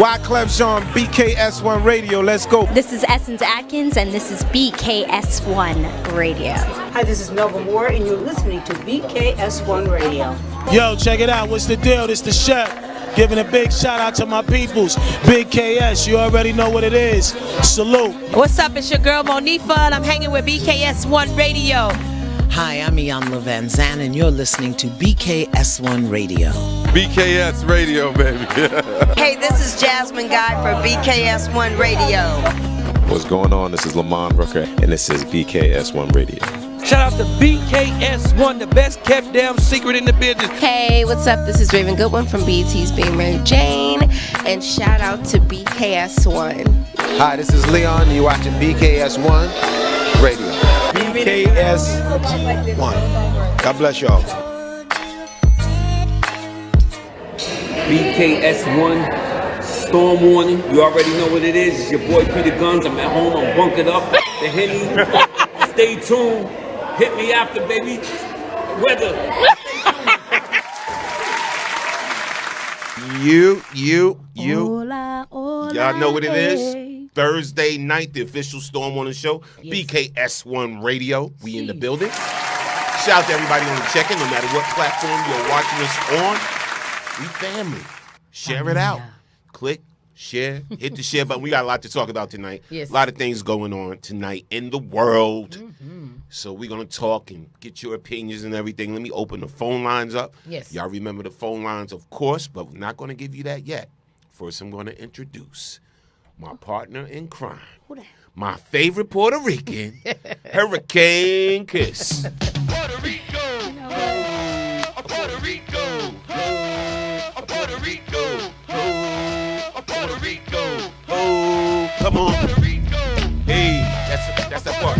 Wyclef Jean, BKS1 Radio. Let's go. This is Essence Atkins, and this is BKS1 Radio. Hi, this is Melba Moore, and you're listening to BKS1 Radio. Yo, check it out. What's the deal? This the chef. Giving a big shout out to my peoples. Big KS, you already know what it is. Salute. What's up? It's your girl Monifa, and I'm hanging with BKS1 Radio. Hi, I'm Iyanla Van Zandt, and you're listening to BKS1 Radio. BKS Radio, baby. Hey, this is Jasmine Guy for BKS1 Radio. What's going on? This is Lamont Rooker, and this is BKS1 Radio. Shout out to BKS1, the best kept damn secret in the business. Hey, what's up? This is Raven Goodwin from BET's Being Mary Jane, and shout out to BKS1. Hi, this is Leon. You're watching BKS1 Radio. BKS1. God bless y'all. BKS1, storm warning. You already know what it is. It's your boy Peter Guns. I'm at home. I'm bunkered up. The Henny. Stay tuned. Hit me after, baby. Weather. Hola, hola, y'all know what it is. Thursday night, the official Storm on the show. Yes. BKS1 Radio. We in the building. Shout out to everybody on the check-in, no matter what platform you're watching us on. We family. Share it out. Click, share, hit the share button. We got a lot to talk about tonight. Yes. A lot of things going on tonight in the world. So we're going to talk and get your opinions and everything. Let me open the phone lines up. Yes. Y'all remember the phone lines, of course, but we're not going to give you that yet. First, I'm going to introduce my partner in crime. Who that? My favorite Puerto Rican, Hurricane Kiss. Puerto Rico, Puerto Rico, Puerto Rico, Puerto Rico. Oh, come on. Puerto Rico. Hey, that's the part.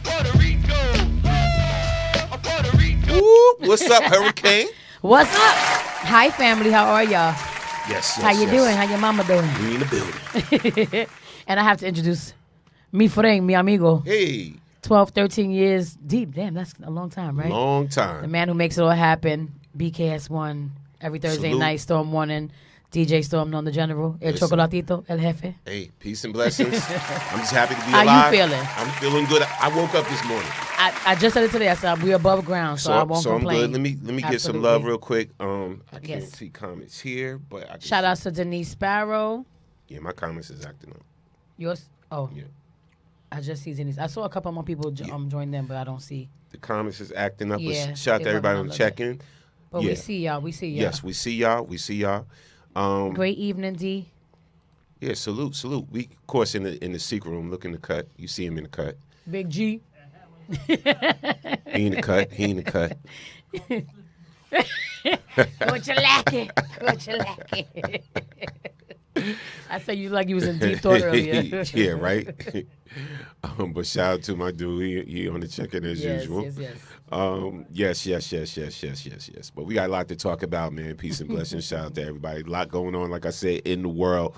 Puerto Rico, Puerto Rico. Ooh, what's up, Hurricane? What's up? Hi, family. How are y'all? Yes. How you doing? How your mama doing? We in the building. And I have to introduce mi friend, mi amigo. Hey. 12, 13 years deep. Damn, that's a long time, right? Long time. The man who makes it all happen. BKS1 every Thursday Salute. night. Storm Warning. DJ Storm on the General. El Listen. Chocolatito. El Jefe. Hey, peace and blessings. I'm just happy to be How alive. you feeling? I'm feeling good. I woke up this morning. I just said it today. I said we're above ground, so I won't complain. I'm good. Let me get some Absolutely. love real quick. I can't Yes. see comments here, but I can Shout see. out to Denise Sparrow. Yeah, my comments is acting up. Yours? Oh. Yeah. I just see Denise. I saw a couple more people join them, but I don't see. The comments is acting up. Yeah, But shout out they to everybody love on it, the check-in. But Yeah. we see y'all. We see y'all. Yes, we see y'all. We see y'all. Great evening, D. Yeah, salute. We, of course, in the secret room, looking to cut. You see him in the cut. Big G. He in the cut. He in the cut. What you lacking? What you lacking? I said you like you was in deep thought earlier. Yeah, right. But shout out to my dude. He on the check-in as usual. Yes. But we got a lot to talk about, man. Peace and blessings. Shout out to everybody. A lot going on, like I said, in the world.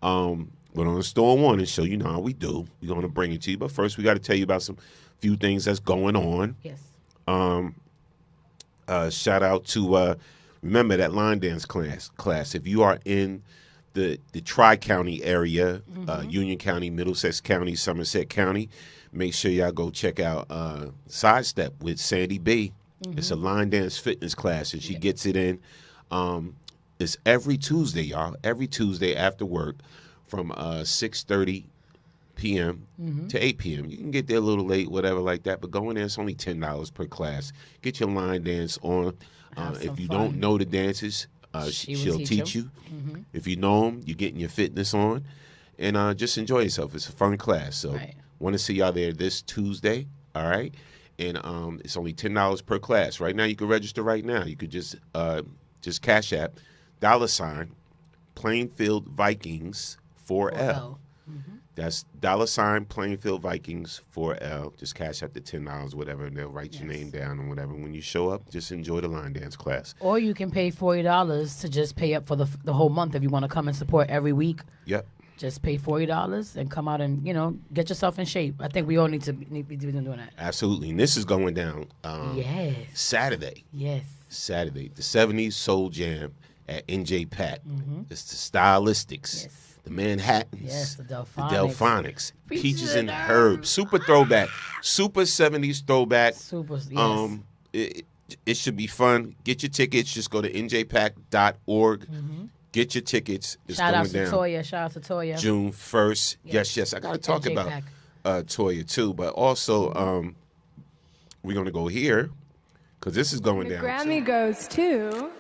But on the Storm Warning Show, you know how we do. We're going to bring it to you. But first, we got to tell you about some few things that's going on. Yes. Shout out to remember that line dance class. If you are in the Tri-County area, Union County, Middlesex County, Somerset County, make sure y'all go check out Sidestep with Sandy B. It's a line dance fitness class, and she gets it in. It's every Tuesday, y'all. Every Tuesday after work from 6:30 p.m. to 8 p.m. You can get there a little late, whatever like that, but go in there. It's only $10 per class. Get your line dance on. If you don't know the dances, she'll teach you. If you know them, you're getting your fitness on. And just enjoy yourself. It's a fun class. So want to see y'all there this Tuesday, all right? And it's only $10 per class. Right now, you can register right now. You could just Cash App, $ Plainfield Vikings 4L. That's $ Plainfield Vikings 4L. Just cash out the $10, whatever, and they'll write your name down and whatever. When you show up, just enjoy the line dance class. Or you can pay $40 to just pay up for the whole month if you want to come and support every week. Yep. Just pay $40 and come out and, get yourself in shape. I think we all need to be doing that. Absolutely. And this is going down Yes. Saturday. Yes. Saturday. The 70s Soul Jam at NJ Pack. It's the Stylistics. Yes. The Manhattans. Yes, the The Delphonics. Delphonics. Peaches Peaches and and Herb. Super throwback. Super 70s throwback. Super, yes. It should be fun. Get your tickets. Just go to njpack.org. Get your tickets. It's Shout going out to down Toya. Shout out to Toya. June 1st. Yes. I got to talk NJ about Pack. Toya too, but also we're going to go here because this is going The down. Grammy too. goes to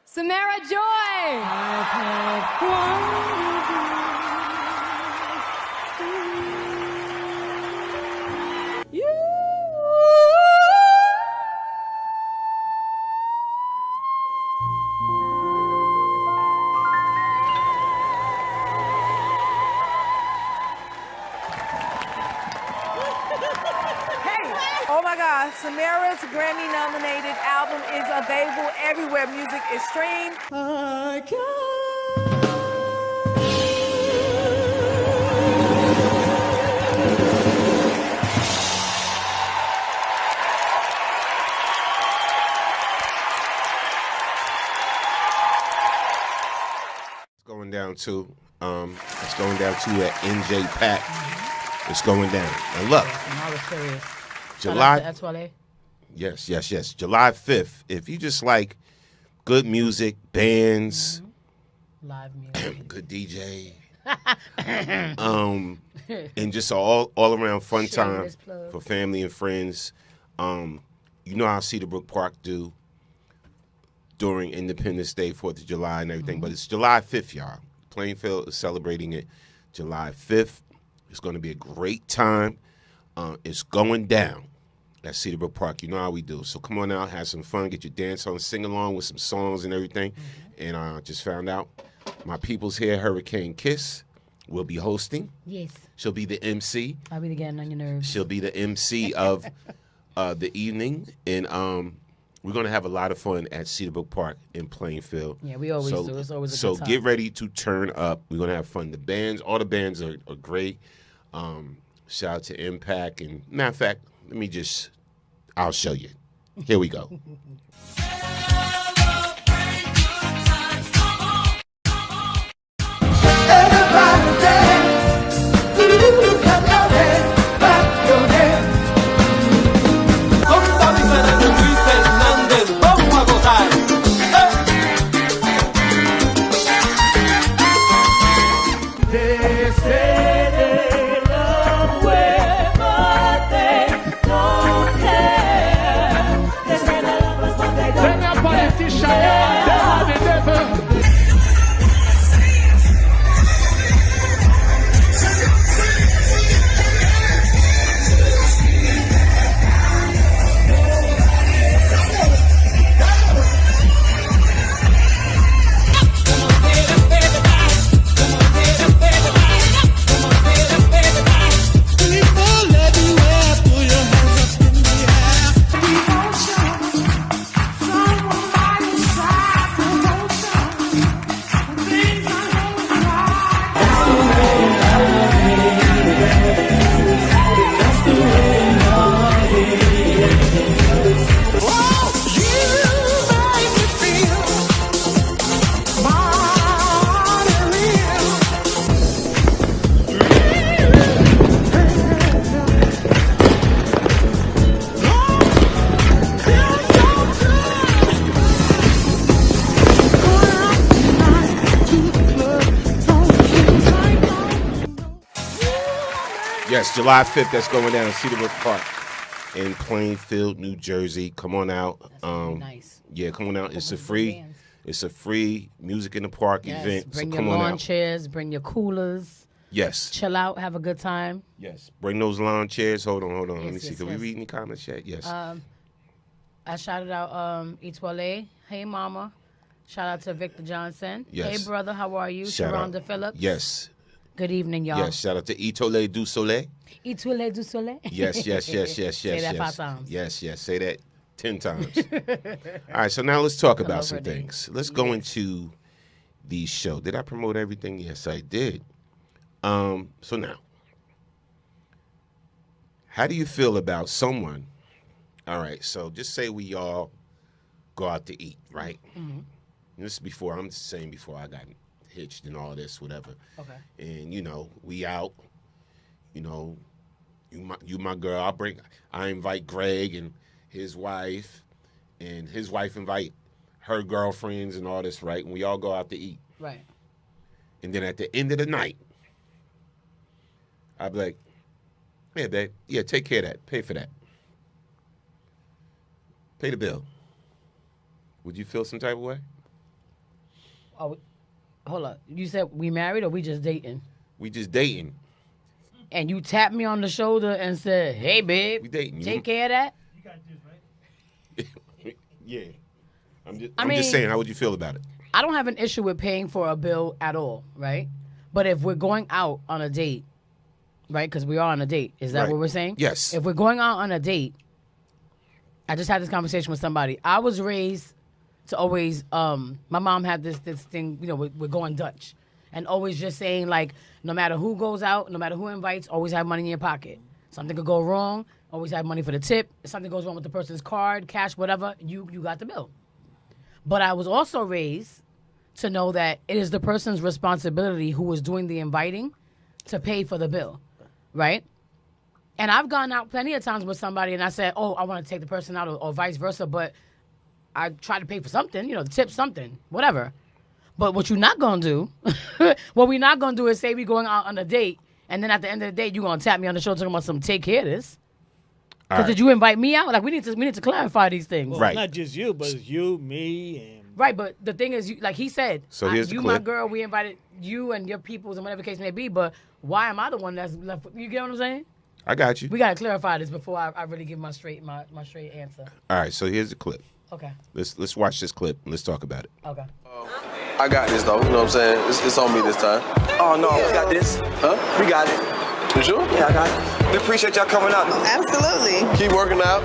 Samara Joy. Oh my God, Samara's Grammy-nominated album is available everywhere music is streamed. It's going down to at NJ Pack. It's going down. And look, I was serious. July. That's why Yes. July 5th. If you just like good music, bands, live music, good DJ, and just all around fun time Shameless plug. for family and friends. You know how Cedarbrook Park do during Independence Day, 4th of July, and everything. But it's July 5th, y'all. Plainfield is celebrating it July 5th. It's going to be a great time. It's going down at Cedarbrook Park. You know how we do. So come on out, have some fun, get your dance on, sing along with some songs and everything. And I just found out my people's here, Hurricane Kiss, will be hosting. Yes. She'll be the MC. I'll be getting on your nerves. She'll be the MC of the evening. And we're going to have a lot of fun at Cedarbrook Park in Plainfield. Yeah, we always do. It's always a so good time. get ready to turn up. We're going to have fun. The bands, all the bands are great. Shout out to Impact. And matter of fact, I'll show you. Here we go. Yes, July 5th, that's going down at Cedarbrook Park in Plainfield, New Jersey. Come on out. Nice. Yeah, come on out. It's a free music in the park event. Bring so your come on lawn out. chairs, bring your coolers. Yes. Chill out, have a good time. Yes. Bring those lawn chairs. Hold on. Let me Yes, see. yes, Can we yes. read any comments yet? Yes. I shouted out Itwale. Hey, mama. Shout out to Victor Johnson. Yes. Hey, brother, how are you? Shout out. Sharonda Phillips. Yes. Good evening, y'all. Yes. Shout out to Itole du Soleil. Itwale du Soleil. Yes. Say that 5 times. Yes. Say that 10 times. All right. So now let's talk about Hello, some Renee. things. Let's go into the show. Did I promote everything? Yes, I did. So now, how do you feel about someone? All right. So just say we all go out to eat, right? Mm-hmm. This is before, I'm just saying before I got hitched and all this, whatever. Okay. And, we out, you my girl. I invite Greg and his wife invite her girlfriends and all this, right? And we all go out to eat. Right. And then at the end of the night, I'd be like, "Yeah, babe. Yeah, take care of that. Pay for that. Pay the bill." Would you feel some type of way? Oh, hold up. You said we married or we just dating? We just dating. And you tapped me on the shoulder and said, "Hey, babe, We dating. take care of that." Yeah. I'm I just mean- saying, how would you feel about it? I don't have an issue with paying for a bill at all, right? But if we're going out on a date, right? Because we are on a date. Is that Right. what we're saying? Yes. If we're going out on a date, I just had this conversation with somebody. I was raised to always, my mom had this thing, we're going Dutch. And always just saying, like, no matter who goes out, no matter who invites, always have money in your pocket. Something could go wrong, always have money for the tip. If something goes wrong with the person's card, cash, whatever, you got the bill. But I was also raised to know that it is the person's responsibility who is doing the inviting to pay for the bill, right? And I've gone out plenty of times with somebody and I said, oh, I want to take the person out or vice versa, but I try to pay for something, tip something, whatever. But what you're not going to do, what we're not going to do is say we're going out on a date and then at the end of the day, you're going to tap me on the shoulder talking about some take care of this. Because did you invite me out? Like, we need to clarify these things. Well, not just you, but it's you, me, and... Right, but the thing is, like he said, So here's the you, clip. my girl, we invited you and your peoples and whatever the case may be, but why am I the one that's left with, you get what I'm saying? I got you. We got to clarify this before I really give my straight answer. All right, so here's the clip. Okay. Let's watch this clip and let's talk about it. Okay. I got this though, you know what I'm saying? It's on me this time. Oh no, we got this. Huh? We got it. You sure? Yeah, I got it. We appreciate y'all coming out. Absolutely. Keep working out.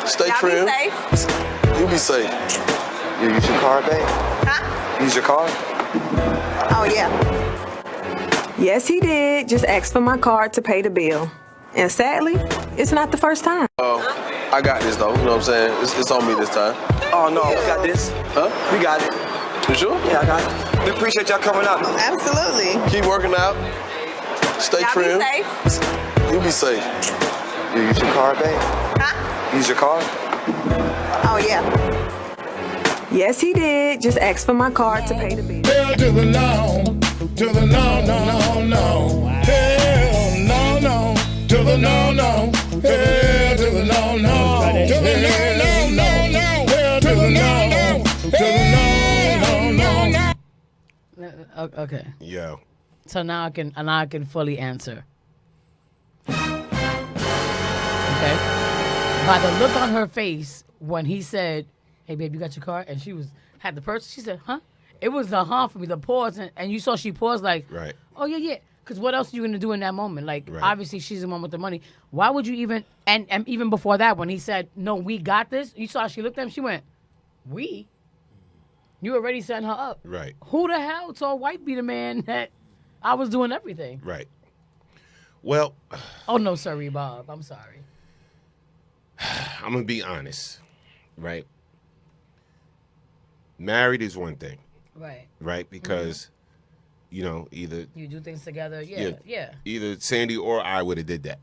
Stay Y'all trim. be safe. You be safe. You use your card, babe? Huh? Use your card? Oh, yeah. Yes, he did. Just asked for my card to pay the bill. And sadly, it's not the first time. I got this though, you know what I'm saying? It's on me this time. Oh no, we got this. Huh? We got it. You sure? Yeah, I got it. We appreciate y'all coming out. Absolutely. Keep working out. Stay Y'all trim. be safe. You be safe. You use your card, babe? Huh? Use your card? Oh, yeah. Yes, he did. Just asked for my card to pay the bill. Hell to the no, to the no, no, no, no. Hell no, no, to the no, no. Hell to the no, no, to the no, no, no, no. Hell to the no, no, to the no, no, no. Okay. Yo. So now I can fully answer. Okay. By the look on her face when he said, "Hey babe, you got your card?" and she had the purse, she said, "Huh?" It was the for me, the pause, and you saw she paused like, right. "Oh yeah." Because what else are you gonna do in that moment? Like, Right. obviously she's the one with the money. Why would you even? And even before that, when he said, "No, we got this," you saw she looked at him. She went, "We." You already setting her up. Right. Who the hell told White be the man that I was doing everything? Right. Well, Oh no, sorry, Bob. I'm sorry. I'm gonna be honest, right? Married is one thing, Right. right? Because either You do things together. Yeah. either Sandy or I would have did that.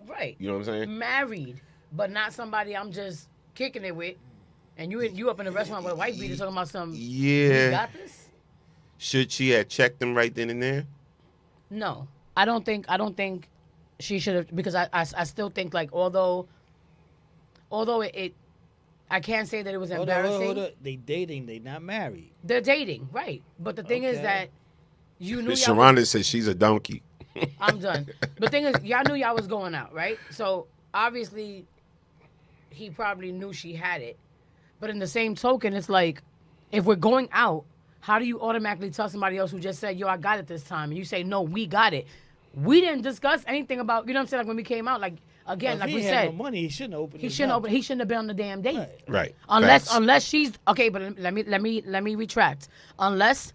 Right. You know what I'm saying? Married, but not somebody I'm just kicking it with. And you up in the restaurant with a white beater talking about some. Yeah. You got this? Should she have checked them right then and there? No, I don't think she should have, because I still think, like, although it I can't say that it was embarrassing. Hold on. They dating. They not married. They're dating, right? But the thing is Okay. that you knew. Sharonda says she's a donkey. I'm done. The thing is, y'all knew y'all was going out, right? So obviously, he probably knew she had it. But in the same token, it's like, if we're going out, how do you automatically tell somebody else who just said, "Yo, I got it this time," and you say, "No, we got it." We didn't discuss anything about, you know what I'm saying? Like when we came out, like again, Well, like if we he had said, no money, he shouldn't open. he his shouldn't mouth. open. He shouldn't have been on the damn date. Right. Unless Facts. she's okay, but let me retract. Unless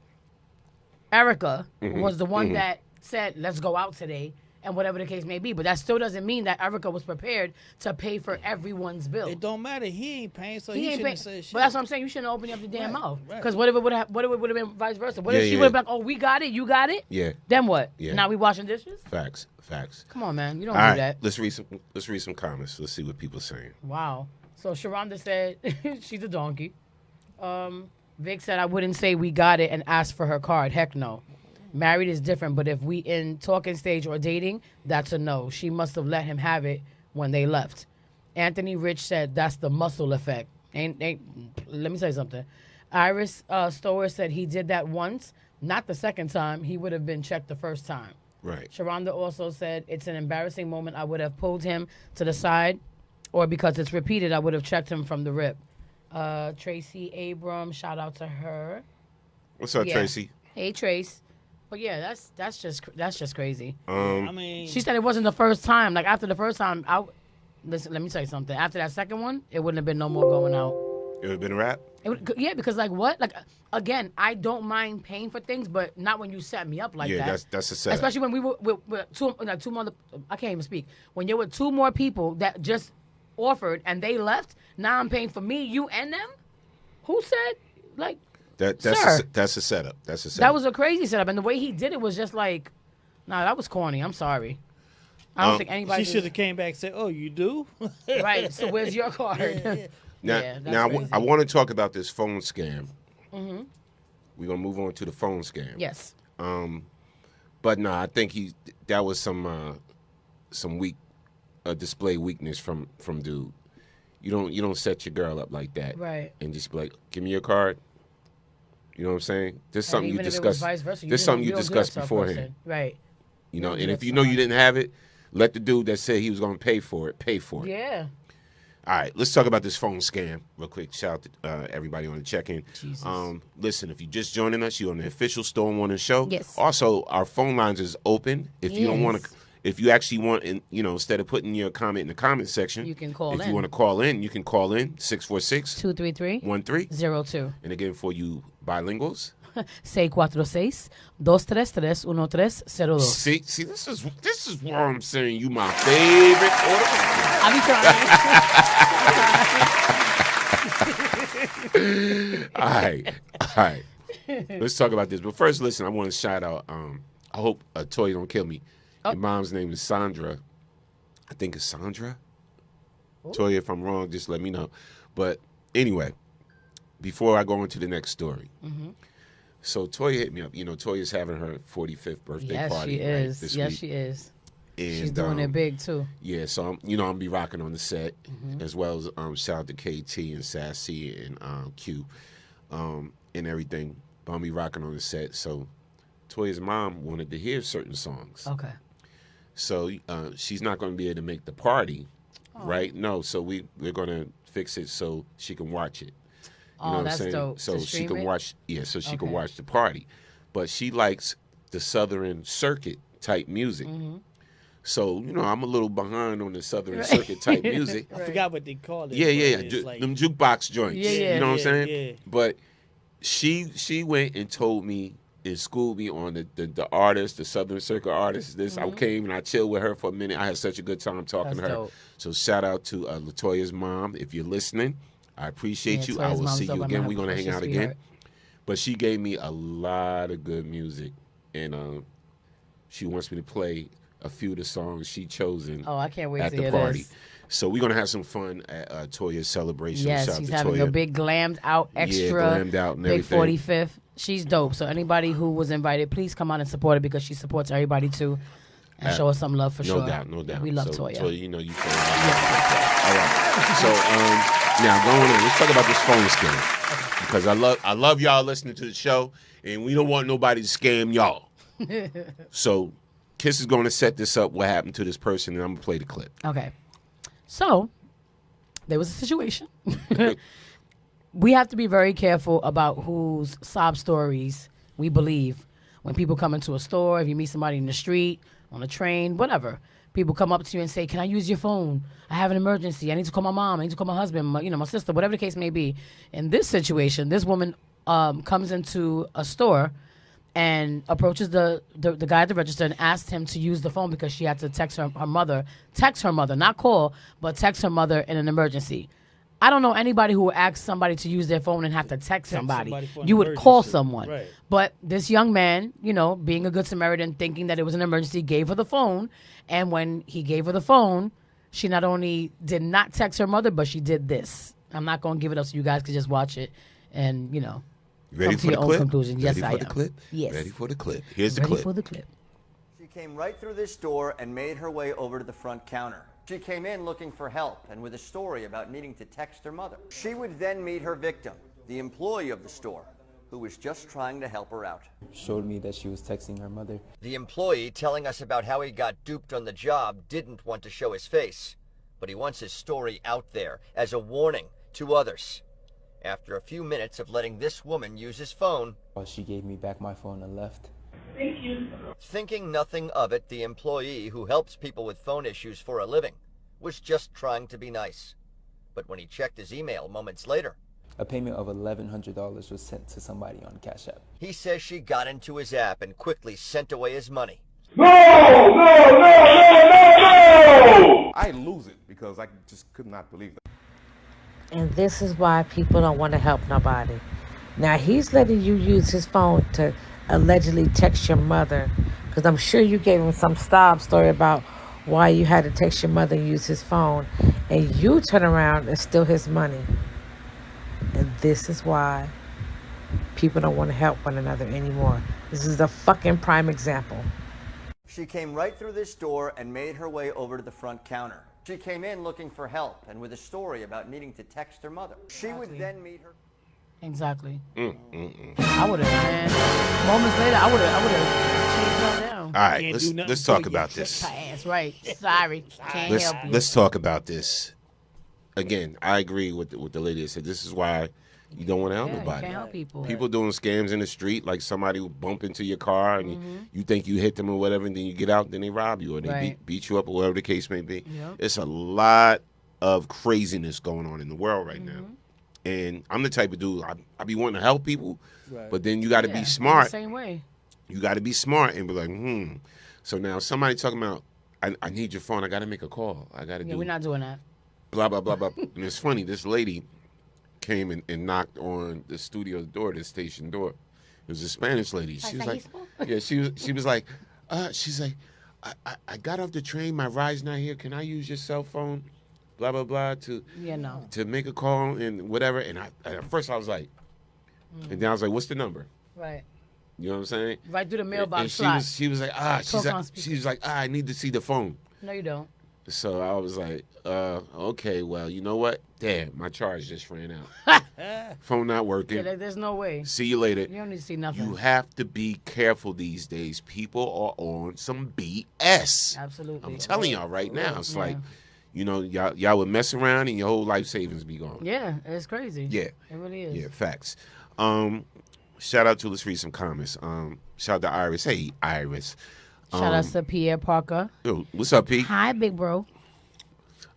Erica was the one that said, "Let's go out today," and whatever the case may be. But that still doesn't mean that Erica was prepared to pay for everyone's bill. It don't matter. He ain't paying, so he ain't shouldn't paying. say shit. But that's what I'm saying. You shouldn't open up the damn mouth. right. Because what if it would have been vice versa? What if Yeah, she yeah. would have been like, oh, we got it, you got it? Yeah. Then what? Yeah. Now we washing dishes? Facts. Come on, man. You don't All do right, that. let's read some comments. Let's see what people are saying. Wow. So Sharonda said she's a donkey. Vic said I wouldn't say we got it and ask for her card. Heck no. Married is different, but if we in talking stage or dating, that's a no. She must have let him have it when they left. Anthony Rich said that's the muscle effect. Ain't let me say something. Iris Stower said he did that once, not the second time. He would have been checked the first time. Right. Sharonda also said it's an embarrassing moment. I would have pulled him to the side, or because it's repeated, I would have checked him from the rip. Tracy Abram, shout out to her. What's up, Tracy? Hey, Trace. But yeah, that's just crazy. I mean, She said it wasn't the first time. Like after the first time, listen. Let me tell you something. After that second one, it wouldn't have been no more going out. It would have been a wrap. Yeah, because like what? Like again, I don't mind paying for things, but not when you set me up like that. Yeah, that's a setup. Especially when we were with two more. I can't even speak. When you're with two more people that just offered and they left, now I'm paying for me, you, and them. Who said like? That's Sir. a setup. That's a setup. That was a crazy setup, and the way he did it was just like, nah, that was corny. I'm sorry. I don't think anybody. She should have came back and said, "Oh, you do?" Right. So where's your card? Now, Yeah, that's now crazy. I want to talk about this phone scam. Mhm. We're gonna move on to the phone scam. Yes. But no, I think that was some weak display weakness from dude. You don't set your girl up like that, Right. And just be like, give me your card. You know what I'm saying? This is And something you even if it was discussed. vice versa, This is something you don't do discussed that to a beforehand. person. Right. You know, don't and do if that you to know you didn't have it, let the dude that said he was going to pay for it pay for it. Yeah. All right, let's talk about this phone scam real quick. Shout out to everybody on the check-in. Jesus. Listen, if you're just joining us, you're on the official Storm Warning show. Yes. Also, our phone lines is open. If you don't want Yes. to, if you actually want, instead of putting your comment in the comment section, You can call If you in. want to call in, you can call in 646-1302. 233-02. And again, for you bilinguals, 646-233-1302. see, this is why I'm saying you my favorite quarterback. I be trying. All right. Let's talk about this. But first, listen, I want to shout out. I hope Toya don't kill me. Your mom's name is Sandra. I think it's Sandra. Toya, if I'm wrong, just let me know. But anyway, before I go into the next story. So Toya hit me up. You know, Toya's having her 45th birthday Yes, party. she right, is. this Yes, week. she is. And, She's doing it big too. Yeah, so I'm gonna be rocking on the set, as well as shout out to KT and Sassy and Q, and everything. But I'll be rocking on the set. So Toya's mom wanted to hear certain songs. Okay. So she's not going to be able to make the party, right? No, so we're going to fix it so she can watch it. You know what that's I'm saying? dope. So To she stream can it? watch. Yeah, so she can Okay. watch the party, but she likes the Southern Circuit type music. So I'm a little behind on the Southern Circuit type music. I forgot what they call it. Yeah, but yeah, it's like- them jukebox joints. Yeah. You know what I'm saying? Yeah. But she went and told me and schooled me on the artist, the Southern Circuit artist. I came and I chilled with her for a minute. I had such a good time talking That's to her. dope. So shout out to Latoya's mom. If you're listening, I appreciate you. I Toya's will mom's see dope. you I'm again. gonna We're gonna push hang this out again. sweetheart. But she gave me a lot of good music, and she wants me to play a few of the songs she chosen. Oh, I can't wait at to the hear party. this. So we're gonna have some fun at Toya's celebration. Yes, Shout out she's to having Toya. a big glammed out extra. glammed out and big everything. 45th. She's dope. So anybody who was invited, please come out and support her because she supports everybody too, and show us some love for no sure. doubt, no doubt. We love so, Toya. Toya, you know you feel All right. So now going on, let's talk about this phone scam because I love y'all listening to the show, and we don't want nobody to scam y'all. So Kiss is going to set this up. What happened to this person, and I'm gonna play the clip. Okay. So there was a situation. We have to be very careful about whose sob stories we believe when people come into a store, if you meet somebody in the street, on a train, whatever. People come up to you and say, "Can I use your phone? I have an emergency. I need to call my mom. I need to call my husband, my sister, whatever the case may be." In this situation, this woman comes into a store and approaches the guy at the register and asked him to use the phone because she had to text her mother, not call, but text her mother in an emergency. I don't know anybody who would ask somebody to use their phone and have to text somebody. You would call someone. Right. But this young man, you know, being a good Samaritan, thinking that it was an emergency, gave her the phone. And when he gave her the phone, she not only did not text her mother, but she did this. I'm not going to give it up so you guys can just watch it and, you know, Ready come for to the your own clip? conclusion. Yes, Ready I for am. the clip? Yes. Ready for the clip. Here's the Ready clip. for the clip. She came right through this door and made her way over to the front counter. She came in looking for help and with a story about needing to text her mother. She would then meet her victim, the employee of the store, who was just trying to help her out. Showed me that she was texting her mother. The employee, telling us about how he got duped on the job, didn't want to show his face, but he wants his story out there as a warning to others. After a few minutes of letting this woman use his phone, She gave me back my phone and left. Thank you. Thinking nothing of it, the employee, who helps people with phone issues for a living, was just trying to be nice. But when he checked his email moments later, A payment of $1,100 was sent to somebody on Cash App. he says she got into his app and quickly sent away his money. I lose it because I just could not believe it. And this is why people don't want to help nobody. Now, he's letting you use his phone to allegedly text your mother, because I'm sure you gave him some sob story about why you had to text your mother and use his phone, and you turn around and steal his money. And this is why people don't want to help one another anymore. This is a fucking prime example. She came right through this door and made her way over to the front counter. She came in looking for help and with a story about needing to text her mother. She would then meet her. Exactly. I would have, man. Moments later, I would have changed her down. All right, let's talk about this. That's right. Sorry. Can't help you. Let's talk about this. Again, I agree with the lady that said this is why you don't want to help nobody. You can't help people. People doing scams in the street, like somebody will bump into your car and you think you hit them or whatever, and then you get out, then they rob you or they beat you up or whatever the case may be. Yep. It's a lot of craziness going on in the world right now. And I'm the type of dude, I be wanting to help people, but then you got to be smart. The same way. You got to be smart and be like, So now somebody talking about, I need your phone. I got to make a call. I got to do. We're not doing that. Blah, blah, blah, blah. And it's funny. This lady came and knocked on the studio door, the station door. It was a Spanish lady. She was like, she was like, she's like, I got off the train. My ride's not here. Can I use your cell phone? Blah, blah, blah, to make a call and whatever. And at first I was like, and then I was like, what's the number? Right. You know what I'm saying? Right through the mailbox and slot. she was like, she was like, I need to see the phone. No, you don't. So I was like, okay, well, you know what? Damn, my charge just ran out. Phone not working. Yeah, there's no way. See you later. You don't need to see nothing. You have to be careful these days. People are on some BS. Absolutely. I'm telling y'all right now. It's like, you know, y'all would mess around and your whole life savings be gone. Yeah, it's crazy. Yeah. It really is. Yeah, facts. Shout out to, let's read some comments. Shout out to Iris. Hey, Iris. Shout out to Pierre Parker. Yo, what's up, P? Hi, big bro.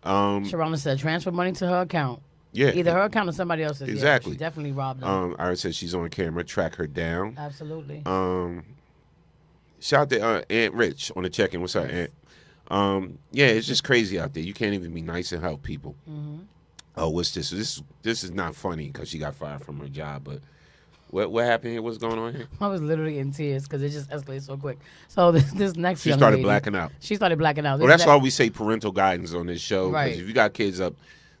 Sharona said transfer money to her account. Yeah. Either her account or somebody else's. Exactly. Yeah, she definitely robbed them. Iris says she's on camera. Track her down. Absolutely. Shout out to Aunt Rich on the check-in. What's up, Aunt? Yeah, it's just crazy out there. You can't even be nice and help people. Oh, what's this? This is not funny because she got fired from her job, but what happened here? What's going on here? I was literally in tears because it just escalated so quick. So this next She young started lady, blacking out. She started blacking out. Well, that's why we say parental guidance on this show. Right. Because if you got kids up,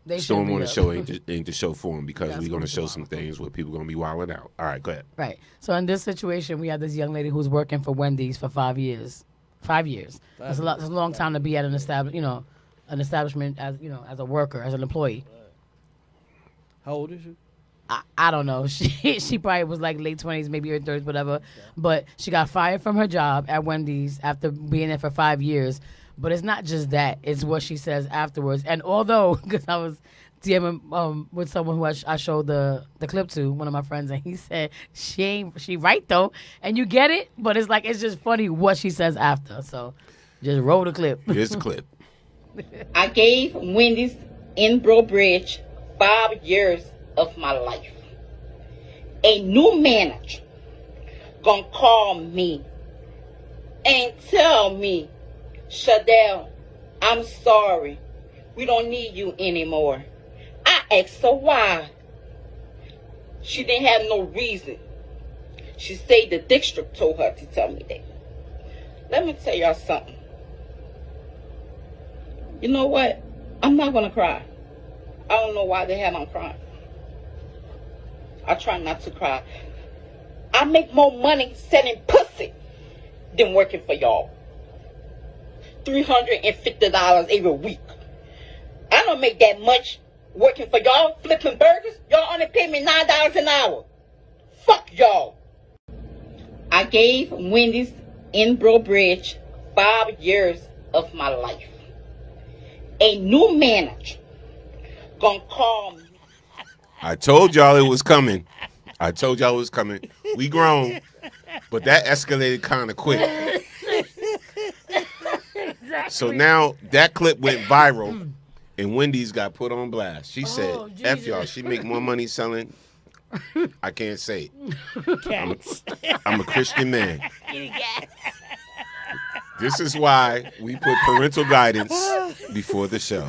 They Storm should on be the up. show ain't the show for them because That's we're going to gonna show some things where people going to be wilding out. All right, go ahead. Right. So in this situation, we had this young lady who's working for Wendy's for 5 years. 5 years. That's a lot. That's a long time to be at an establishment as as a worker, as an employee. How old is she? I don't know. She probably was like late 20s, maybe early 30s, whatever. But she got fired from her job at Wendy's after being there for 5 years. But it's not just that. It's what she says afterwards. And although, because I was DMing with someone who I showed the clip to, one of my friends, and he said, she right though. And you get it, but it's like, it's just funny what she says after. So just roll the clip. Here's the clip. I gave Wendy's in Bro Bridge 5 years of my life. A new manager gonna call me and tell me, Shadell, I'm sorry. We don't need you anymore. I asked her why. She didn't have no reason. She said the district told her to tell me that. Let me tell y'all something. You know what? I'm not gonna cry. I don't know why the hell I'm crying. I try not to cry. I make more money selling pussy than working for y'all. $350 every week. I don't make that much working for y'all, flipping burgers. Y'all only pay me $9 an hour. Fuck y'all. I gave Wendy's in Bro Bridge 5 years of my life. A new manager gonna call me. I told y'all it was coming. I told y'all it was coming. We grown, but that escalated kind of quick. Exactly. So now that clip went viral, and Wendy's got put on blast. She said, F y'all, she make more money selling. I can't say it. I'm a Christian man. This is why we put parental guidance before the show.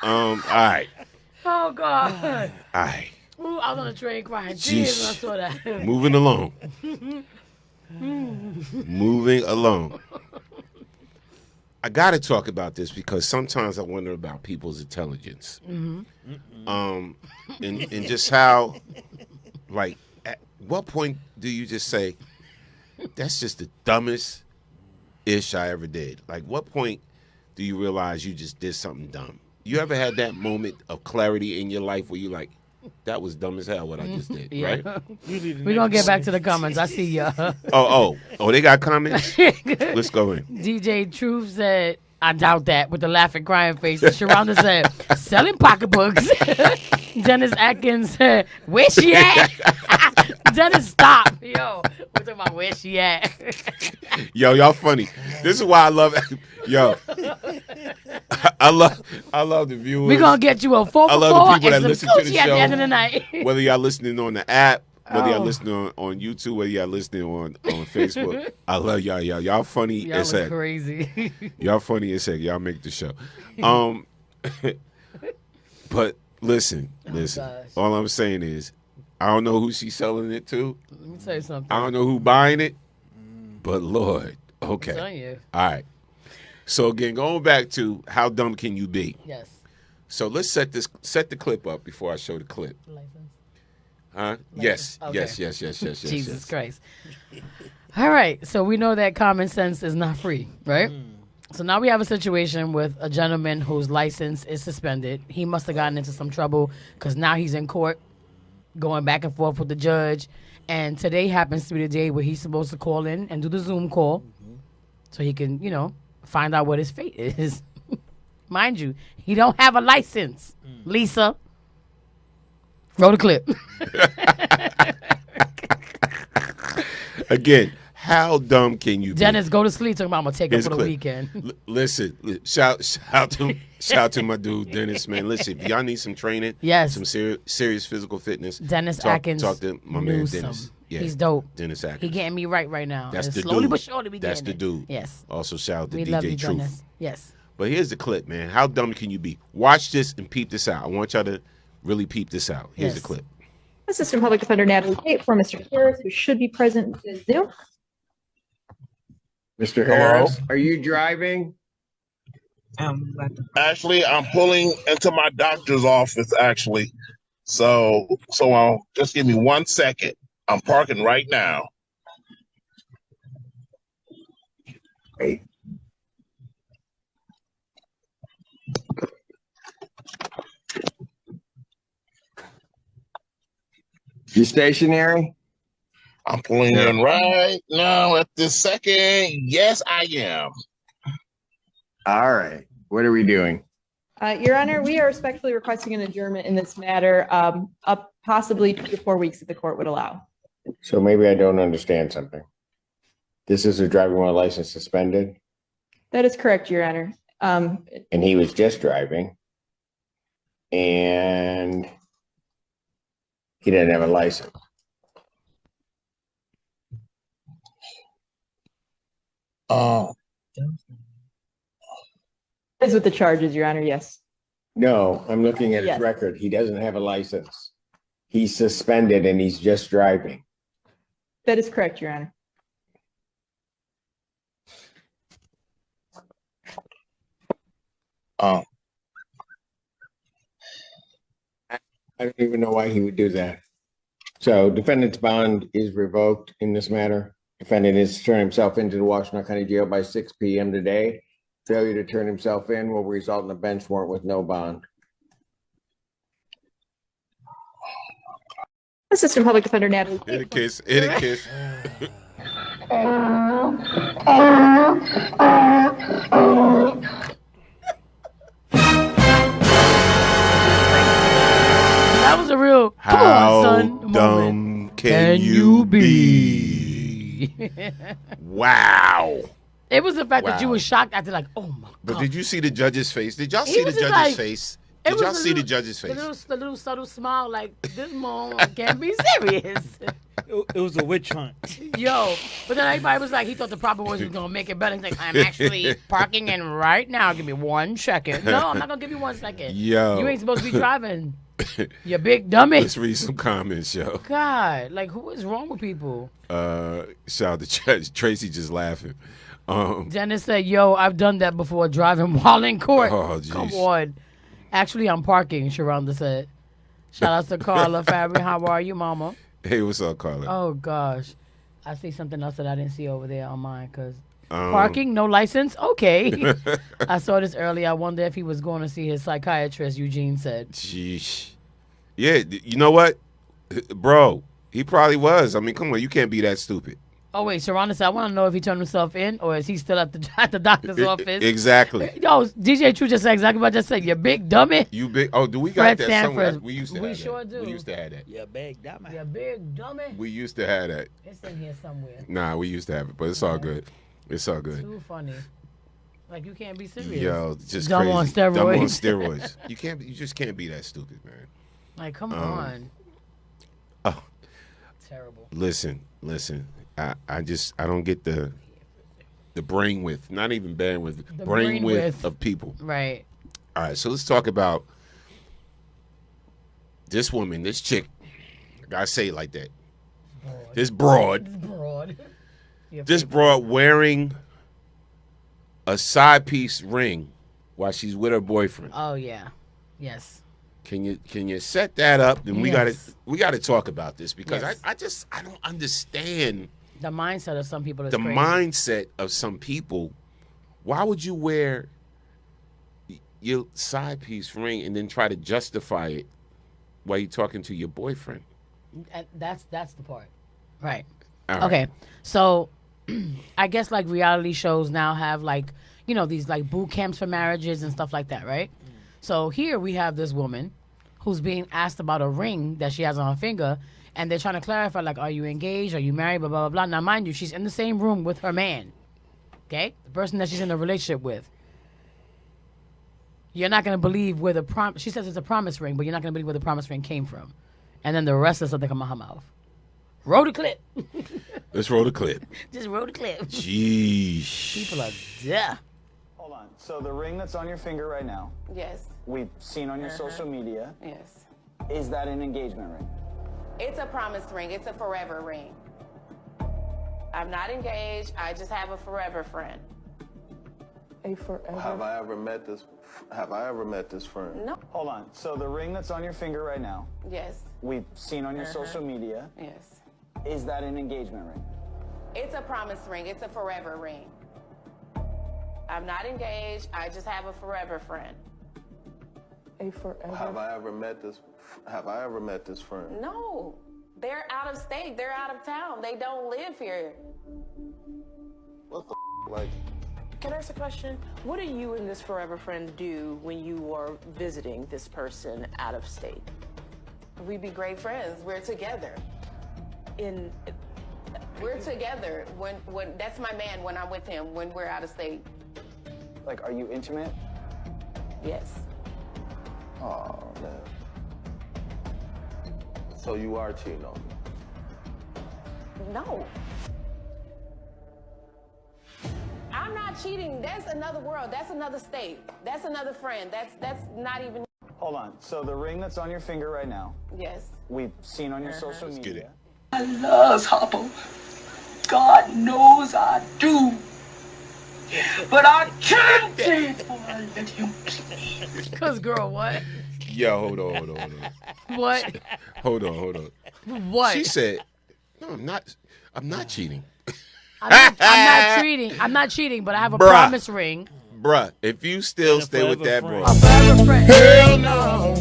All right. Oh, God. All right. Ooh, I was on the train crying tears when I saw that. Moving along. Moving along. I got to talk about this because sometimes I wonder about people's intelligence. And just how, like, at what point do you just say, that's just the dumbest ish I ever did? Like, what point do you realize you just did something dumb? You ever had that moment of clarity in your life where you're like, that was dumb as hell what I just did, right? We're going to get back to the comments. I see ya. Oh, they got comments? Let's go in. DJ Truth said, I doubt that, with the laughing, crying face. Sharonda said, selling pocketbooks. Dennis Atkins said, where she at? Dennis, stop. Yo, we're talking about where she at. Yo, y'all funny. This is why I love I love the viewers. We're going to get you a 4 for 4 I love the people that and listen some to the Gucci at the end of show. the night. Whether y'all listening on the app, whether y'all listening on YouTube, whether y'all listening on Facebook. I love y'all. Y'all funny Y'all as look heck. crazy. Y'all funny as heck. Y'all make the show. But listen. All I'm saying is, I don't know who she's selling it to. Let me tell you something. I don't know who buying it. But Lord, okay. I'm telling you. All right. So again, going back to how dumb can you be? Yes. So let's set the clip up before I show the clip. License. Huh? Yes. Okay. Yes. Jesus Christ. All right. So we know that common sense is not free, right? So now we have a situation with a gentleman whose license is suspended. He must have gotten into some trouble because now he's in court going back and forth with the judge. And today happens to be the day where he's supposed to call in and do the Zoom call so he can, find out what his fate is. Mind you, he don't have a license. Lisa. Roll the clip. Again, how dumb can you be? Dennis, go to sleep. Talking about I'm going to take up for the weekend. Listen, shout to my dude, Dennis, man. Listen, if y'all need some training, yes, some serious physical fitness, Dennis Atkins. Talk to my man, Dennis. Yeah, he's dope. Dennis Atkins. He getting me right now. That's the slowly dude. But surely we That's getting the it. dude. Yes. Also, shout out to We DJ love you, Truth. Dennis. Yes. But here's the clip, man. How dumb can you be? Watch this and peep this out. I want y'all to really peep this out. Here's the clip. Assistant Public Defender Natalie Tate for Mr. Harris, who should be present in Zoom. Mr. Harris, are you driving? Actually, I'm pulling into my doctor's office, actually. So just give me 1 second. I'm parking right now. Great. You stationary? I'm pulling in right now at this second. Yes, I am. All right. What are we doing? Your Honor, we are respectfully requesting an adjournment in this matter, up possibly 2 to 4 weeks if the court would allow. So maybe I don't understand something. This is a driving while license suspended? That is correct, Your Honor. And he was just driving. And he didn't have a license. Is with the charges, Your Honor, yes. No, I'm looking at his Yes. record. He doesn't have a license. He's suspended and he's just driving. That is correct, Your Honor. I don't even know why he would do that. So defendant's bond is revoked in this matter. Defendant is to turn himself into the Washington County Jail by 6 p.m. today. Failure to turn himself in will result in a bench warrant with no bond. Assistant Public Defender Natalie. Hit a kiss. Hit a kiss. That was a real come How on, son dumb moment. can you be? Wow. It was the fact that you Wow. were shocked after, like, oh my But god. did you see the judge's face? Did y'all He see the was just judge's like- face? It Did was y'all a see the little- judge's face? The little subtle smile, like, this mom can't be serious. It was a witch hunt. Yo, but then everybody was like, he thought the proper words was gonna make it better. He's like, I'm actually parking in right now. Give me 1 second. No, I'm not gonna give you 1 second. Yo. You ain't supposed to be driving. You big dummy. Let's read some comments, yo. God, like, who is wrong with people? Shout out to Tracy just laughing. Dennis said, yo, I've done that before, driving while in court. Oh, Come jeez. on. Actually, I'm parking, Sharonda said. Shout out to Carla Fabry. How are you, mama? Hey, what's up, Carla? Oh, gosh. I see something else that I didn't see over there on mine, because Um, parking, no license? Okay. I saw this earlier. I wonder if he was going to see his psychiatrist, Eugene said. Sheesh. Yeah, you know what? Bro, he probably was. I mean, come on, you can't be that stupid. Oh, wait, Sharonda said, I want to know if he turned himself in or is he still at the doctor's office? Exactly. Yo, DJ True just said exactly what I just said. You big dummy. You big. Oh, do we Fred got that somewhere? Sanford. We used to We have sure that. do. We used to have that. You big dummy. You big dummy. We used to have that. It's in here somewhere. Nah, we used to have it, but it's all good. It's all good. Too funny. Like, you can't be serious. Yo, just dumb crazy. on steroids. Dumb on steroids. You just can't be that stupid, man. Like, come on. Oh. Terrible. Listen. I don't get the brain width, not even bandwidth, The brain brain width width. of people. Right. All right, so let's talk about this woman, this chick. I gotta say it like that. This broad. Broad. This broad wearing a side piece ring while she's with her boyfriend. Oh, yeah. Yes. Can you set that up? And Yes. we gotta talk about this because Yes. I don't understand The mindset of some people is the crazy. mindset of some people. Why would you wear your side piece ring and then try to justify it while you're talking to your boyfriend? And that's the part. Right. All right. Okay. So I guess like reality shows now have like, you know, these like boot camps for marriages and stuff like that, right? So here we have this woman who's being asked about a ring that she has on her finger, and they're trying to clarify, like, are you engaged? Are you married? Blah, blah, blah, blah. Now, mind you, she's in the same room with her man, okay? The person that she's in a relationship with. You're not going to believe where she says it's a promise ring, but you're not going to believe where the promise ring came from. And then the rest of something come out her mouth. Roll the clip. Let's roll the clip. Just roll the clip. Jeez. People are deaf. Hold on. So the ring that's on your finger right now, Yes. we've seen on your social media. Yes. Is that an engagement ring? It's a promise ring. It's a forever ring. I'm not engaged. I just have a forever friend. A forever. Have I ever met this friend? No. Hold on. So the ring that's on your finger right now, Yes. we've seen on your social media. Yes. Is that an engagement ring? It's a promise ring. It's a forever ring. I'm not engaged. I just have a forever friend. A forever. Have I ever met this friend? No. They're out of state. They're out of town. They don't live here. What the like? Can I ask a question? What do you and this forever friend do when you are visiting this person out of state? We be great friends. We're together. We're together. When that's my man when I'm with him, when we're out of state. Like, are you intimate? Yes. Oh man. So you are cheating on me? No. not cheating. That's another world. That's another state. That's another friend. That's not even. Hold on. So the ring that's on your finger right now, Yes. we've seen on your social media. I love Hopper. God knows I do. But I can't pay before I let him please. Cause girl, what? Yo, hold on. What? Hold on. What? She said, "No, I'm not cheating." I'm not cheating, but I have a Bruh. promise ring. Bruh, if you still stay with that bro. Hell no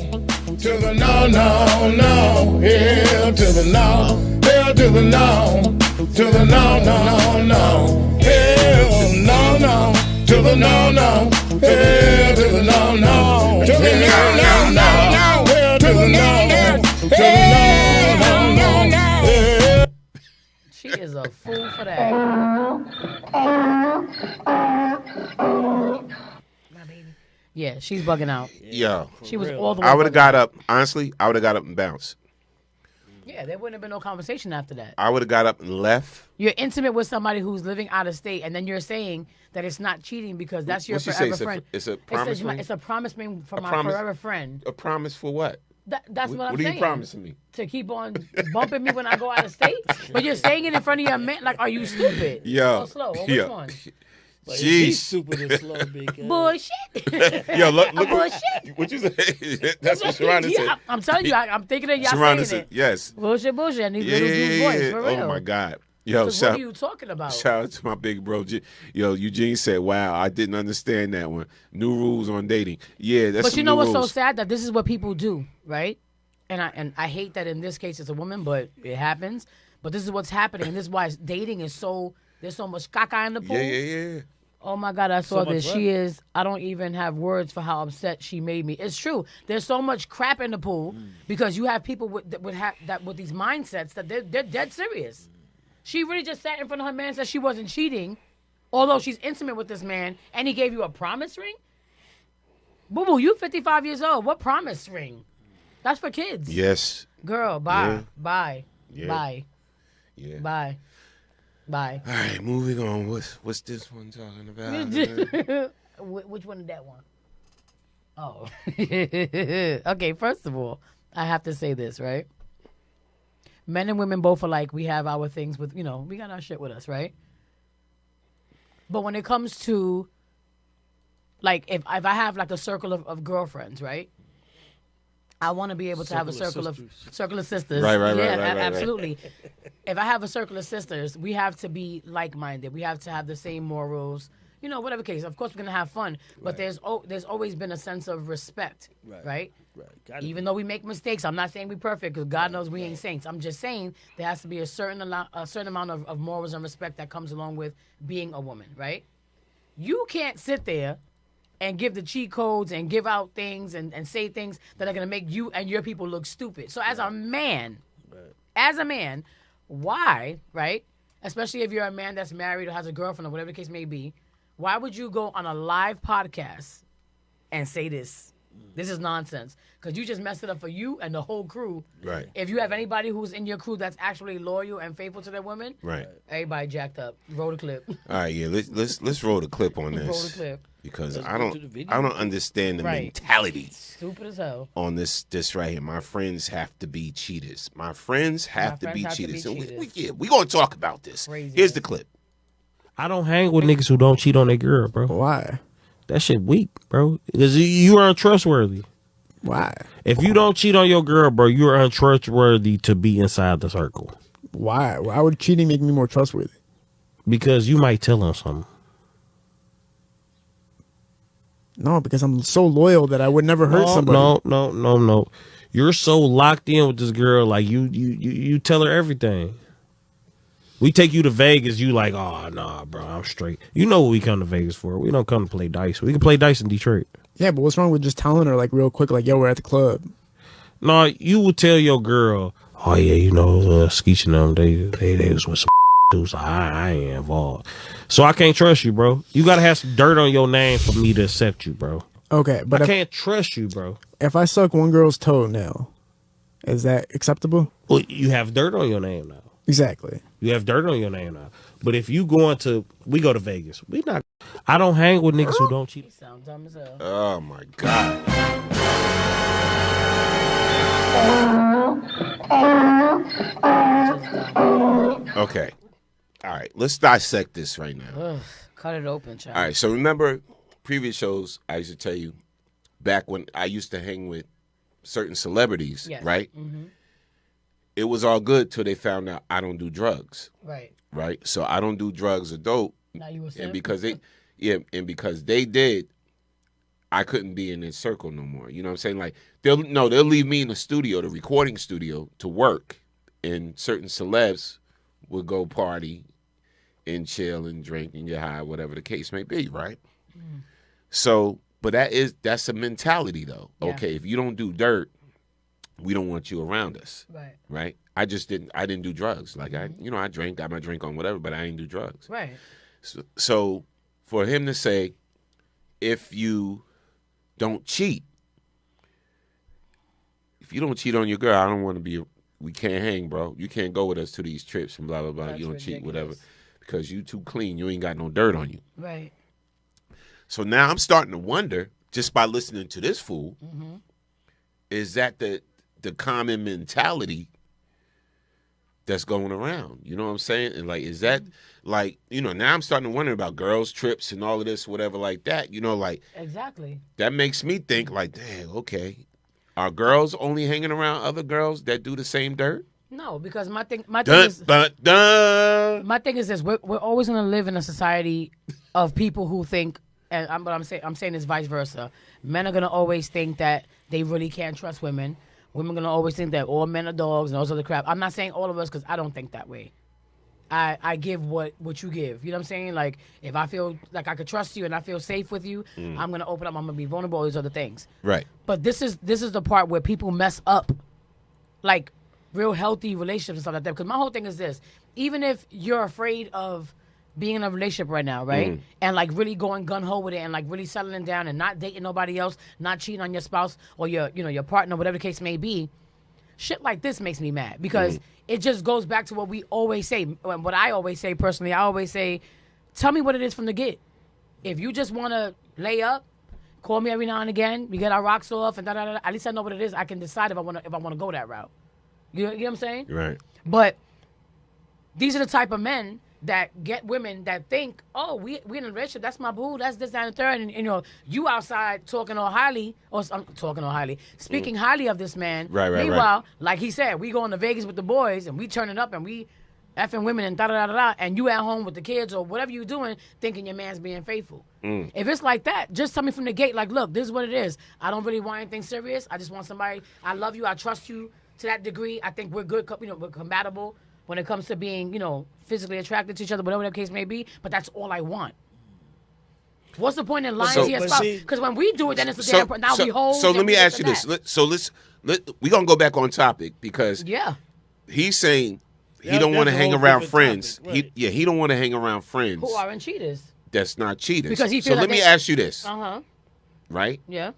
to the no, no, no. Hell to the no. Hell to the no. To the no, no, no. Hell no, no. To the no, no. Hell to the no, no. To the no, no, no. Hell to the no, no. To the no, no, no. She is a fool for that. Yeah, she's bugging out. Yo. She was all the way. I would have got up, honestly, I would have got up and bounced. Yeah, there wouldn't have been no conversation after that. I would have got up and left. You're intimate with somebody who's living out of state, and then you're saying that it's not cheating because that's your What'd she say? forever friend. It's a promise ring? It's a promise ring for A my promise? forever friend. A promise for what? That's what I'm What are saying. you promising me? To keep on bumping me when I go out of state? But you're saying it in front of your man. Like, are you stupid? Yo. Or slow? Or which Yo. one? But Jeez. he's super to slow, big guy. Bullshit. Yo, look Bullshit. what you say. That's what Sharonda said. Yeah, I'm telling you, I'm thinking of y'all Sharonda saying said, it. yes. Bullshit. And these little dudes' voice, for real. Oh my God. Yo, 'Cause what are you talking about? Shout out to my big bro. Yo, Eugene said, wow, I didn't understand that one. New rules on dating. Yeah, that's But some you know new what's rules. so sad? That this is what people do, right? And I hate that in this case it's a woman, but it happens. But this is what's happening, and this is why dating is so. There's so much caca in the pool. Yeah. Oh my God, I saw So much this. what? She is. I don't even have words for how upset she made me. It's true. There's so much crap in the pool because you have people with these mindsets that they're dead serious. She really just sat in front of her man and said she wasn't cheating, although she's intimate with this man, and he gave you a promise ring. Boo boo, you 55 years old. What promise ring? That's for kids. Yes. Girl, bye. Yeah. Bye. Yeah. Bye. Yeah. Bye. Bye. All right, moving on. What's this one talking about? Which one is that one? Oh. Okay, first of all, I have to say this, right? Men and women both are like, we have our things with, we got our shit with us, right? But when it comes to, like, if I have, like, a circle of girlfriends, right? I want to be able to have a circle of sisters. Right, absolutely. If I have a circle of sisters, we have to be like-minded. We have to have the same morals. Whatever case. Of course, we're gonna have fun, but there's always been a sense of respect, right? Even though we make mistakes, I'm not saying we're perfect because God knows we ain't saints. I'm just saying there has to be a certain amount of morals and respect that comes along with being a woman, right? You can't sit there and give the cheat codes and give out things and say things that are going to make you and your people look stupid. So as a man, why, right? Especially if you're a man that's married or has a girlfriend or whatever the case may be, why would you go on a live podcast and say this? This is nonsense. Because you just messed it up for you and the whole crew. Right. If you have anybody who's in your crew that's actually loyal and faithful to their women, Right. Everybody jacked up. Roll the clip. All right, yeah. Let's roll the clip on this. Roll the clip. Because Let's I go to the video. don't understand the Right. mentality Stupid as hell. on this right here. My friends have to be cheaters. My friends have to friends be have to be cheaters. And cheaters. we gonna talk about this. Crazy, Here's man. the clip. I don't hang with niggas who don't cheat on their girl, bro. Why? That shit weak, bro. Because you are untrustworthy. Why? If you don't cheat on your girl, bro, you are untrustworthy to be inside the circle. Why? Why would cheating make me more trustworthy? Because you might tell them something. No, because I'm so loyal that I would never hurt somebody. No. You're so locked in with this girl, like you tell her everything. We take you to Vegas, you like, oh nah, bro, I'm straight. You know what we come to Vegas for. We don't come to play dice. We can play dice in Detroit. Yeah, but what's wrong with just telling her like real quick, like, yo, we're at the club? No, you would tell your girl, oh yeah, Skeech and them, they was with some dudes. So I ain't involved. So I can't trust you, bro. You gotta have some dirt on your name for me to accept you, bro. Okay, but I can't trust you, bro. If I suck one girl's toenail, is that acceptable? Well, you have dirt on your name now. Exactly. You have dirt on your name now. But if we go to Vegas, we not I don't hang with niggas who don't cheat. Sound dumb as hell. Oh my God. Okay. All right. Let's dissect this right now. Ugh, cut it open, child. All right. So remember previous shows, I used to tell you back when I used to hang with certain celebrities, Yes. right? Mm-hmm. It was all good till they found out I don't do drugs. Right. Right. So I don't do drugs or dope. Now you were And because they did, I couldn't be in their circle no more. You know what I'm saying? Like they'll leave me in the studio, the recording studio, to work, and certain celebs would go party and chill and drink and get high, whatever the case may be, right? Mm. So, but that's a mentality though. Yeah. Okay, if you don't do dirt, we don't want you around us. Right. Right? I didn't do drugs. Like I drank, got my drink on, whatever, but I didn't do drugs. Right. So for him to say, if you don't cheat, if you don't cheat on your girl, I don't want to be, we can't hang, bro. You can't go with us to these trips and blah, blah, blah. That's you don't cheat, ridiculous. whatever, because you too clean. You ain't got no dirt on you. Right. So now I'm starting to wonder, just by listening to this fool, Mm-hmm. is that the common mentality that's going around? You know what I'm saying? And like, is that like, now I'm starting to wonder about girls' trips and all of this, whatever like that. Like Exactly. that makes me think like, dang, okay, are girls only hanging around other girls that do the same dirt? No, because my thing Dun, is dun, dun. my thing is this: we're always gonna live in a society of people who think, and I'm saying this vice versa. Men are gonna always think that they really can't trust women. Women are gonna always think that all men are dogs and all this other crap. I'm not saying all of us because I don't think that way. I give what you give. You know what I'm saying? Like if I feel like I could trust you and I feel safe with you, I'm gonna open up. I'm gonna be vulnerable. All these other things. Right. But this is the part where people mess up, like real healthy relationships and stuff like that. Because my whole thing is this: even if you're afraid of being in a relationship right now, right, and like really going gun ho with it, and like really settling down and not dating nobody else, not cheating on your spouse or your partner, whatever the case may be, shit like this makes me mad because it just goes back to what we always say. What I always say personally, I always say, tell me what it is from the get. If you just want to lay up, call me every now and again. We get our rocks off and da da da. At least I know what it is. I can decide if I want to go that route. You know what I'm saying? Right. But these are the type of men that get women that think, oh, we in a relationship. That's my boo. That's this, that, and the third. And you outside talking all highly, speaking highly of this man. Right. Meanwhile, like he said, we going to Vegas with the boys and we turning up and we effing women and da da da da. And you at home with the kids or whatever you doing, thinking your man's being faithful. If it's like that, just tell me from the gate, like, look, this is what it is. I don't really want anything serious. I just want somebody. I love you. I trust you to that degree. I think we're good. We're compatible when it comes to being, physically attracted to each other, whatever the case may be. But that's all I want. What's the point in lying to your spouse? Because when we do it, then it's a damn. Now we hold. So let me ask you this. We're gonna go back on topic because he's saying he don't want to hang around friends. Right. He don't want to hang around friends who aren't cheaters. That's not cheaters. Because he so feels let like me ask you this. Right? Yeah.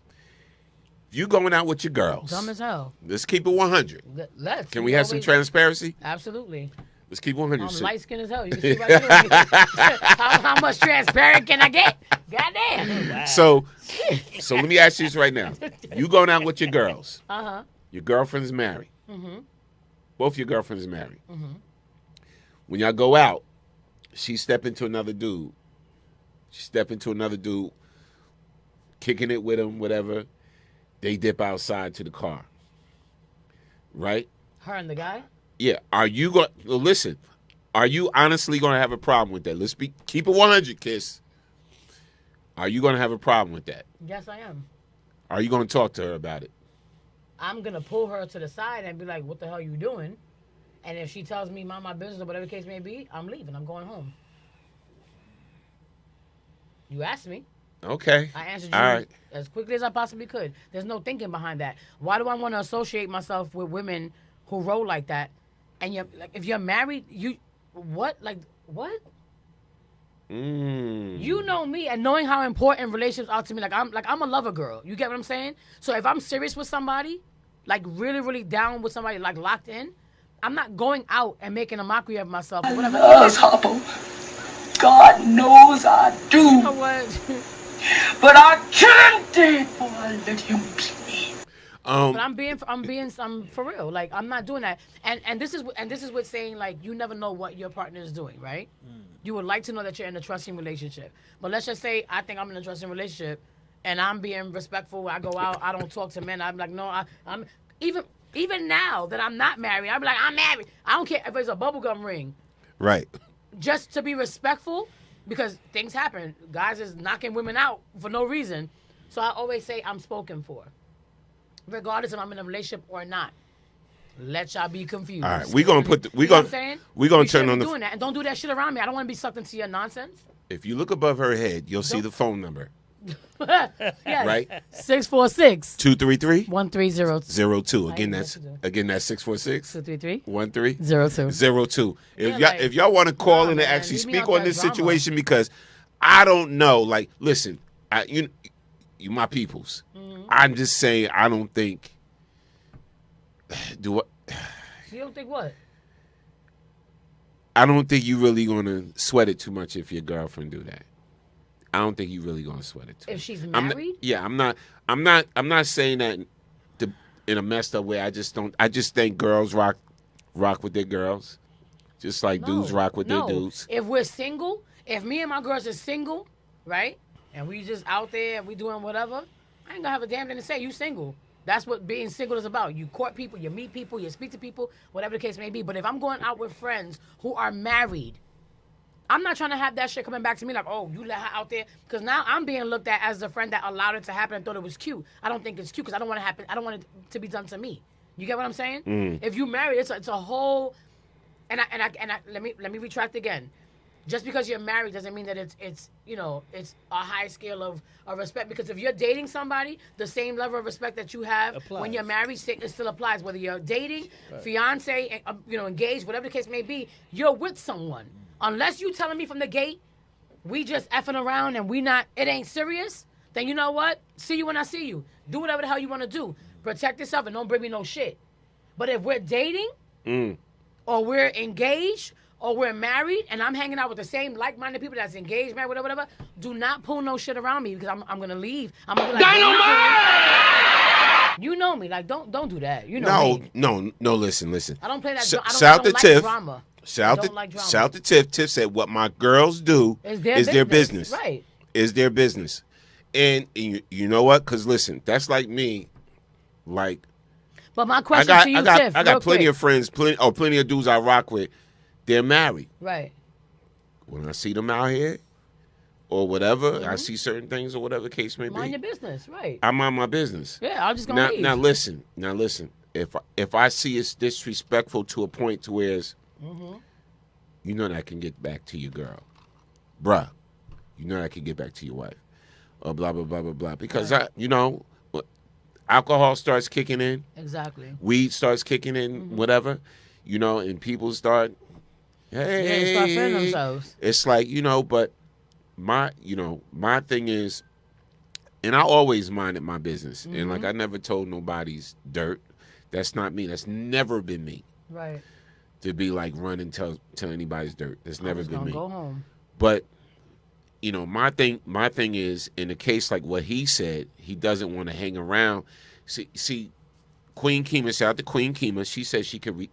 You going out with your girls. Dumb as hell. Let's keep it 100. Let's. Can we have some transparency? Absolutely. Let's keep 100. I'm light skinned as hell. You can see right through me. How much transparent can I get? Goddamn. Wow. So let me ask you this right now. You going out with your girls. Your girlfriend's married. Both your girlfriends married. When y'all go out, she step into another dude. Kicking it with him, whatever. They dip outside to the car. Right? Her and the guy? Yeah. Are you going to listen? Are you honestly going to have a problem with that? Keep it 100, Kiss. Are you going to have a problem with that? Yes, I am. Are you going to talk to her about it? I'm going to pull her to the side and be like, what the hell are you doing? And if she tells me mind my business or whatever the case may be, I'm leaving. I'm going home. You asked me. Okay. I answered you as quickly as I possibly could. There's no thinking behind that. Why do I want to associate myself with women who roll like that? And if you're married, what? You know me, and knowing how important relationships are to me. I'm a lover girl. You get what I'm saying? So if I'm serious with somebody, like really, really down with somebody, like locked in, I'm not going out and making a mockery of myself or whatever. Grasshopper. God knows I do. You know what? But I kill him dead before I let him be me. But I'm being for real. Like, I'm not doing that. And this is what saying, like, you never know what your partner is doing, right? You would like to know that you're in a trusting relationship. But let's just say I think I'm in a trusting relationship and I'm being respectful. I go out, I don't talk to men. I'm like, no, I'm even now that I'm not married, I'm like, I'm married. I don't care if it's a bubblegum ring. Right. Just to be respectful, because things happen. Guys is knocking women out for no reason. So I always say I'm spoken for. Regardless if I'm in a relationship or not. Let y'all be confused. All right, we're gonna put you know what I'm saying? we're gonna You turn shouldn't on be the. doing that, and don't do that shit around me. I don't want to be sucked into your nonsense. If you look above her head, you'll see the phone number. Yes. Right. 646 233 1302. 02. Again, that's 646 233 02. Yeah, If y'all want to call in and man, actually leave me speak out on that this drama. situation, because I don't know. Like, listen, you my peoples. Mm-hmm. I'm just saying, I don't think. You don't think what? I don't think you really gonna sweat it too much if your girlfriend do that. I don't think you really gonna sweat it too. If she's I'm married? not saying that in a messed up way. I just think girls rock with their girls, just like dudes rock with their dudes. If we're single, if me and my girls are single, right, and we just out there and we doing whatever, I ain't gonna have a damn thing to say. You single. That's what being single is about. You court people, you meet people, you speak to people, whatever the case may be. But if I'm going out with friends who are married, I'm not trying to have that shit coming back to me like, oh, you let her out there. Because now I'm being looked at as the friend that allowed it to happen and thought it was cute. I don't think it's cute because I don't want it to be done to me. You get what I'm saying? If you married, it's a whole. And let me retract again. Just because you're married doesn't mean that it's a high scale of respect. Because if you're dating somebody, the same level of respect that you have when you're married, it still applies. Whether you're dating, fiance, engaged, whatever the case may be, you're with someone. Unless you telling me from the gate, we just effing around and it ain't serious, then you know what? See you when I see you. Do whatever the hell you want to do. Protect yourself and don't bring me no shit. But if we're dating or we're engaged or we're married and I'm hanging out with the same like-minded people that's engaged, married, whatever, do not pull no shit around me because I'm going to leave. I'm going to be like, Dynamite! You know me. Like, don't do that. You know me. No, listen. I don't play that. Shout to Tiff. Drama. Shout to Tiff. Tiff said what my girls do is their business. Right. Is their business. And you know what? Because listen, that's like me. Like, but my question to you, Tiff, I got plenty of friends, plenty of dudes I rock with. They're married. Right. When I see them out here or whatever, I see certain things or whatever the case may be. Mind your business, right. I mind my business. Yeah, I'm just going to leave. Now listen. If I see it's disrespectful to a point to where it's, you know that I can get back to your girl. Bruh, you know that I can get back to your wife. Or blah, blah, blah, blah, blah. Because, alcohol starts kicking in. Exactly. Weed starts kicking in, whatever. And people start, hey. Start feeling themselves. It's like, but my thing is, and I always minded my business. And, like, I never told nobody's dirt. That's not me. That's never been me. Right. To be like run and tell anybody's dirt. That's never been me. Go home. But my thing is, in a case like what he said, he doesn't want to hang around. See, Queen Kima, shout out to Queen Kima. She said she could.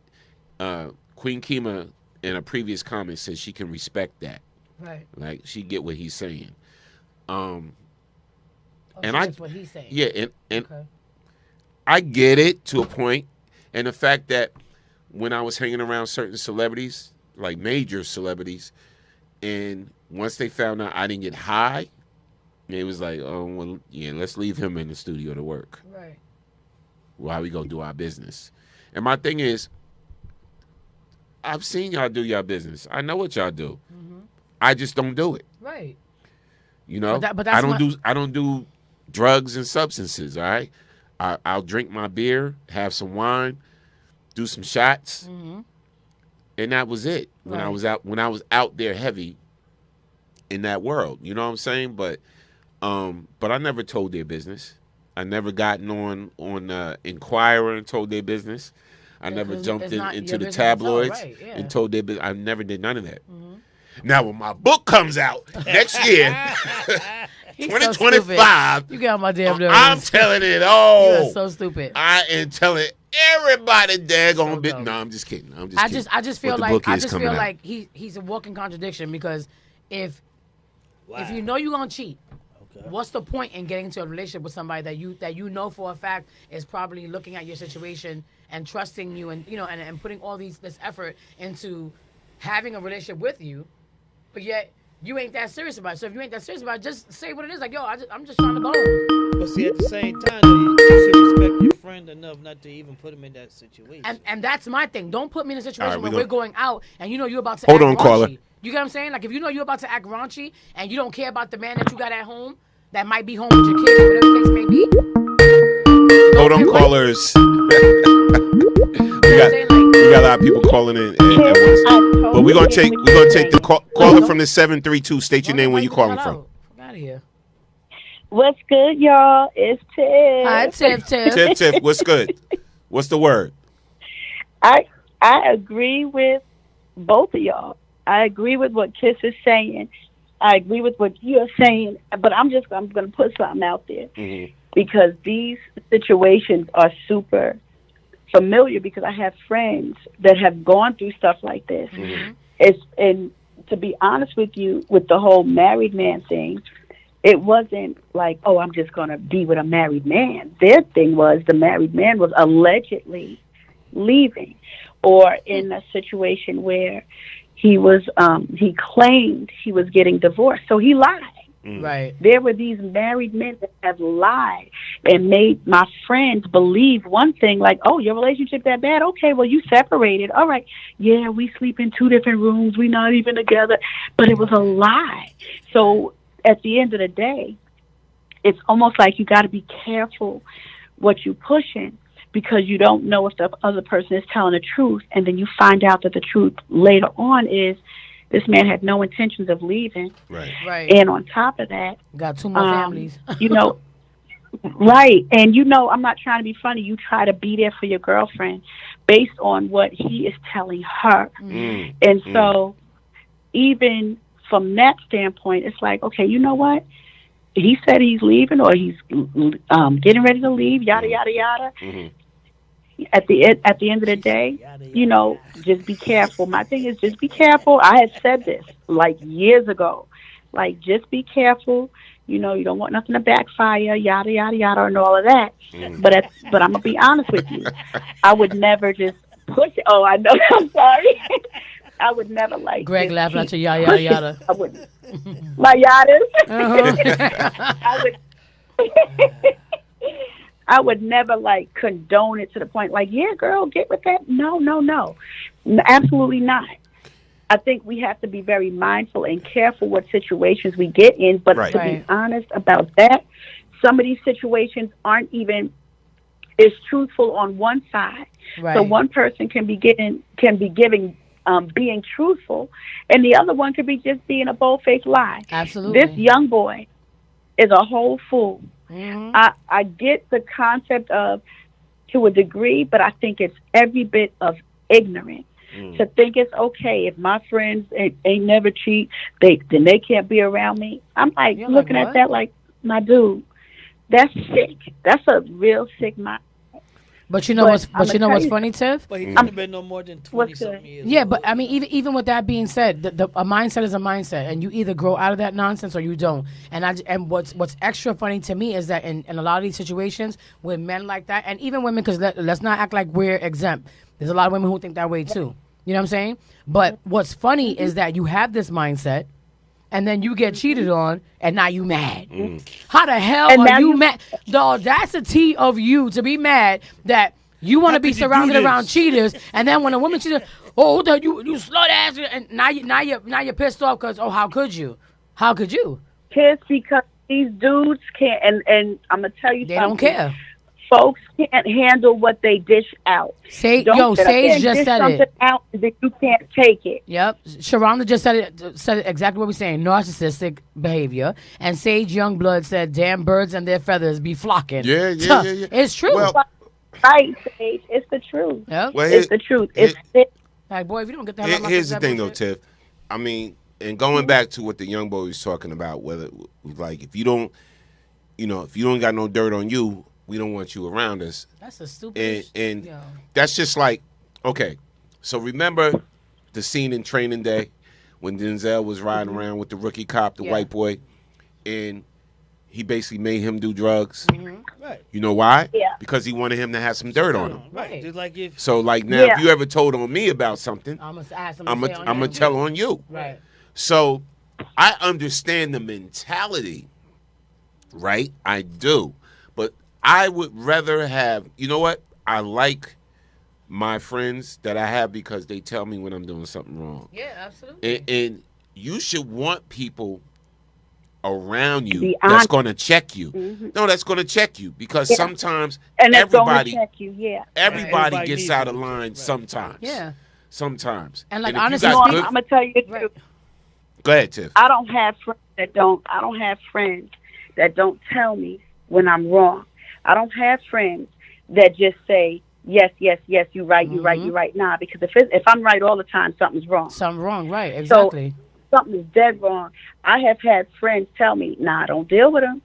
Queen Kima in a previous comment said she can respect that. Right. Like she get what he's saying. And that's what he's saying. Yeah, and I get it to a point, and the fact that. When I was hanging around certain celebrities, like major celebrities, and once they found out I didn't get high, it was like, oh, well, yeah, let's leave him in the studio to work. Right. While we go do our business. And my thing is, I've seen y'all do y'all business. I know what y'all do. I just don't do it. Right. But I don't do drugs and substances. All right. I'll drink my beer, have some wine. Do some shots, and that was it. When I was out there heavy in that world, you know what I'm saying? But I never told their business. I never gotten on Inquirer and told their business. I never jumped into the tabloids and told their business. I never did none of that. Now, when my book comes out next year, He's so 2025, stupid. You get on my damn nerves. I'm telling it all. You are so stupid. I am telling everybody daggone bit. No, I'm just kidding. I'm just I kidding. just feel But the like book I is just coming feel out. like he's a walking contradiction because if you know you're gonna cheat, what's the point in getting into a relationship with somebody that you know for a fact is probably looking at your situation and trusting you and and putting all this effort into having a relationship with you, but yet you ain't that serious about it. So if you ain't that serious about it, just say what it is. Like, yo, I'm just trying to bone. But see, at the same time, though, you should respect your friend enough not to even put him in that situation. And that's my thing. Don't put me in a situation All right, where we're going out and you know you're about to Hold act on, raunchy. caller. You get what I'm saying? Like, if you know you're about to act raunchy and you don't care about the man that you got at home, that might be home with your kids, whatever the case may be. Hold on, callers. we got a lot of people calling in at once. But we're gonna take the caller from the 732. State your name when you calling from. Out of here. What's good, y'all? It's Tiff. Hi, Tiff. Tiff, what's good? What's the word? I agree with both of y'all. I agree with what Kiss is saying. I agree with what you're saying, but I'm going to put something out there because these situations are super familiar because I have friends that have gone through stuff like this. And to be honest with you, with the whole married man thing, it wasn't like, oh, I'm just going to be with a married man. Their thing was the married man was allegedly leaving, or in a situation where he was he claimed he was getting divorced, so he lied. Right. There were these married men that have lied and made my friends believe one thing, like, oh, your relationship that bad? Okay, well, you separated. All right. Yeah, we sleep in 2 different rooms. We're not even together. But it was a lie. So at the end of the day, it's almost like you got to be careful what you pushing because you don't know if the other person is telling the truth. And then you find out that the truth later on is this man had no intentions of leaving. Right. And on top of that, got 2 more families. Right. And I'm not trying to be funny. You try to be there for your girlfriend based on what he is telling her. And so even from that standpoint, it's like, okay, you know what? He said he's leaving or he's getting ready to leave, yada, yada, yada. At the end of the day, just be careful. My thing is just be careful. I had said this like years ago. Like, just be careful. You don't want nothing to backfire, yada, yada, yada, and all of that. But I'm going to be honest with you. I would never just push it. Oh, I know. I'm sorry. I would never like. Greg laughing at your yada, yada, yada. I wouldn't. My yadas. I would never like condone it to the point like, yeah, girl, get with that. No, absolutely not. I think we have to be very mindful and careful what situations we get in. But to be honest about that, some of these situations aren't even as truthful on one side. So one person can be giving being truthful, and the other one could be just being a bold-faced lie. Absolutely. This young boy is a whole fool. I get the concept of to a degree, but I think it's every bit of ignorant to think it's okay if my friends ain't never cheat, then they can't be around me. I'm like looking at that like, my dude, that's sick. That's a real sick mind. But you know what's funny, Tiff? But he could have been no more than 20-something years. Yeah, but I mean, even with that being said, a mindset is a mindset, and you either grow out of that nonsense or you don't. And what's extra funny to me is that in a lot of these situations with men like that, and even women, because let's not act like we're exempt. There's a lot of women who think that way too. You know what I'm saying? But what's funny is that you have this mindset, and then you get cheated on, and now you mad. How the hell are you mad? The audacity of you to be mad that you want to be surrounded around cheaters, and then when a woman cheats, that you slut ass, and now you're pissed off because how could you? How could you? Pissed because these dudes can't, and I'm gonna tell you, they don't care. Folks can't handle what they dish out. Sage just said it. Out that you can't take it. Yep, Sharonda just said it exactly what we're saying. Narcissistic behavior. And Sage Youngblood said, "Damn birds and their feathers be flocking." Yeah. It's true. Well, right, Sage. It's the truth. Yep. It's the truth. It's like, boy, if you don't get that, here's the thing, though, Tiff. I mean, And going back to what the young boy was talking about, whether like if you don't got no dirt on you, we don't want you around us. That's a stupid. And that's just like, okay. So remember the scene in Training Day when Denzel was riding around with the rookie cop, the white boy, and he basically made him do drugs. Right. You know why? Yeah. Because he wanted him to have some dirt on him. Right. Just like if. So like now, if you ever told on me about something, I'm gonna tell on you. Right. So I understand the mentality, right? I do, but I would rather have. You know what? I like my friends that I have because they tell me when I'm doing something wrong. Yeah, absolutely. And you should want people around you Be that's honest. going to check you. No, that's going to check you because sometimes And that's going to everybody check you, yeah. everybody Everybody gets needs out it. of line sometimes. Yeah. Sometimes. And like if you honestly, got I'm gonna tell you the truth. go ahead, Tiff. I don't have friends that don't tell me when I'm wrong. I don't have friends that just say yes, you right, you right. Nah, because if I'm right all the time, something's wrong. Something wrong, right? Exactly. So something is dead wrong. I have had friends tell me, nah, don't deal with them.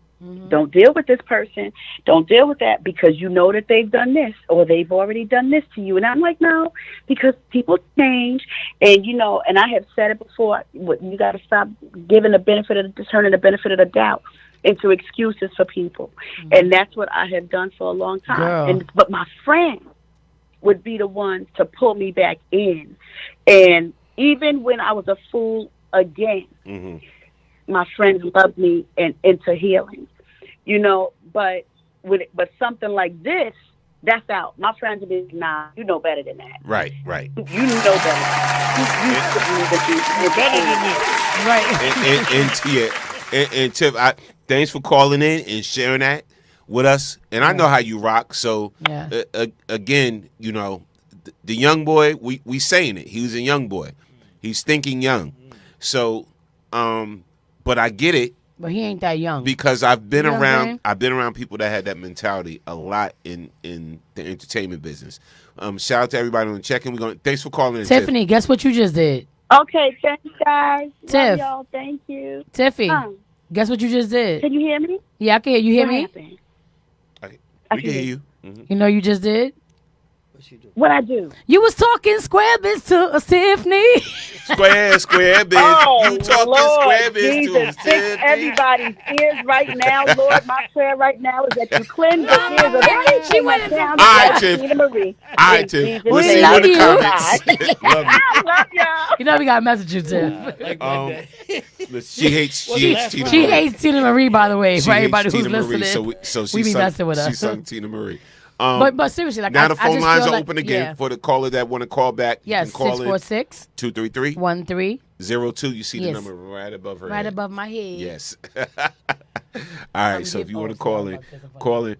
Don't deal with this person. Don't deal with that because you know that they've done this or they've already done this to you. And I'm like, no, because people change. And, and I have said it before, you got to stop giving turning the benefit of the doubt into excuses for people. And that's what I have done for a long time. But my friends would be the ones to pull me back in. And even when I was a fool again, my friends loved me and into healing, but something like this, that's out. My friends would be, nah, you know better than that. Right. You know better. You're better than that. And Tiff, thanks for calling in and sharing that with us. And I know how you rock. So again, the young boy, we saying it. He was a young boy. He's thinking young. So, but I get it. But he ain't that young. Because I've been You know what I'm around. saying? I've been around people that had that mentality a lot in the entertainment business. Shout out to everybody on the check-in. Thanks for calling in, Tiffany, guess what you just did? Okay, thanks, guys. Tiff. Love y'all. Thank you. Tiffy, guess what you just did? Can you hear me? Yeah, I can hear you. Hear What me? happened? We can hear you. You know you just did? What I do? You was talking square bits to a Tiffany. Square bits. Oh, You talking Lord square bits Jesus, to us, fix Tiffany. everybody's ears right now, Lord. My prayer right now is that you cleanse the ears of everything that sounds All right, like Tiff. Tina Marie. All right, In Tiff. Jesus' We'll see name. you in the Love comments. you. Love you. I love y'all. You know we got a message you, Tiff. She hates Tina She Marie. hates Tina Marie, by the way, She for everybody hates who's Tina Marie, listening. so we be sung, messing with She her. sung Tina Marie. But seriously, like now I the just phone lines feel are like- open again yeah. for the caller that want to call back. You Yes, can call 646 233 13 02. You see the Yes. number right above her right head. above my head. Yes. All right. So if you want to call in, call in.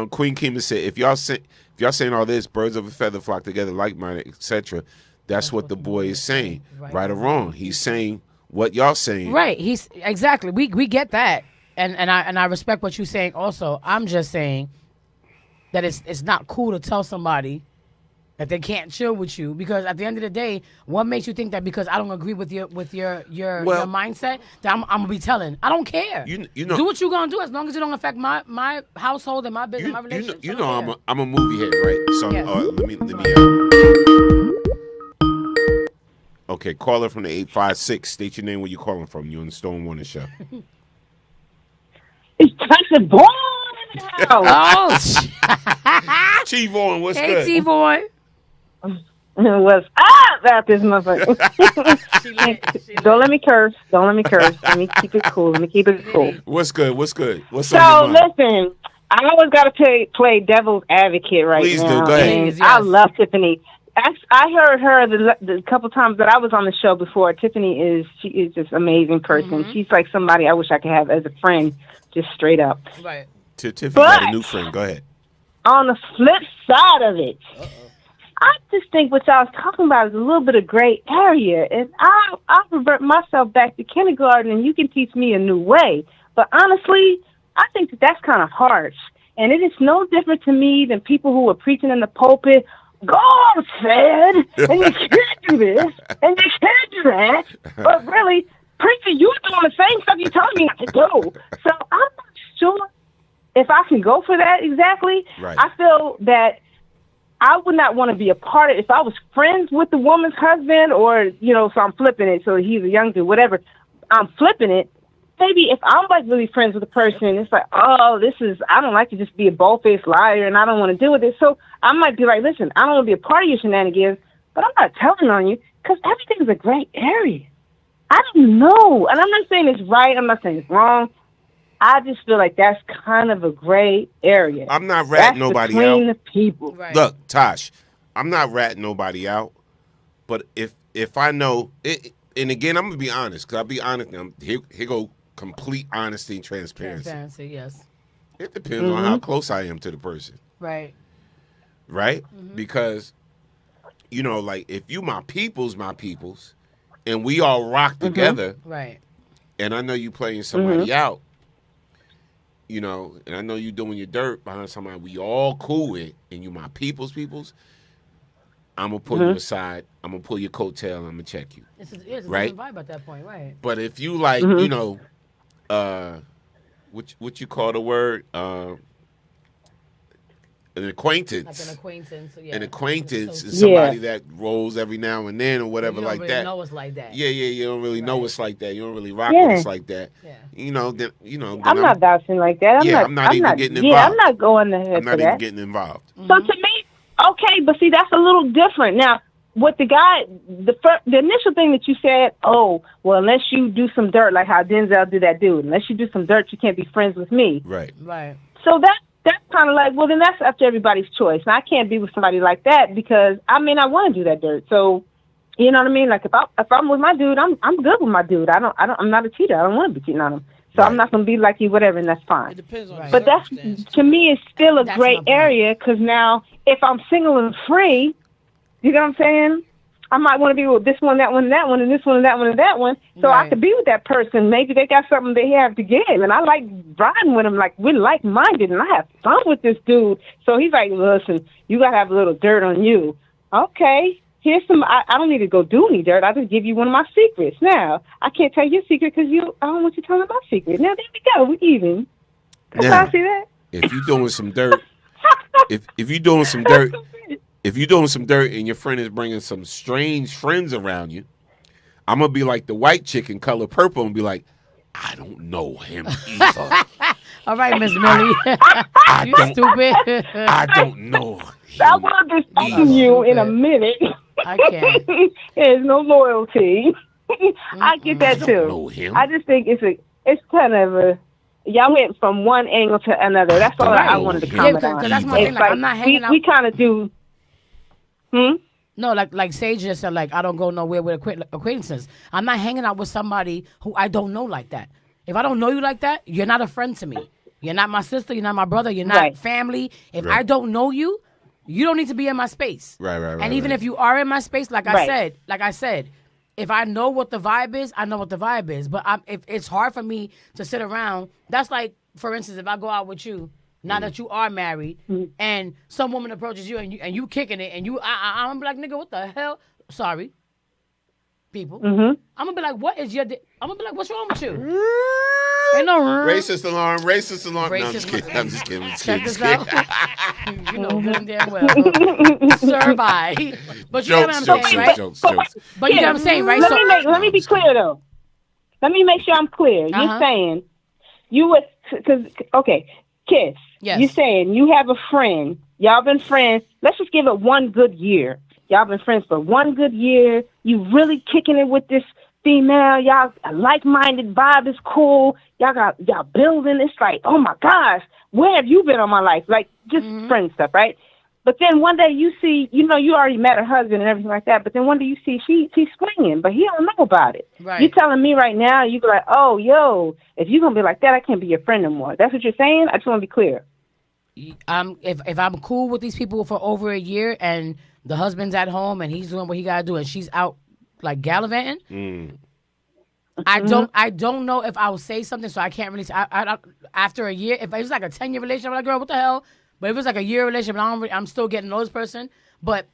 Queen Kima said, if y'all saying all this, birds of a feather flock together, like-minded, etc. That's what the boy is saying, right or wrong. He's saying what y'all saying. Right. He's exactly. We get that, and I respect what you're saying. Also, I'm just saying that it's not cool to tell somebody that they can't chill with you, because at the end of the day, what makes you think that because I don't agree with your mindset that I'm gonna be telling? I don't care. You know, do what you gonna do as long as it don't affect my household and my business, my relationship. you know I'm a movie head, right? So Yes. let me. Okay, caller from the 856. State your name, where you calling from. You on the Stone Warner Show. It's Tyson Bourne. Oh, T-Vaughn, what's hey, good? T-Boy. What's up about this motherfucker? Don't let me curse. Let me keep it cool. What's good? What's So on your mind? listen, I always got to play devil's advocate right Please do. now. Go ahead. And Please, I yes. love Tiffany. I heard her the couple times that I was on the show before. Tiffany is just an amazing person. She's like somebody I wish I could have as a friend, just straight up. Right. Tiffany got a new friend. Go ahead. On the flip side of it, I just think what y'all was talking about is a little bit of gray area. And I revert myself back to kindergarten, and you can teach me a new way. But honestly, I think that's kind of harsh. And it is no different to me than people who are preaching in the pulpit, God said, and you can't do this and you can't do that. But really, preacher, you're doing the same stuff you telling me not to do. So I'm not sure if I can go for that exactly. Right. I feel that I would not want to be a part of it. If I was friends with the woman's husband or, so I'm flipping it, so he's a young dude, whatever, I'm flipping it. Maybe if I'm like really friends with a person, it's like, oh, I don't like to just be a bold-faced liar and I don't want to deal with it. So I might be like, listen, I don't want to be a part of your shenanigans, but I'm not telling on you because everything's a gray area. I don't know. And I'm not saying it's right. I'm not saying it's wrong. I just feel like that's kind of a gray area. I'm not ratting nobody between out. The people. Right. Look, Tosh, I'm not ratting nobody out, but if I know it, and again, I'm gonna be honest, because I'll be honest. Here go complete honesty and transparency. Transparency, yes. It depends on how close I am to the person. Right. Right? Because, like if you my peoples, and we all rock together. Right. And I know you playing somebody out. And I know you doing your dirt behind somebody we all cool with, and you my peoples, I'm going to pull you aside. I'm going to pull your coattail, and I'm going to check you. It's a right? vibe at that point, right. But if you like, what you call the word? An acquaintance. Like an acquaintance, yeah. An acquaintance is somebody that rolls every now and then or whatever like that. You don't really know it's like that. Yeah, you don't really know it's like that. You don't really rock with us like that. Yeah. Then I'm not vouching like that. I'm not even getting involved. Yeah, I'm not going ahead I'm not for even that. getting involved. So to me, okay, but see, that's a little different. Now, what the guy, the initial thing that you said, oh, well, unless you do some dirt, like how Denzel did that dude, unless you do some dirt, you can't be friends with me. Right. Right. So that's kind of like, well, then that's up to everybody's choice. And I can't be with somebody like that because I want to do that dirt. So, you know what I mean? Like if I'm with my dude, I'm good with my dude. I'm not a cheater. I don't want to be cheating on him. So I'm not going to be like you, whatever, and that's fine. It depends on But that's, to me, it's still a gray area because now if I'm single and free, you know what I'm saying? I might want to be with this one, that one, that one, and this one, and that one, and that one. So I could be with that person. Maybe they got something they have to give, and I like riding with them. Like we're like-minded, and I have fun with this dude. So he's like, "Listen, you gotta have a little dirt on you." Okay, here's some. I don't need to go do any dirt. I just give you one of my secrets. Now I can't tell your secret because I don't want you telling my secret. Now there we go. We even. Now, I see that. If you're doing some dirt, if you're doing some dirt. If you're doing some dirt and your friend is bringing some strange friends around you, I'm going to be like the white chick in Color Purple and be like, I don't know him either. All right, Miss Millie. You stupid. I don't know him. I will be stalking you in a minute. I can't. There's no loyalty. I get that too. Know him. I just think it's kind of a. Y'all went from one angle to another. That's all I wanted to comment on. That's my thing. Like, I'm not hanging out. We kind of do. No, like Sage just said, like I don't go nowhere with acquaintances. I'm not hanging out with somebody who I don't know like that. If I don't know you like that, you're not a friend to me. You're not my sister. You're not my brother. You're not family. If I don't know you, you don't need to be in my space. Right. And even if you are in my space, like I said, if I know what the vibe is, I know what the vibe is. But if it's hard for me to sit around, that's like, for instance, if I go out with you. Now that you are married, and some woman approaches you and you kicking it, and I'm gonna be like, nigga, what the hell? Sorry, people. I'm gonna be like, what is your? I'm gonna be like, what's wrong with you? Ain't no racist alarm. Racist alarm. No, I'm just kidding. I'm just kidding. Check this out. You know good and damn well, sir. Bye. But you know what I'm saying, right? Jokes. But you know what I'm saying, right? Let me be clear though. Let me make sure I'm clear. You're saying you would okay. Kiss. Yes. You saying you have a friend. Y'all been friends. Let's just give it one good year. Y'all been friends for one good year. You really kicking it with this female. Y'all a like-minded vibe is cool. Y'all building. It's like, oh my gosh, where have you been all my life? Like just friend stuff, right? But then one day you see, you already met her husband and everything like that. But then one day you see she's swinging, but he don't know about it. Right. You telling me right now, you be like, oh, yo, if you're gonna be like that, I can't be your friend no more. That's what you're saying? I just want to be clear. If I'm cool with these people for over a year and the husband's at home and he's doing what he gotta do and she's out like gallivanting, I don't know if I will say something, so I can't really say. I after a year, if it was like a 10-year relationship, I'm like, girl, what the hell? But if it's like a year relationship, and I'm still getting to know this person. But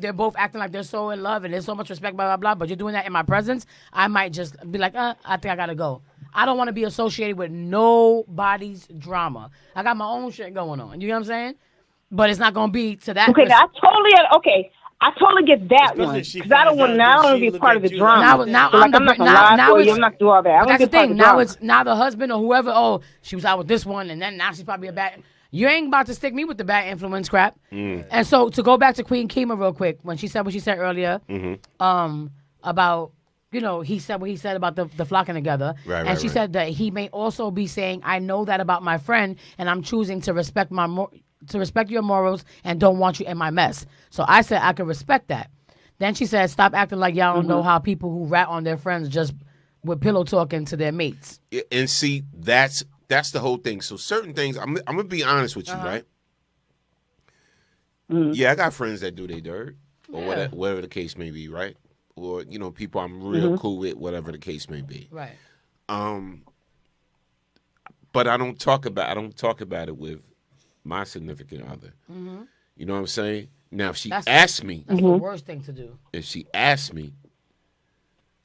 they're both acting like they're so in love and there's so much respect, blah, blah, blah, but you're doing that in my presence, I might just be like, I think I gotta go. I don't want to be associated with nobody's drama. I got my own shit going on. You know what I'm saying? But it's not gonna be to that. Okay, I totally get that one. Because I don't want to be a part of the drama. Now so I'm not gonna lie for you. I'm not gonna do all that. That's the thing. Now the husband or whoever. Oh, she was out with this one, and then now she's probably a bad. You ain't about to stick me with the bad influence crap. And so to go back to Queen Kima real quick, when she said what she said earlier, about. He said what he said about the flocking together. She said that he may also be saying, I know that about my friend, and I'm choosing to respect your morals and don't want you in my mess. So I said I could respect that. Then she said, stop acting like y'all don't know how people who rat on their friends just with pillow talking to their mates. And see, that's the whole thing. So certain things, I'm going to be honest with you, right? Yeah, I got friends that do their dirt or whatever the case may be, right? Or, people I'm real cool with, whatever the case may be. Right. But I don't talk about it with my significant other. You know what I'm saying? Now, if she asks me, that's the worst thing to do. If she asks me,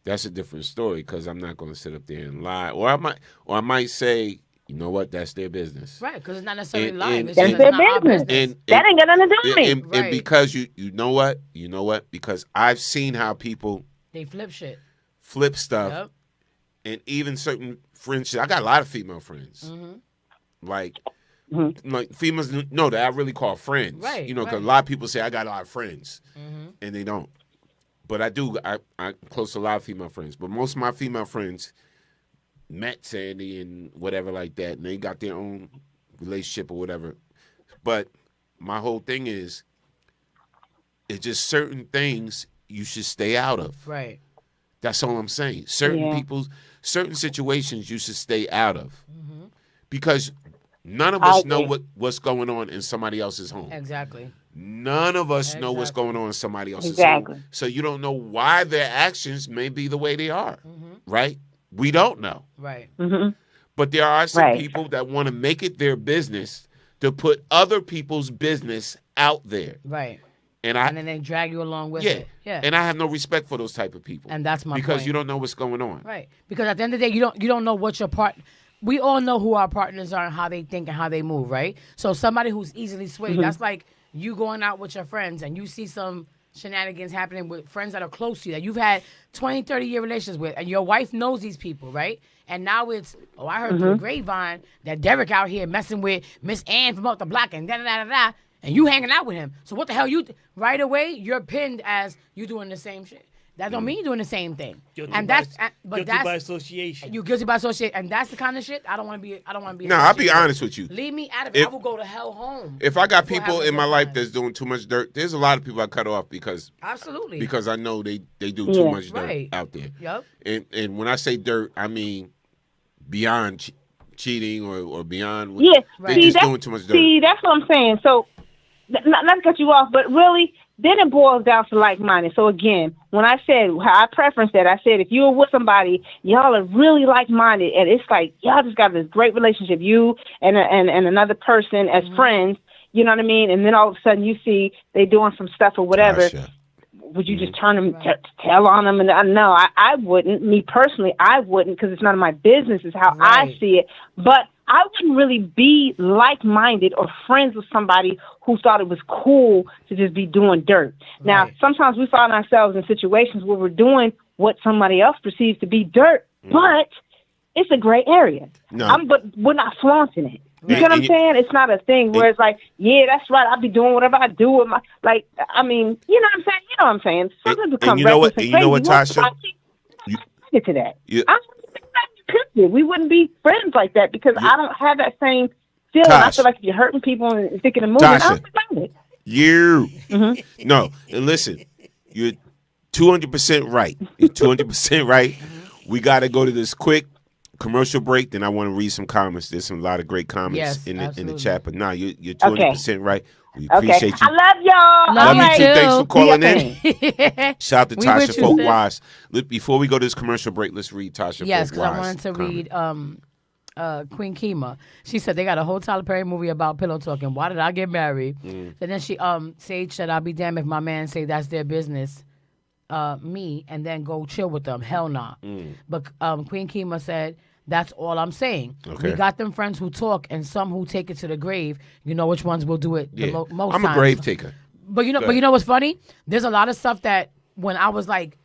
that's a different story because I'm not going to sit up there and lie, or I might say, you know what, that's their business. Right, because it's not necessarily lying. That's their business. That ain't got nothing to do with me. And because you know what, because I've seen how people they flip shit, flip stuff, and even certain friendships. I got a lot of female friends, like females that I really call friends. Right, because a lot of people say I got a lot of friends, and they don't. But I do. I'm close to a lot of female friends, but most of my female friends met Sandy and whatever like that, and they got their own relationship or whatever. But my whole thing is, it's just certain things you should stay out of. Right. That's all I'm saying. Certain situations you should stay out of. Because none of us know what's going on in somebody else's home. Exactly. None of us know what's going on in somebody else's home. So you don't know why their actions may be the way they are. Right? We don't know. Right. But there are some people that want to make it their business to put other people's business out there. Right. And then they drag you along with it. Yeah. And I have no respect for those type of people. And that's my because point. You don't know what's going on. Right. Because at the end of the day, you don't know what your we all know who our partners are and how they think and how they move, right? So somebody who's easily swayed, that's like you going out with your friends and you see some shenanigans happening with friends that are close to you that you've had 20, 30-year relations with, and your wife knows these people, right? And now it's, I heard through the grapevine that Derek out here messing with Miss Ann from up the block and da-da-da-da-da, and you hanging out with him. So what the hell right away, you're pinned as you doing the same shit. That don't mean you're doing the same thing. Guilty Guilty by association. You guilty by association, and that's the kind of shit I don't want to be. No, I'll be honest with you. Leave me out of it. I will go to hell home. If I got people in my life that's doing too much dirt, there's a lot of people I cut off because absolutely because I know they do too much dirt out there. Yep. And when I say dirt, I mean beyond cheating or beyond. They're just doing too much dirt. See, that's what I'm saying. So not to cut you off, but really. Then it boils down to like-minded. So again, when I said how I preference that, I said if you're with somebody, y'all are really like-minded, and it's like y'all just got this great relationship, you and another person as friends. You know what I mean? And then all of a sudden you see they doing some stuff or whatever. Gosh, Would you just turn them, tell on them? And no, I wouldn't. Me personally, I wouldn't because it's none of my business. Is how I see it. But I wouldn't really be like-minded or friends with somebody who thought it was cool to just be doing dirt. Now, sometimes we find ourselves in situations where we're doing what somebody else perceives to be dirt, but it's a gray area. But we're not flaunting it. You get what I'm saying? It's not a thing where it's like, yeah, that's right. I'll be doing whatever I do with my, like, I mean, you know what I'm saying? You know what I'm saying? Sometimes it becomes reckless and crazy. You know what, Tasha? Get to that. We wouldn't be friends like that because I don't have that same feeling. I feel like if you're hurting people and sticking and moving, I don't mind it. No, and listen, you're 200% right. You're 200% right. We got to go to this quick commercial break. Then I want to read some comments. There's a lot of great comments in the chat. But no, you're 200% right. We appreciate you. I love y'all. Love you too. Thanks for calling in. Shout out to Tasha Folk Wise. Before we go to this commercial break, let's read Tasha Folk Wise. Yes, because I wanted to read Queen Kima. She said they got a whole Tyler Perry movie about pillow talking. Why did I get married? And then she Sage said, I'll be damned if my man say that's their business, me, and then go chill with them. Hell nah. But Queen Kima said, that's all I'm saying. Okay. We got them friends who talk and some who take it to the grave. You know which ones will do it the most I'm times. a grave taker. But you know what's funny? There's a lot of stuff that when I was like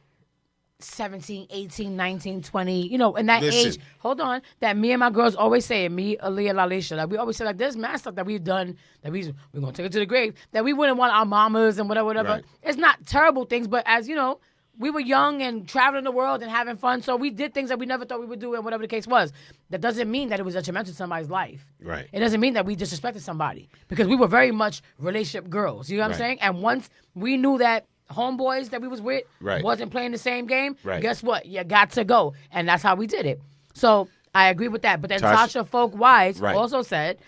17, 18, 19, 20, you know, in that age, hold on, that me and my girls always say, me, Aaliyah, Lalisha, like we always say, like, there's mad stuff that we've done that we're going to take it to the grave, that we wouldn't want our mamas and whatever. Right. It's not terrible things, but as you know, we were young and traveling the world and having fun, so we did things that we never thought we would do, and whatever the case was. That doesn't mean that it was detrimental to somebody's life. Right. It doesn't mean that we disrespected somebody, because we were very much relationship girls. You know what I'm saying? And once we knew that homeboys that we was with wasn't playing the same game, guess what? You got to go. And that's how we did it. So I agree with that. But then Tasha Folk Wise also said,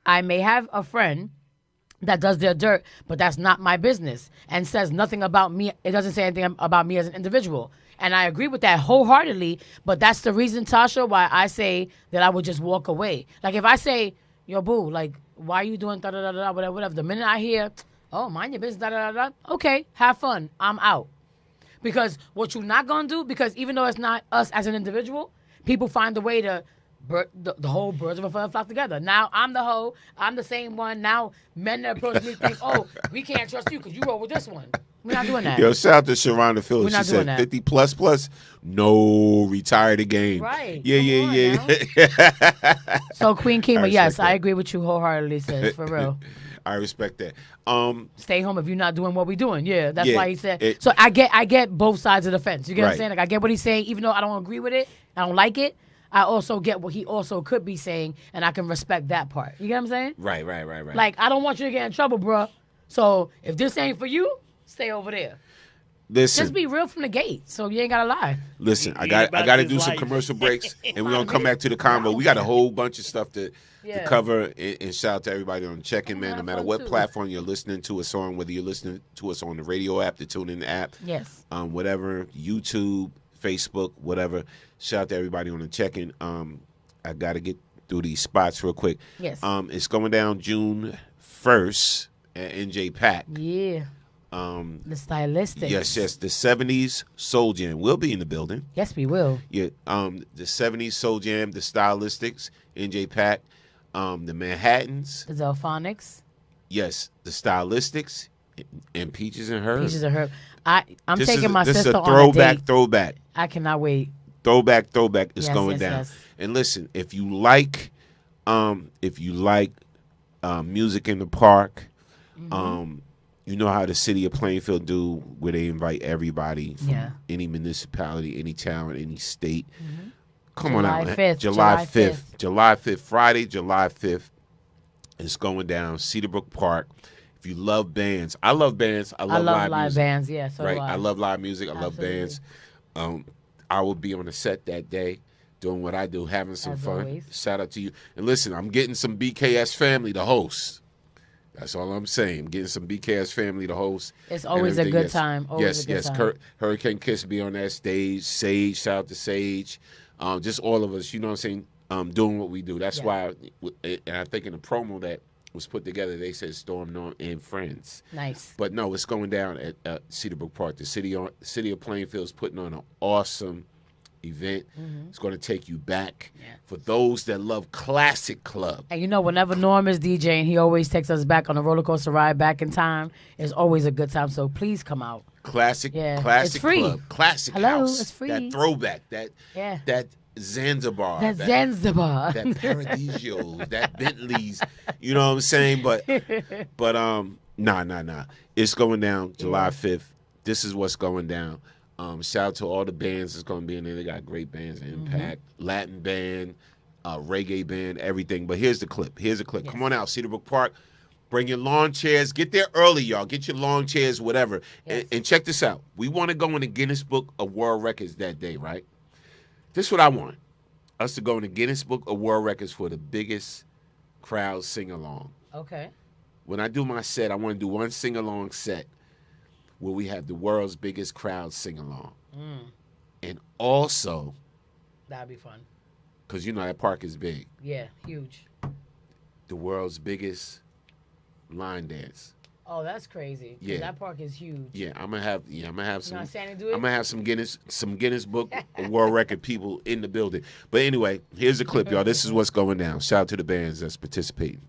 I may have a friend that does their dirt, but that's not my business, and says nothing about me. It doesn't say anything about me as an individual. And I agree with that wholeheartedly, but that's the reason, Tasha, why I say that I would just walk away. Like if I say, yo, boo, like, why are you doing da-da-da-da, whatever, the minute I hear, oh, mind your business, da-da-da-da, okay, have fun, I'm out. Because what you're not going to do, because even though it's not us as an individual, people find a way to the whole birds of a feather flock together. Now I'm the hoe. I'm the same one. Now men that approach me think, oh, we can't trust you because you roll with this one. We're not doing that. Yo, shout out to Sharonda Phillips. She said 50 plus, no, retire the game. Right. Yeah. So Queen Kima, yes, I agree with you wholeheartedly, sis, for real. I respect that. Stay home if you're not doing what we're doing. Yeah, that's Yeah, why he said. So I get both sides of the fence. You get what I'm Right. saying? Like I get what he's saying, even though I don't agree with it, I don't like it. I also get what he also could be saying, and I can respect that part. You get what I'm saying? Right. Like, I don't want you to get in trouble, bruh. So if this ain't for you, stay over there. Listen. Just be real from the gate, so you ain't gotta lie. Listen, I got to do some commercial breaks, and we're gonna come back to the convo. We got a whole bunch of stuff to cover, and shout out to everybody on Check-In, man. No matter what platform you're listening to us on, whether you're listening to us on the radio app, the TuneIn app, whatever, YouTube, Facebook, whatever. Shout out to everybody on the Check-In. I got to get through these spots real quick. Yes. It's going down June 1st at NJ Pack. Yeah. The Stylistics. Yes. The 70s Soul Jam will be in the building. Yes, we will. Yeah. The 70s Soul Jam, the Stylistics, NJ Pack, the Manhattans. The Delphonics. Yes, the Stylistics, and Peaches and Herb. Peaches and Herb. I'm taking my this sister is a on a date. throwback. I cannot wait. Throwback is Yes, going yes, down. yes. And listen, if you like music in the park, you know how the city of Plainfield do, where they invite everybody from any municipality, any town, any state. Come on out, man. July 5th, Friday, July 5th. It's going down Cedarbrook Park. If you love bands, I love bands. I love live music. Bands. Yeah, so right. do I. I love live music. I love bands. I will be on the set that day doing what I do, having some fun. Always. Shout out to you. And listen, I'm getting some BKS family to host. That's all I'm saying. Getting some BKS family to host. It's always a good time. Always a good time. Yes. Hurricane Kiss be on that stage. Sage, shout out to Sage. Just all of us, you know what I'm saying, doing what we do. That's why, and I think in the promo that was put together, they said Storm, Norm, and Friends. Nice. But no, it's going down at Cedarbrook Park. The city of Plainfield is putting on an awesome event. It's going to take you back for those that love classic club. And you know, whenever Norm is DJing, he always takes us back on a roller coaster ride back in time. It's always a good time. So please come out. Classic it's free. club, classic Hello, house. it's free. That throwback, that Zanzibar, that Zanzibar, that Paradiso, that Bentleys. You know what I'm saying? But nah. It's going down July 5th. This is what's going down. Shout out to all the bands that's going to be in there. They got great bands, Impact, Latin band, reggae band, everything. But here's the clip. Come on out, Cedarbrook Park. Bring your lawn chairs. Get there early, y'all. Get your lawn chairs, whatever. And check this out. We want to go in the Guinness Book of World Records that day, right? This is what I want. Us to go in the Guinness Book of World Records for the biggest crowd sing-along. Okay. When I do my set, I want to do one sing-along set where we have the world's biggest crowd sing-along. And also, that'd be fun. because you know that park is big. Yeah, huge. The world's biggest line dance. Oh, that's crazy. 'Cause Yeah. that park is huge. Yeah, I'm gonna have some. want Sandy to do it? I'm gonna have some Guinness Book of World Record people in the building. But anyway, here's the clip, y'all. This is what's going down. Shout out to the bands that's participating.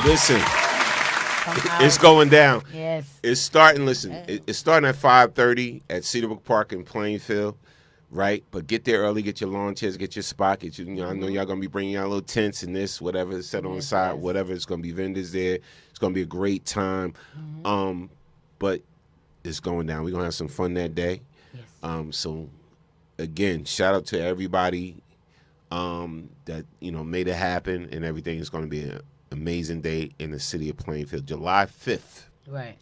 Listen, it's going down. Yes. It's starting. Listen, it's starting at 5:30 at Cedarbrook Park in Plainfield, right? But get there early. Get your lawn chairs. Get your spot. Get your. I know y'all gonna be bringing y'all little tents and this, whatever, set on the side, whatever. It's gonna be vendors there. It's gonna be a great time. But it's going down. We're gonna have some fun that day. So again, shout out to everybody that made it happen and everything. It's gonna be an amazing day in the city of Plainfield, July 5th. Right.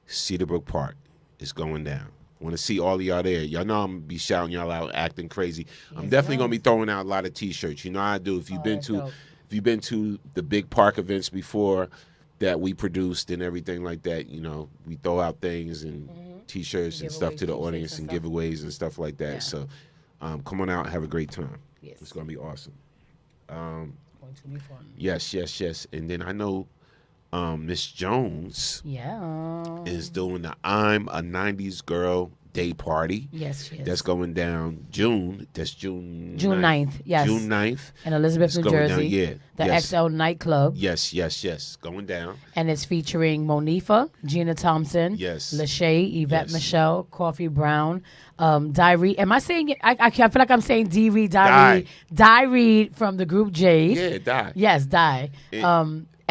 Cedarbrook Park is going down. Want to see all of y'all there. Y'all know I'm going to be shouting y'all out, acting crazy. I'm definitely going to be throwing out a lot of T-shirts. You know how I do. If you've been to the big park events before that we produced and everything like that, we throw out things and T-shirts and stuff to the audience and giveaways and stuff like that. So come on out, have a great time. Yes. It's going to be awesome. Going to be fun. Yes. And then I know Miss Jones is doing the I'm a 90s Girl Day Party. Yes, she is. That's going down June. That's June 9th. Yes. June 9th. In Elizabeth, New Jersey. Down, The XL nightclub. Yes. Going down. And it's featuring Monifa, Gina Thompson, Lachey, Yvette Michelle, Coffee Brown, Diary. Am I saying it? I feel like I'm saying D Reed, Diary from the group Jade. Yeah, Die. Yes, Die.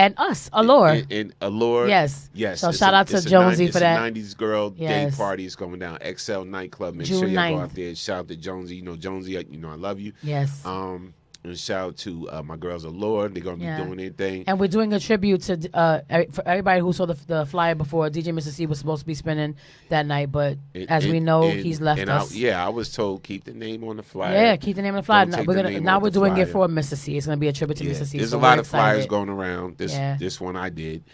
And us, Allure. And Allure. Yes. Yes. So shout out to Jonesy for that. It's a 90s Girl Day Party. It's going down. XL Nightclub. Make June sure y'all 9th. go out there. Shout out to Jonesy. Jonesy, I love you. Yes. And shout out to my girls Allure. They're going to be doing their thing. And we're doing a tribute to for everybody who saw the flyer before. DJ Mr. C was supposed to be spinning that night, but as we know, he's left us. I was told keep the name on the flyer. Yeah, keep the name on the flyer. Don't take We're the gonna name now off we're the doing it flyer. for Mr. C. It's gonna be a tribute to Mr. C. There's so a lot we're of flyers excited. going around. This one I did.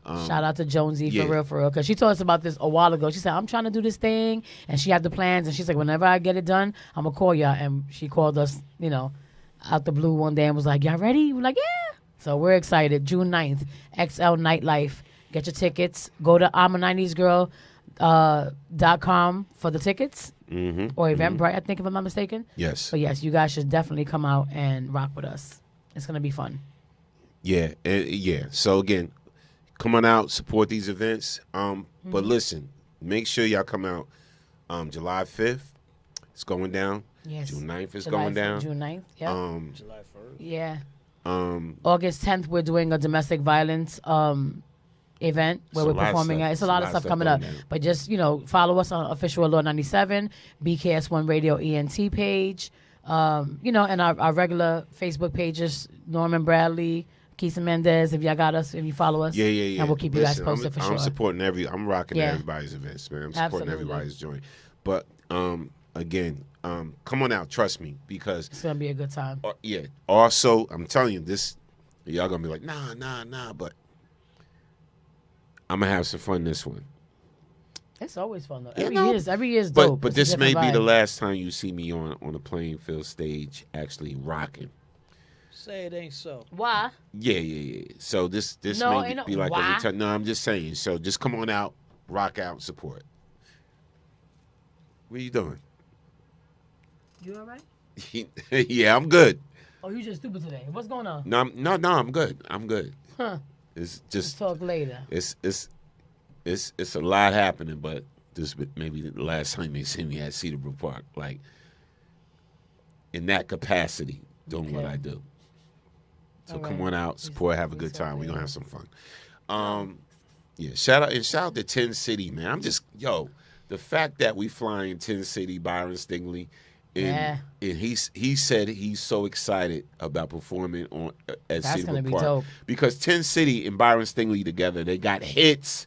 Shout out to Jonesy for real, because she told us about this a while ago. She said, I'm trying to do this thing, and she had the plans, and she's like, whenever I get it done, I'm going to call y'all. And she called us, out the blue one day and was like, y'all ready? We're like, yeah. So we're excited. June 9th, XL Nightlife. Get your tickets. Go to I'm a90sgirl.com for the tickets. Or Eventbrite, I think, if I'm not mistaken. Yes. But yes, you guys should definitely come out and rock with us. It's going to be fun. Yeah. So again, come on out, support these events. But listen, make sure y'all come out July 5th. It's going down. Yes. June 9th is July going down. June 9th, yeah. July 1st. Yeah. August 10th, we're doing a domestic violence event where we're performing. It's a lot of stuff coming up. But just, follow us on Official Allure 97, BKS1 Radio ENT page, and our regular Facebook pages, Norman Bradley, Keisha Mendez, if y'all got us, if you follow us. Yeah. And we'll keep you guys Listen, posted for sure. I'm supporting I'm rocking Yeah. everybody's events, man. I'm supporting Absolutely. everybody's joint. But again, come on out, trust me, because It's gonna be a good time. yeah. Also, I'm telling you this, y'all gonna be like, nah, but I'm gonna have some fun this one. It's always fun though. You Every year's but dope. but It's a this may different be the vibe. last time you see me on a playing field stage actually rocking. Say it ain't so. Why? Yeah. So this No, may ain't no- be like why? every time. No, I'm just saying. So just come on out, rock out, support. What are you doing? You all right? Yeah, I'm good. Oh, you just stupid today. What's going on? No, I'm good. I'm good. Huh. It's Let's just talk later. it's a lot happening, but this may be the last time they see me at Cedarbrook Park, like in that capacity, doing what Okay. I do. So All come right. on out, support, have a good time. We're gonna have some fun. Yeah, shout out to 10 City, man. I'm just the fact that we flying 10 City, Byron Stingley, and he said he's so excited about performing at That's Cedarbrook gonna be Park dope. because 10 City and Byron Stingley together, they got hits.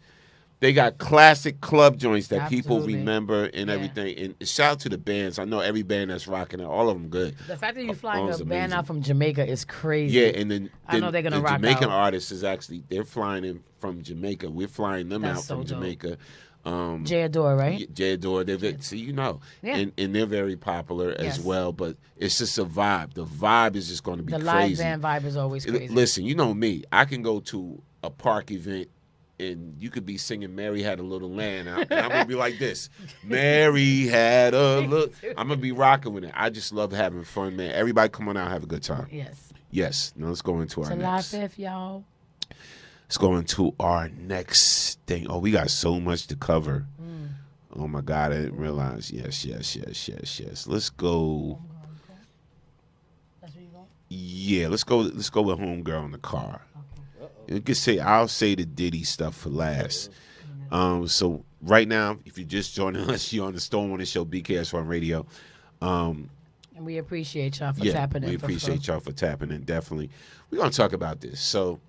They got classic club joints that people Absolutely. remember and everything. And shout out to the bands. I know every band that's rocking it, all of them good. The fact that you're flying All a is band amazing. out from Jamaica is crazy. Yeah, and then I know they're gonna the rock Jamaican out. artists is actually they're flying in from Jamaica. We're flying them That's out so from dope. Jamaica. Jay Adore, right? Jay Adore. So Yeah. and they're very popular as Yes. well. But it's just a vibe. The vibe is just going to be The crazy. live band vibe is always crazy. Listen, you know me. I can go to a park event. And you could be singing "Mary Had a Little Lamb," and I'm gonna be like this: "Mary had a look." I'm gonna be rocking with it. I just love having fun, man. Everybody, come on out, have a good time. Yes. Yes. Now let's go into our July next. 5th, y'all. Let's go into our next thing. Oh, we got so much to cover. Oh my God, I didn't realize. Yes. Let's go. Yeah, let's go with Homegirl in the car. You can say I'll say the Diddy stuff for last. So right now, if you're just joining us, you're on the Stone Warning Show, BKS1 Radio. And we appreciate y'all for tapping in. We appreciate y'all for tapping in. Definitely, we're gonna talk about this. So,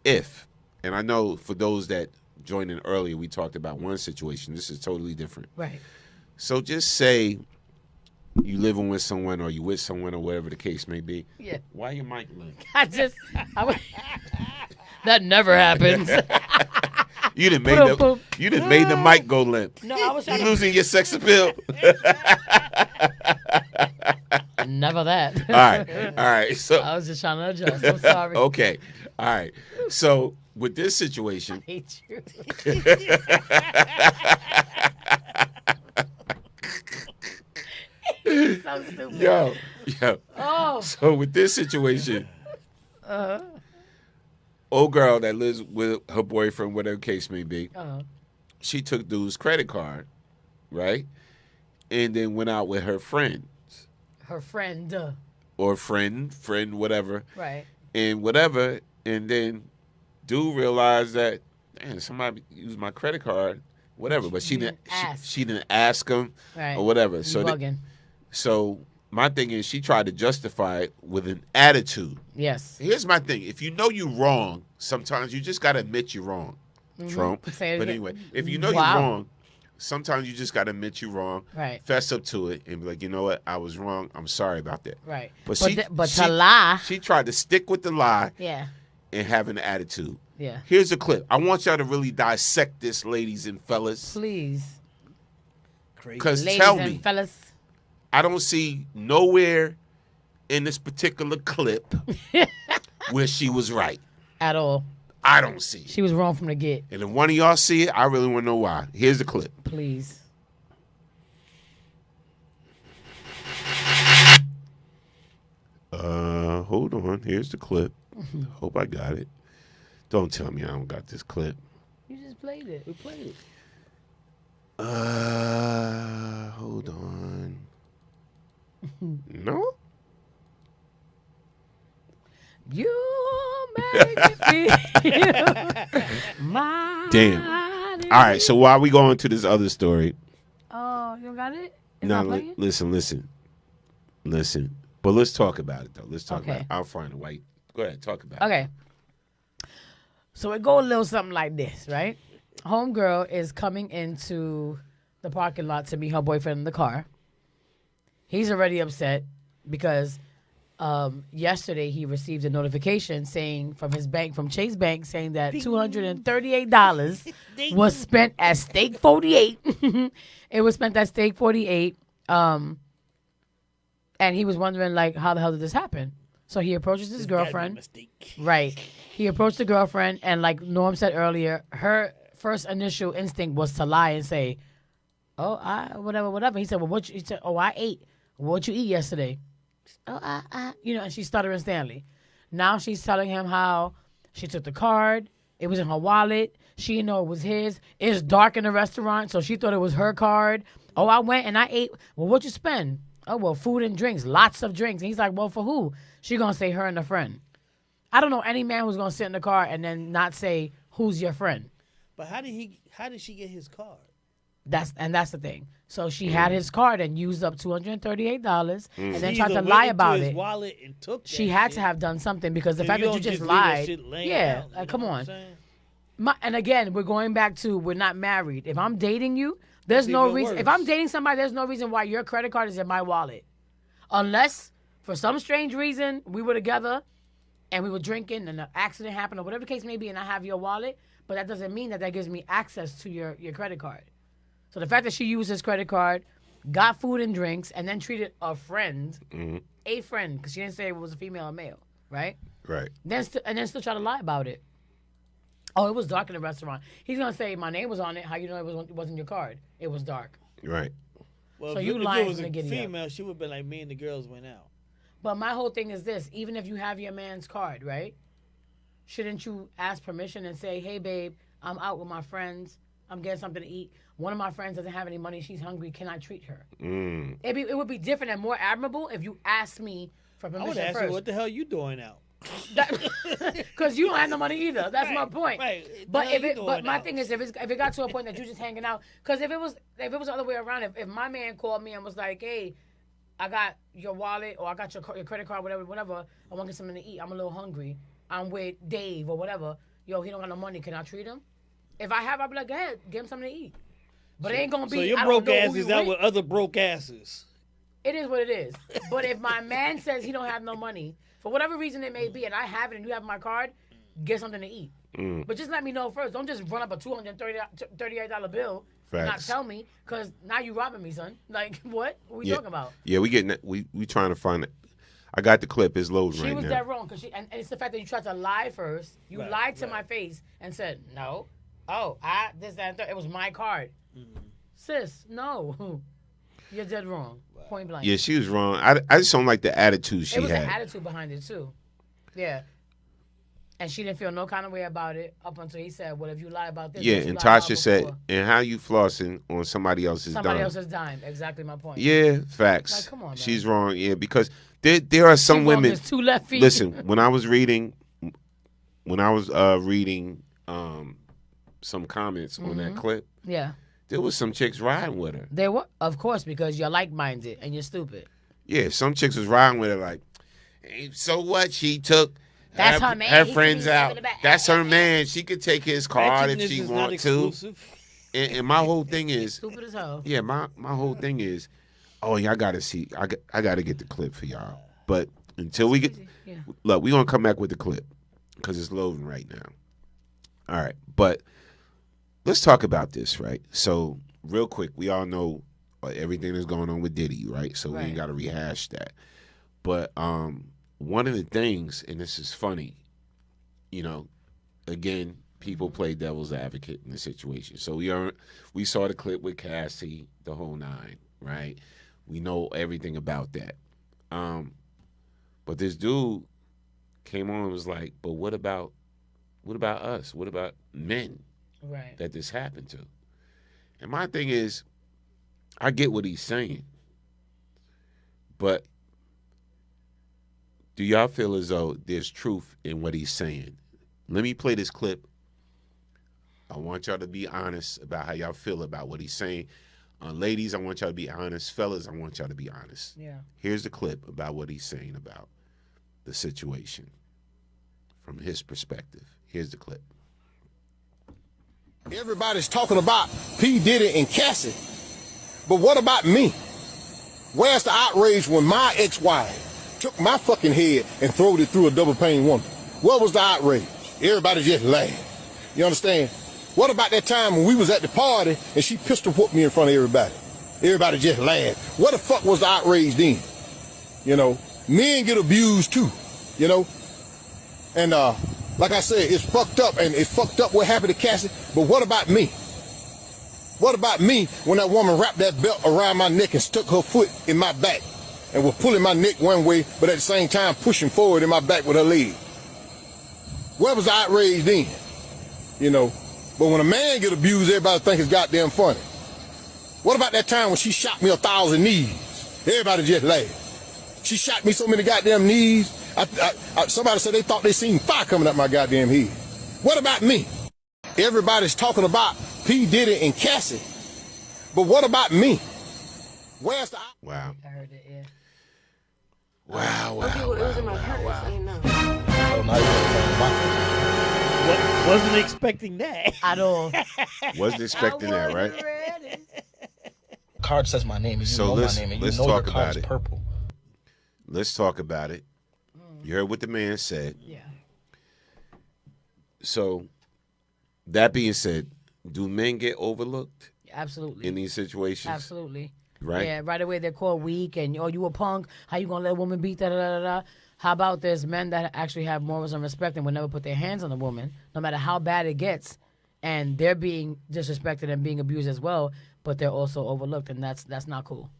and I know for those that joined in earlier, we talked about one situation. This is totally different. Right. So just say you living with someone, or you with someone, or whatever the case may be. Yeah. Why your mic limp? That never happens. You done made the mic go limp. No, I was You trying to- losing your sex appeal. Never that. All right. So I was just trying to adjust. I'm sorry. Okay. All right. So with this situation, I hate you. So stupid. Yo. Oh. So with this situation, old girl that lives with her boyfriend, whatever the case may be, she took dude's credit card, right? And then went out with her friends Her friend. or friend, whatever. Right. And whatever. And then dude realized that, man, somebody used my credit card, whatever. But she didn't ask. she didn't ask him Right. or whatever. You So bugging. so my thing is she tried to justify it with an attitude. Yes. Here's my thing. If you know you're wrong, sometimes you just got to admit you're wrong. Mhm. Trump. Say it But again. anyway, if you know Wow. you're wrong, sometimes you just got to admit you're wrong. Right. Fess up to it and be like, you know what? I was wrong. I'm sorry about that. Right. But But she to lie. She tried to stick with the lie Yeah. and have an attitude. Yeah. Here's a clip. I want y'all to really dissect this, ladies and fellas. Please. Because Ladies tell and me, fellas. I don't see nowhere in this particular clip where she was right. At all. I don't see it. She was wrong from the get. And if one of y'all see it, I really want to know why. Here's the clip. Please. Hold on. Here's the clip. Hope I got it. Don't tell me I don't got this clip. You just played it. We played it. Hold on. No? You make me feel my. Damn. All right, so while we go into this other story. Oh, you don't got it? It's No, not playing? listen. But let's talk about it, though. Let's talk Okay. about it. I'll find a white Go ahead, talk about it. Okay. So it go a little something like this, right? Homegirl is coming into the parking lot to meet her boyfriend in the car. He's already upset because yesterday he received a notification saying from his bank, from Chase Bank, saying that $238 was spent at Steak 48. It was spent at Steak 48. And he was wondering, like, how the hell did this happen? So he approaches his girlfriend. Right. He approached the girlfriend, and like Norm said earlier, her first initial instinct was to lie and say, "Oh, whatever." He said, "Well, what?" He said, "Oh, I ate. What'd you eat yesterday?" "Oh, and she's stuttering Stanley. Now she's telling him how she took the card. It was in her wallet. She didn't know it was his. It's dark in the restaurant, so she thought it was her card. Oh, I went and I ate. Well, what'd you spend? Oh, well, food and drinks, lots of drinks. And he's like, well, for who? She gonna say her and a friend. I don't know any man who's gonna sit in the car and then not say who's your friend. But how did she get his card? That's the thing. So she had his card and used up $238 and then She tried to either lie went about into his it. wallet and took that She had shit. to have done something because the And fact you that you don't just just leave that lied. shit laying Yeah, out, like, you come know what on. I'm saying? And again, we're going back to we're not married. If I'm dating you, there's That's no even reason. worse. If I'm dating somebody, there's no reason why your credit card is in my wallet, unless for some strange reason we were together and we were drinking and an accident happened or whatever the case may be, and I have your wallet. But that doesn't mean that gives me access to your credit card. So the fact that she used his credit card, got food and drinks, and then treated a friend, a friend, because she didn't say it was a female or male, right? Right. Then still try to lie about it. Oh, it was dark in the restaurant. He's gonna say my name was on it. How you know it wasn't your card? It was dark. Right. Well, So if you it lying was from a the giddy up. female, she would have been like, me and the girls went out. But my whole thing is this: even if you have your man's card, right? Shouldn't you ask permission and say, "Hey, babe, I'm out with my friends. I'm getting something to eat. One of my friends doesn't have any money. She's hungry. Can I treat her?" It would be different and more admirable if you asked me for I permission would ask first. you, what the hell you doing out? Because you don't have no money either. That's my point. Right. But The hell you doing my out? thing is, if it got to a point that you just hanging out, because if it was the other way around, if my man called me and was like, "Hey, I got your wallet or I got your credit card, whatever. I want to get something to eat. I'm a little hungry. I'm with Dave or whatever. Yo, he don't got no money. Can I treat him?" If I have, I'll be like, "Go ahead, give him something to eat." But it ain't gonna be. So your I don't broke know ass who is you out with. with other broke asses. It is what it is. But if my man says he don't have no money, for whatever reason it may be, and I have it and you have my card, get something to eat. But just let me know first. Don't just run up a $238 bill and not Facts. tell me, because now you robbing me, son. Like, what? What we Yeah. talking about? Yeah, we trying to find it. I got the clip. It's loading She right was now. dead wrong, and it's the fact that you tried to lie first. You Right, lied to my face and said, no. Oh, this, that, and third. It was my card. Sis, no. You're dead wrong. Point blank. Yeah, she was wrong. I just don't like the attitude she It was had. the attitude behind it, too. Yeah. And she didn't feel no kind of way about it up until he said, well, if you lie about this, Yeah, what you and lied about Tasha said, before?" and how you flossing on somebody else's Somebody dime. else's dime. Exactly my point. Yeah, facts. Like, come on, man. She's wrong. Yeah, because there are some She's wrong women. as two left feet. Listen, when I was reading some comments on that clip, Yeah. there was some chicks riding with her. They were, of course, because you're like-minded and you're stupid. Yeah, some chicks was riding with her like, hey, so what? She took That's her man. her He could friends be out. having the back. That's her man. She could take his card if Ratchetness she is not want to. exclusive. And my whole thing is, Stupid as hell. yeah, my whole thing is, oh yeah, I gotta see, I gotta get the clip for y'all. But until we get, Yeah. look, we gonna come back with the clip because it's loading right now. All right, but let's talk about this, right? So real quick, we all know everything that's going on with Diddy, right? So we ain't Right. got to rehash that. But one of the things, and this is funny, you know, again, people play devil's advocate in the situation. So we saw the clip with Cassie, the whole nine, right? We know everything about that. But this dude came on and was like, but what about us? What about men Right. that this happened to? And my thing is, I get what he's saying, but do y'all feel as though there's truth in what he's saying? Let me play this clip. I want y'all to be honest about how y'all feel about what he's saying. Ladies, I want y'all to be honest. Fellas, I want y'all to be honest. Yeah. Here's the clip about what he's saying about the situation. from his perspective. Here's the clip. Everybody's talking about P. Diddy and Cassie, but what about me? Where's the outrage when my ex-wife took my fucking head and throwed it through a double-pane window? What was the outrage? Everybody just laughed. You understand? What about that time when we was at the party and she pistol whooped me in front of everybody? Everybody just laughed. What the fuck was the outrage then? You know, men get abused too, you know? And like I said, it's fucked up, and it's fucked up what happened to Cassie, but what about me? What about me when that woman wrapped that belt around my neck and stuck her foot in my back and was pulling my neck one way, but at the same time pushing forward in my back with her leg? Where was the outrage then? You know, but when a man get abused, everybody think it's goddamn funny. What about that time when she shot me 1,000 knees? Everybody just laughed. She shot me so many goddamn knees. Somebody said they thought they seen fire coming up my goddamn head. What about me? Everybody's talking about P. Diddy and Cassie, but what about me? Where's the... Wow. I heard it, yeah. Wow, Wasn't expecting that at all. Wasn't expecting that, right? Card says my name, and you So know let's my name, and you let's know talk the about card's it. purple. Let's talk about it. You heard what the man said. Yeah. So, that being said, do men get overlooked Absolutely. in these situations? Absolutely. Right? Yeah, right away they're called weak and, oh, you a punk. How you going to let a woman beat da da da da? How about there's men that actually have morals and respect and will never put their hands on a woman, no matter how bad it gets, and they're being disrespected and being abused as well, but they're also overlooked, and that's not cool.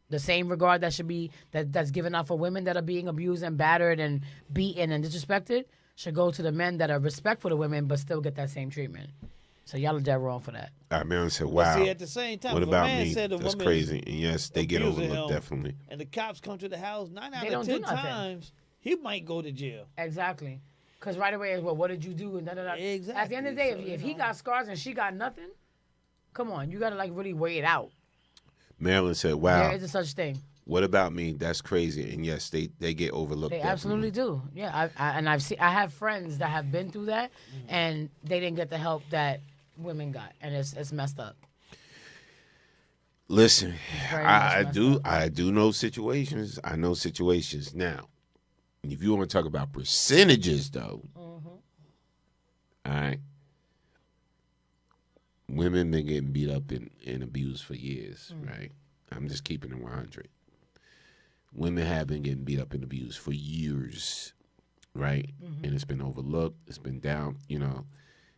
The same regard that should be that's given out for women that are being abused and battered and beaten and disrespected should go to the men that are respectful to women but still get that same treatment. So y'all are dead wrong for that. All right, man said, But wow. see, at the same time, what if a about man me? said a That's woman crazy. And yes, they get abusing overlooked, him, definitely. And the cops come to the house 9 out They of don't do 10 nothing. times, he might go to jail. Exactly. Because right away is, well, what did you do? And da, da, da. Exactly. At the end of the day, So, if he got scars and she got nothing, come on, you got to like really weigh it out. Marilyn said, wow. There is a such thing. What about me? That's crazy. And yes, they get overlooked. They definitely. absolutely do. Yeah, I have friends that have been through that, and they didn't get the help that women got, and it's messed up. Listen, Very I much do know situations. I know situations. Now, if you want to talk about percentages, though, all right, women been getting beat up and abused for years, right? I'm just keeping it 100. Women have been getting beat up and abused for years, right? And it's been overlooked. It's been down,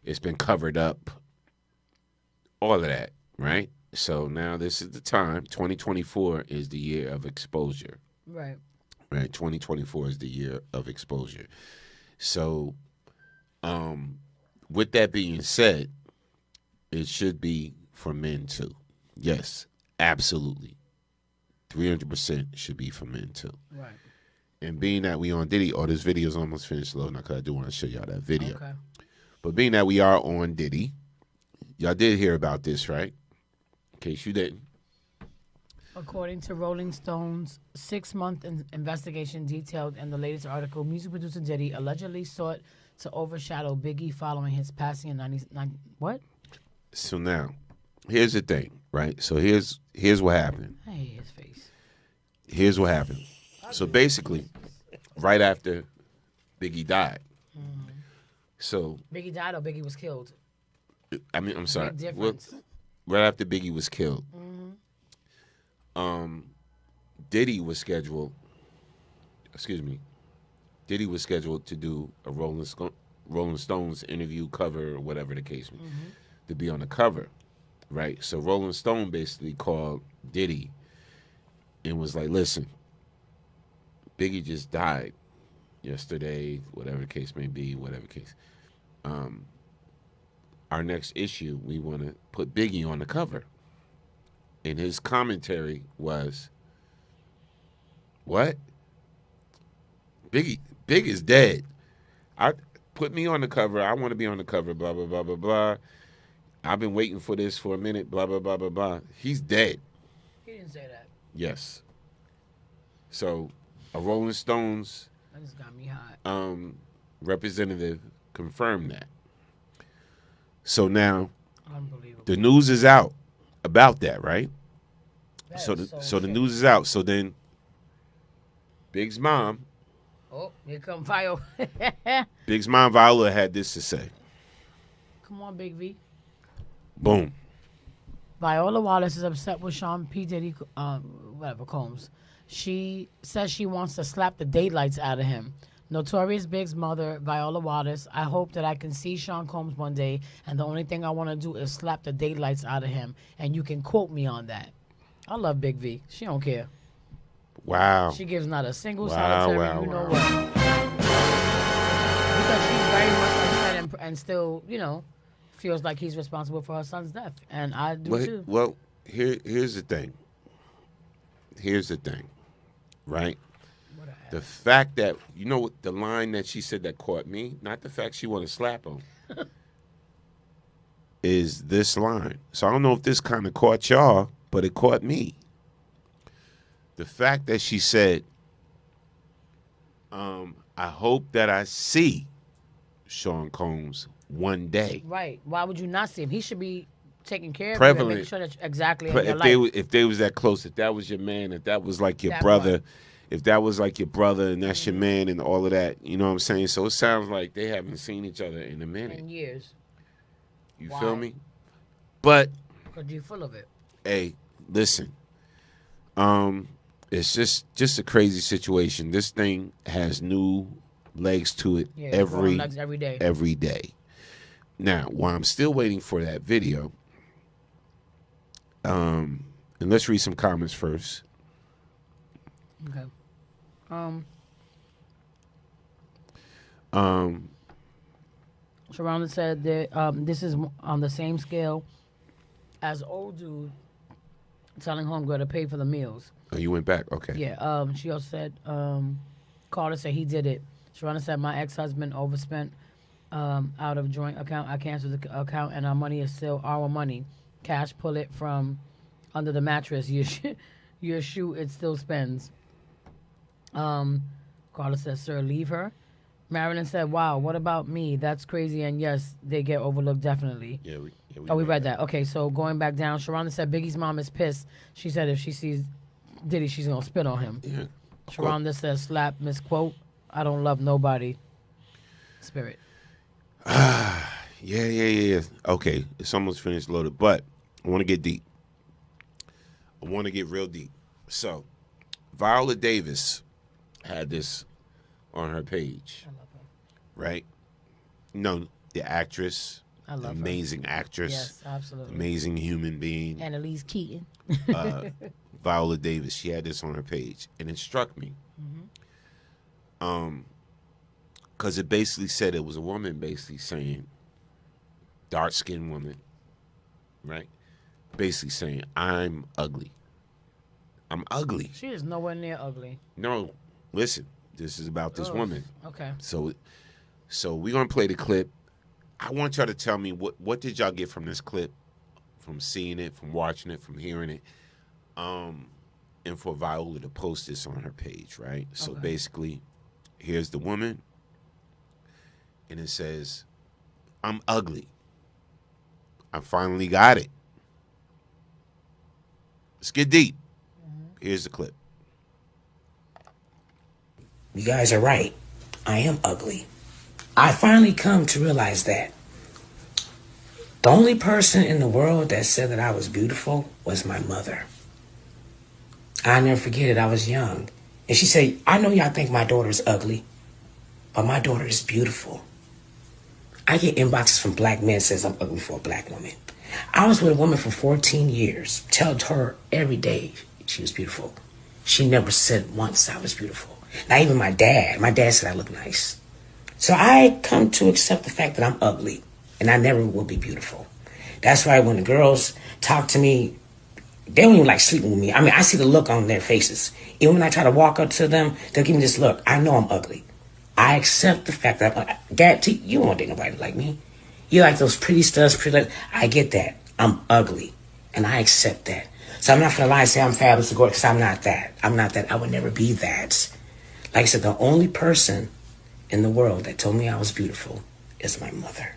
it's been covered up. All of that, right? So now this is the time. 2024 is the year of exposure. Right. Right. 2024 is the year of exposure. So, with that being said, it should be for men too. Yes, absolutely. 300% should be for men too. Right. And being that we on Diddy, this video is almost finished loading because I do want to show y'all that video. Okay. But being that we are on Diddy, y'all did hear about this, right? In case you didn't. According to Rolling Stone's 6-month investigation detailed in the latest article, music producer Diddy allegedly sought to overshadow Biggie following his passing in 1999. What? So now, here's the thing, right? So here's what happened. Hey, his face. Here's what happened. So basically, right after Biggie died. So Biggie died or Biggie was killed? I'm sorry. Big difference. Right after Biggie was killed, Diddy was scheduled. Diddy was scheduled to do a Rolling Stones interview cover or whatever the case may be, to be on the cover, right? So Rolling Stone basically called Diddy and was like, "Listen, Biggie just died yesterday, whatever the case may be, whatever case. Our next issue, we want to put Biggie on the cover." And his commentary was, "What? Big is dead. Put me on the cover. I want to be on the cover, blah, blah, blah, blah, blah. I've been waiting for this for a minute, blah, blah, blah, blah, blah. He's dead." He didn't say that. Yes. So, a Rolling Stones That just got me hot. representative confirmed that. So now the news is out about that, right? So the news is out. So then Big's mom. Oh, here come Viola. Big's mom, Viola, had this to say. Come on, Big V. Boom. Viola Wallace is upset with Sean P. Diddy, Combs. She says she wants to slap the daylights out of him. Notorious Big's mother, Viola Wallace, I hope that I can see Sean Combs one day, and the only thing I want to do is slap the daylights out of him, and you can quote me on that. I love Big V. She don't care. Wow. She gives not a single solitary, know what. Because she's very much upset and still, feels like he's responsible for her son's death. And I do too. Well, here's the thing. Right? The fact that, what the line that she said that caught me, not the fact she want to slap him, is this line. So I don't know if this kind of caught y'all, but it caught me. The fact that she said, I hope that I see Sean Combs one day. Right. Why would you not see him? He should be taking care of you Prevalent. and making sure that exactly in your life. If they was that close, if that was your man, if that was like your brother, if that was like your brother and that's your man and all of that, you know what I'm saying? So it sounds like they haven't seen each other in a minute. In years. You feel me? But because you're full of it. Hey, listen. It's just a crazy situation. This thing has new legs to it every day. Every day. Now, while I'm still waiting for that video, and let's read some comments first. Okay. Sharonda said that this is on the same scale as old dude telling homegirl to pay for the meals. Oh, you went back? Okay. Yeah. She also said, Carter said he did it. Sharonda said, my ex-husband overspent out of joint account. I canceled the account, and our money is still our money. Cash, pull it from under the mattress. Your shoe, it still spends. Carter said, sir, leave her. Marilyn said, wow, what about me? That's crazy, and yes, they get overlooked, definitely. Yeah, we read that. Okay, so going back down, Sharonda said Biggie's mom is pissed. She said if she sees Diddy, she's going to spit on him. Yeah. Sharonda says, slap, misquote, I don't love nobody. Spirit. Yeah. Okay, it's almost finished loaded, but I want to get deep. I want to get real deep. So, Viola Davis had this on her page. I love her. Right? No, the actress. I love amazing her. actress. Yes, absolutely. Amazing human being. Annalise Keaton. Viola Davis. She had this on her page, and it struck me. Because it basically said it was a woman basically saying, dark-skinned woman, right? Basically saying, I'm ugly. I'm ugly. She is nowhere near ugly. No, listen, this is about this woman. Okay. So we're going to play the clip. I want y'all to tell me what did y'all get from this clip, from seeing it, from watching it, from hearing it, and for Viola to post this on her page, right? So basically, here's the woman, and it says, I'm ugly. I finally got it. Let's get deep. Here's the clip. You guys are right. I am ugly. I finally come to realize that. The only person in the world that said that I was beautiful was my mother. I never forget it. I was young. And she said, I know y'all think my daughter's ugly, but my daughter is beautiful. I get inboxes from black men that says I'm ugly for a black woman. I was with a woman for 14 years, told her every day she was beautiful. She never said once I was beautiful. Not even my dad said I look nice. So I come to accept the fact that I'm ugly and I never will be beautiful. That's why when the girls talk to me, they don't even like sleeping with me. I mean, I see the look on their faces. Even when I try to walk up to them, they'll give me this look. I know I'm ugly. I accept the fact that Dad, you won't date nobody like me. You like those pretty studs, I get that. I'm ugly, and I accept that. So I'm not gonna lie and say I'm fabulous to go because I'm not that. I'm not that. I would never be that. Like I said, the only person in the world that told me I was beautiful is my mother.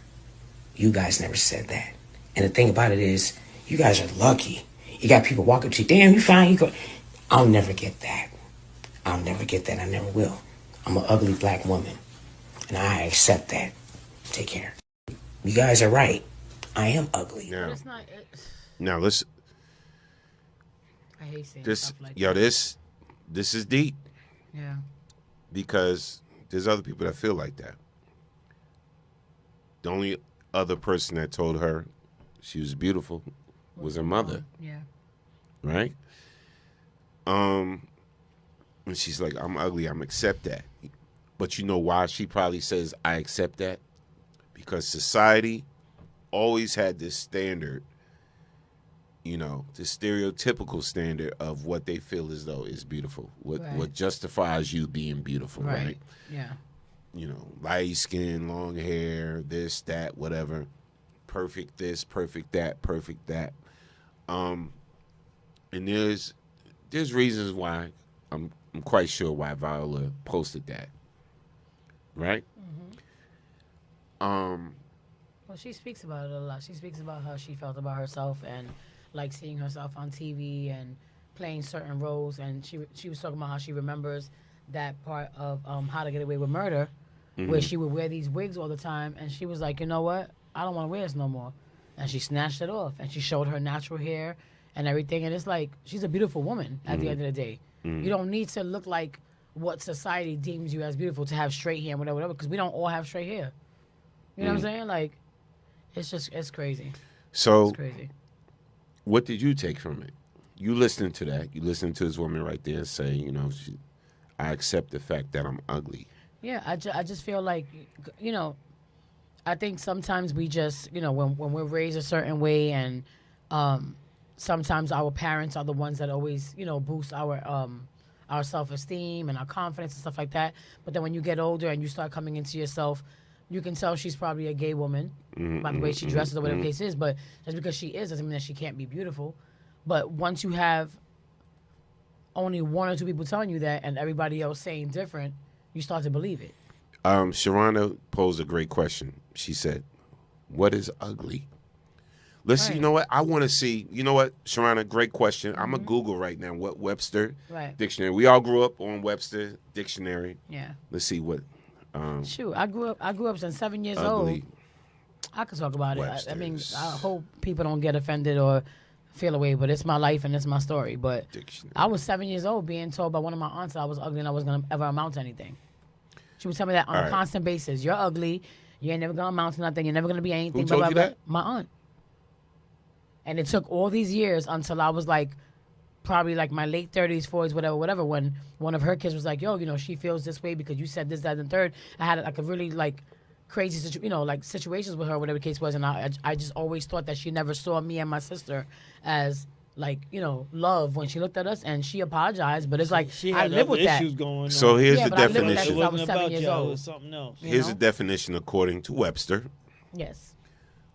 You guys never said that. And the thing about it is, you guys are lucky. You got people walking to you, damn, you fine, you go. I'll never get that. I'll never get that. I never will. I'm an ugly black woman. And I accept that. Take care. You guys are right. I am ugly. Now let's. I hate saying this. stuff like Yo, that. this is deep. Yeah. Because there's other people that feel like that. The only other person that told her she was beautiful was her mother. Yeah. Right? And she's like, I'm ugly, I'm accept that. But you know why she probably says I accept that? Because society always had this standard, you know, this stereotypical standard of what they feel as though is beautiful. What justifies you being beautiful, right? Yeah. You know, light skin, long hair, this, that, whatever. Perfect this, perfect that, perfect that. And there's reasons why I'm quite sure why Viola posted that. Right? Well, she speaks about it a lot. She speaks about how she felt about herself and like seeing herself on TV and playing certain roles. And she was talking about how she remembers that part of How to Get Away with Murder, where she would wear these wigs all the time. And she was like, you know what? I don't want to wear this no more. And she snatched it off. And she showed her natural hair and everything. And it's like, she's a beautiful woman at the end of the day. You don't need to look like what society deems you as beautiful to have straight hair and whatever, because we don't all have straight hair. You know what I'm saying? Like, it's crazy. So, It's crazy. What did you take from it? You listened to that. You listened to this woman right there say, you know, I accept the fact that I'm ugly. Yeah, I just feel like, you know, I think sometimes we just, you know, when we're raised a certain way and sometimes our parents are the ones that always, you know, boost our self-esteem and our confidence and stuff like that. But then when you get older and you start coming into yourself, you can tell she's probably a gay woman by the way she dresses or whatever the case is. But just because she is doesn't mean that she can't be beautiful. But once you have only one or two people telling you that and everybody else saying different, you start to believe it. Sharana posed a great question. She said, what is ugly? Listen, Right. you know what? I want to see, you know what, Sharana, great question. I'm going to Google right now what Webster Dictionary. We all grew up on Webster Dictionary. Yeah. Let's see what. Shoot, I grew up since 7 years ugly. old. I could talk about it. I mean, Webster's. I hope people don't get offended or feel away, but it's my life and it's my story. But I was 7 years old being told by one of my aunts that I was ugly and I wasn't going to ever amount to anything. She would tell me that on All a right. constant basis. You're ugly. You ain't never going to amount to nothing. You're never going to be anything. Who blah, told blah, you blah. that? My aunt. And it took all these years until I was like, probably like my late 30s, 40s, whatever, when one of her kids was like, yo, you know, she feels this way because you said this, that, and third. I had like a really like crazy, situations with her, whatever the case was. And I just always thought that she never saw me and my sister as like, you know, love when she looked at us, and she apologized. But it's like, She I had live other with that. issues going on. So here's Yeah, the but I lived with that definition. since I was It wasn't 7 about years y'all, it old. was something else. You Here's know? the definition according to Webster. Yes.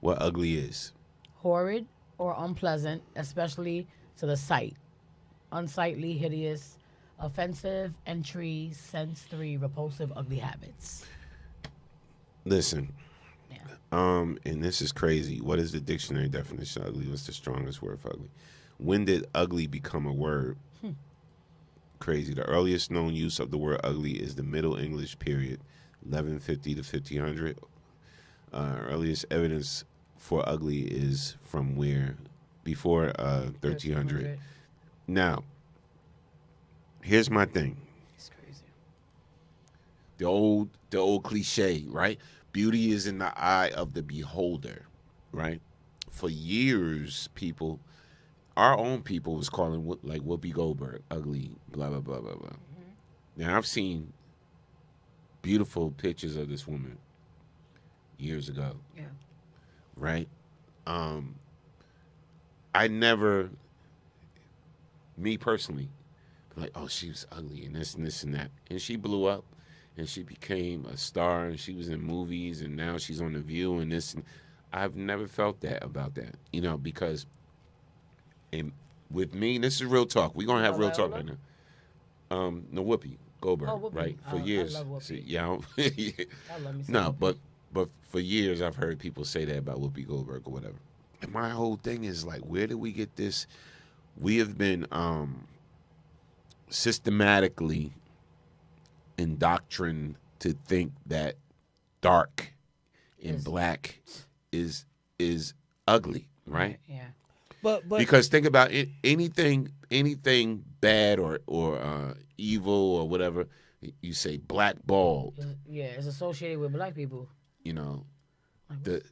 What ugly is. Horrid or unpleasant, especially to the sight. Unsightly, hideous, offensive, entry, sense 3, repulsive, ugly habits. Listen. And this is crazy. What is the dictionary definition of ugly? What's the strongest word for ugly? When did ugly become a word? Crazy. The earliest known use of the word ugly is the Middle English period, 1150 to 1500. Earliest evidence for ugly is from where? Before 1300. Now, here's my thing. It's crazy. The old cliche, right? Beauty is in the eye of the beholder, right? For years, our own people was calling like Whoopi Goldberg ugly, blah, blah, blah, blah, blah. Now, I've seen beautiful pictures of this woman years ago. Yeah. Right? I never, me personally, like, oh, she was ugly and this and this and that. And she blew up and she became a star and she was in movies and now she's on The View and this. And I've never felt that about that, you know, because with me, this is real talk. We're going to have real talk right now. No, Whoopi. Goldberg, Oh, Whoopi. right? For I years. love Whoopi. See, yeah, I love me some no, Whoopi. but for years I've heard people say that about Whoopi Goldberg or whatever. And my whole thing is like, where did we get this? We have been systematically indoctrined to think that dark and black is ugly, right? Yeah. But because think about it, anything bad or evil or whatever, you say blackballed. Yeah, it's associated with black people. You know, the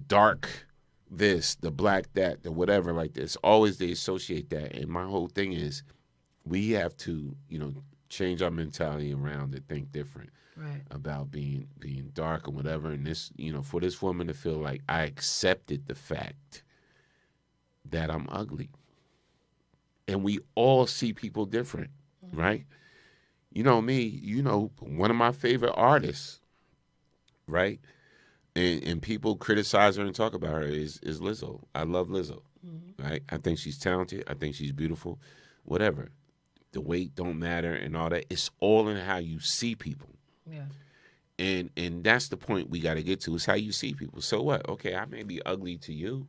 dark this, the black that, the whatever like this. Always they associate that. And my whole thing is we have to, change our mentality around to think different. Right. About being dark or whatever. And this, for this woman to feel like I accepted the fact that I'm ugly. And we all see people different, right? You know me, one of my favorite artists, right? And people criticize her and talk about her is Lizzo. I love Lizzo, right? I think she's talented. I think she's beautiful, whatever. The weight don't matter and all that. It's all in how you see people. Yeah. And that's the point we got to get to is how you see people. So what? Okay, I may be ugly to you.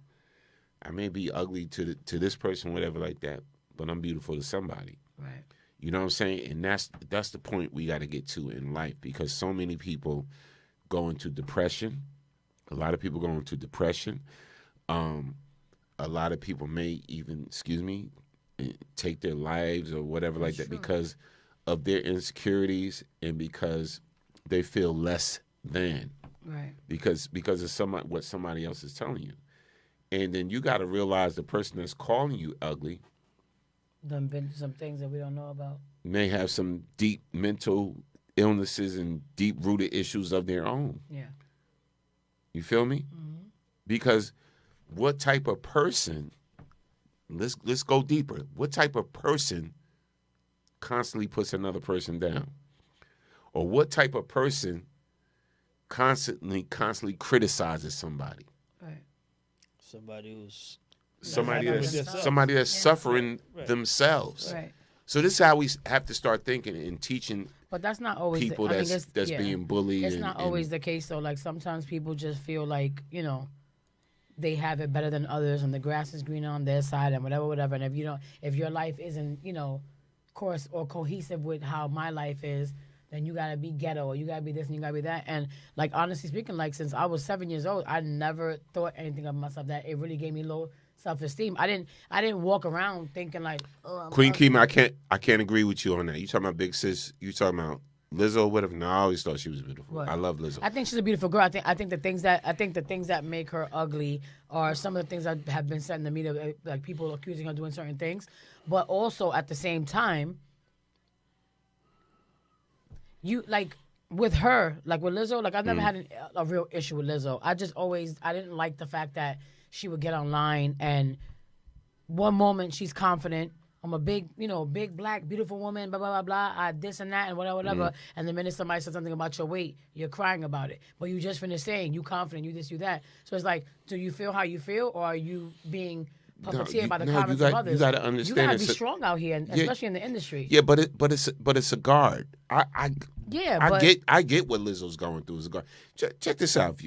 I may be ugly to this person, whatever like that, but I'm beautiful to somebody. Right. You know what I'm saying? And that's the point we got to get to in life because so many people go into depression. A lot of people go into depression. A lot of people may even, take their lives or whatever like that because of their insecurities and because they feel less than. Right. Because of what somebody else is telling you. And then you got to realize the person that's calling you ugly Done been some things that we don't know about. may have some deep mental illnesses and deep-rooted issues of their own. Yeah. You feel me? Mm-hmm. Because what type of person, let's go deeper. What type of person constantly puts another person down? Or what type of person constantly criticizes somebody? Right. Somebody that's suffering themselves. Right. So this is how we have to start thinking and teaching. But that's not always people that's being bullied. It's not always the case though. Like sometimes people just feel like they have it better than others, and the grass is greener on their side, and whatever. And if your life isn't course or cohesive with how my life is, then you gotta be ghetto or you gotta be this and you gotta be that. And like honestly speaking, like since I was 7 years old, I never thought anything of myself that it really gave me low self-esteem. I didn't walk around thinking like, oh, I'm Queen ugly. Kima, I can't agree with you on that. You talking about Big Sis? You talking about Lizzo? Whatever. No, I always thought she was beautiful. What? I love Lizzo. I think she's a beautiful girl. I think the things that make her ugly are some of the things that have been said in the media, like people accusing her of doing certain things. But also at the same time, you like with her, like with Lizzo, like I've never had a real issue with Lizzo. I didn't like the fact that she would get online and one moment she's confident. I'm a big black, beautiful woman, blah, blah, blah, blah, this and that and whatever. And the minute somebody says something about your weight, you're crying about it. But you just finished saying you confident, you this, you that. So it's like, do you feel how you feel or are you being puppeteered by the comments of others? You got to understand. You got to be strong out here, especially in the industry. Yeah, but it's a guard. I get what Lizzo's going through as a guard. Check this out.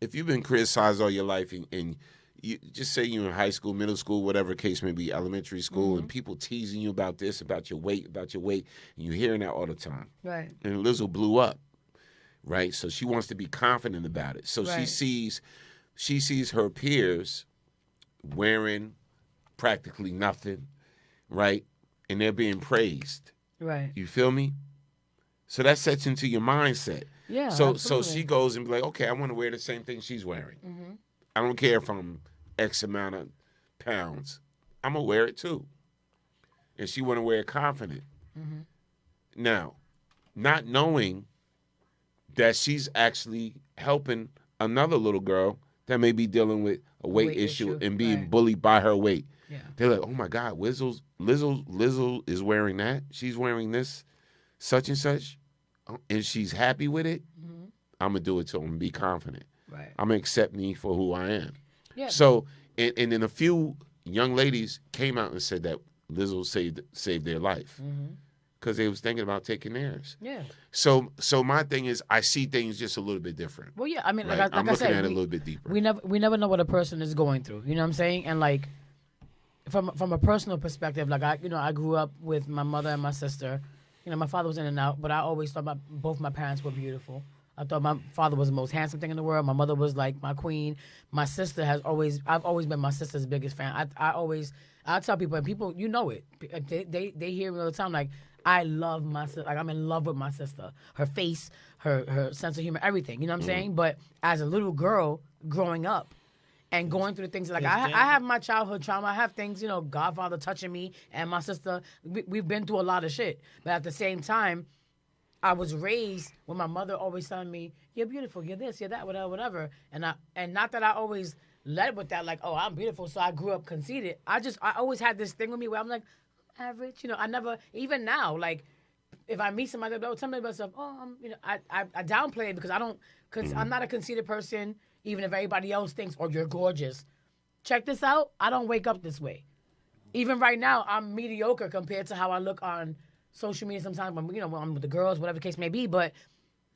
If you've been criticized all your life and you just say you're in high school, middle school, whatever case may be, elementary school, and people teasing you about this, about your weight, and you're hearing that all the time. Right. And Lizzo blew up, right? So she wants to be confident about it. So Right. she sees her peers wearing practically nothing, right? And they're being praised. Right. You feel me? So that sets into your mindset. Yeah, So absolutely. she goes and be like, okay, I want to wear the same thing she's wearing. Mm-hmm. I don't care if I'm X amount of pounds. I'm going to wear it too. And she want to wear it confident. Mm-hmm. Now, not knowing that she's actually helping another little girl that may be dealing with a weight issue and being bullied by her weight. Yeah. They're like, oh my God, Lizzo is wearing that. She's wearing this, such and such, and she's happy with it. Mm-hmm. I'm going to do it to her and be confident. Right. I'm going to accept me for who I am. Yeah. So, and then a few young ladies came out and said that Lizzo saved their life. Mm-hmm. because they was thinking about taking theirs. Yeah. So my thing is, I see things just a little bit different. Well, yeah. I mean, right? like I'm I looking said, at it a little bit deeper. We never know what a person is going through. You know what I'm saying? And like, from a personal perspective, like I grew up with my mother and my sister. You know, my father was in and out, but I always thought both my parents were beautiful. I thought my father was the most handsome thing in the world. My mother was like my queen. My sister I've always been my sister's biggest fan. I tell people, and people, you know it. They hear me all the time. Like, I love my sister. Like, I'm in love with my sister. Her face, her sense of humor, everything. You know what I'm saying? But as a little girl growing up and going through the things, like I have my childhood trauma. I have things, Godfather touching me and my sister. We've been through a lot of shit. But at the same time, I was raised with my mother always telling me, "You're beautiful. You're this. You're that. Whatever." And not that I always led with that, like, "Oh, I'm beautiful." So I grew up conceited. I always had this thing with me where I'm like, average. I never, even now, like, if I meet somebody, they'll tell me about stuff. Oh, I downplay it because I'm not a conceited person. Even if everybody else thinks, "Oh, you're gorgeous." Check this out. I don't wake up this way. Even right now, I'm mediocre compared to how I look on social media sometimes when I'm with the girls, whatever the case may be, but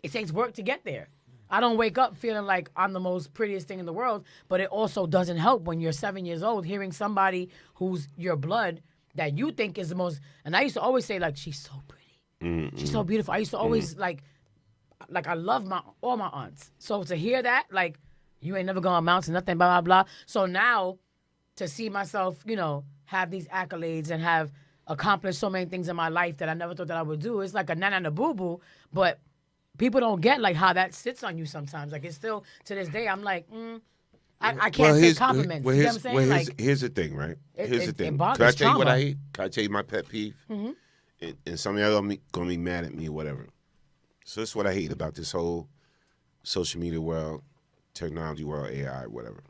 it takes work to get there. I don't wake up feeling like I'm the most prettiest thing in the world, but it also doesn't help when you're 7 years old hearing somebody who's your blood that you think is the most, and I used to always say, like, she's so pretty. She's so beautiful. I used to always like I love all my aunts. So to hear that, like, you ain't never gonna amount to nothing, blah, blah, blah. So now to see myself, have these accolades and have accomplished so many things in my life that I never thought that I would do. It's like a nana and a boo-boo, but people don't get like how that sits on you sometimes. Like, it's still, to this day, I'm like, I can't say compliments. You know what I'm saying? Here's the thing, right? Here's the thing. Can I tell you what I hate? Can I tell you my pet peeve? Mm-hmm. And some of y'all gonna be mad at me or whatever. So this is what I hate about this whole social media world, technology world, AI, whatever.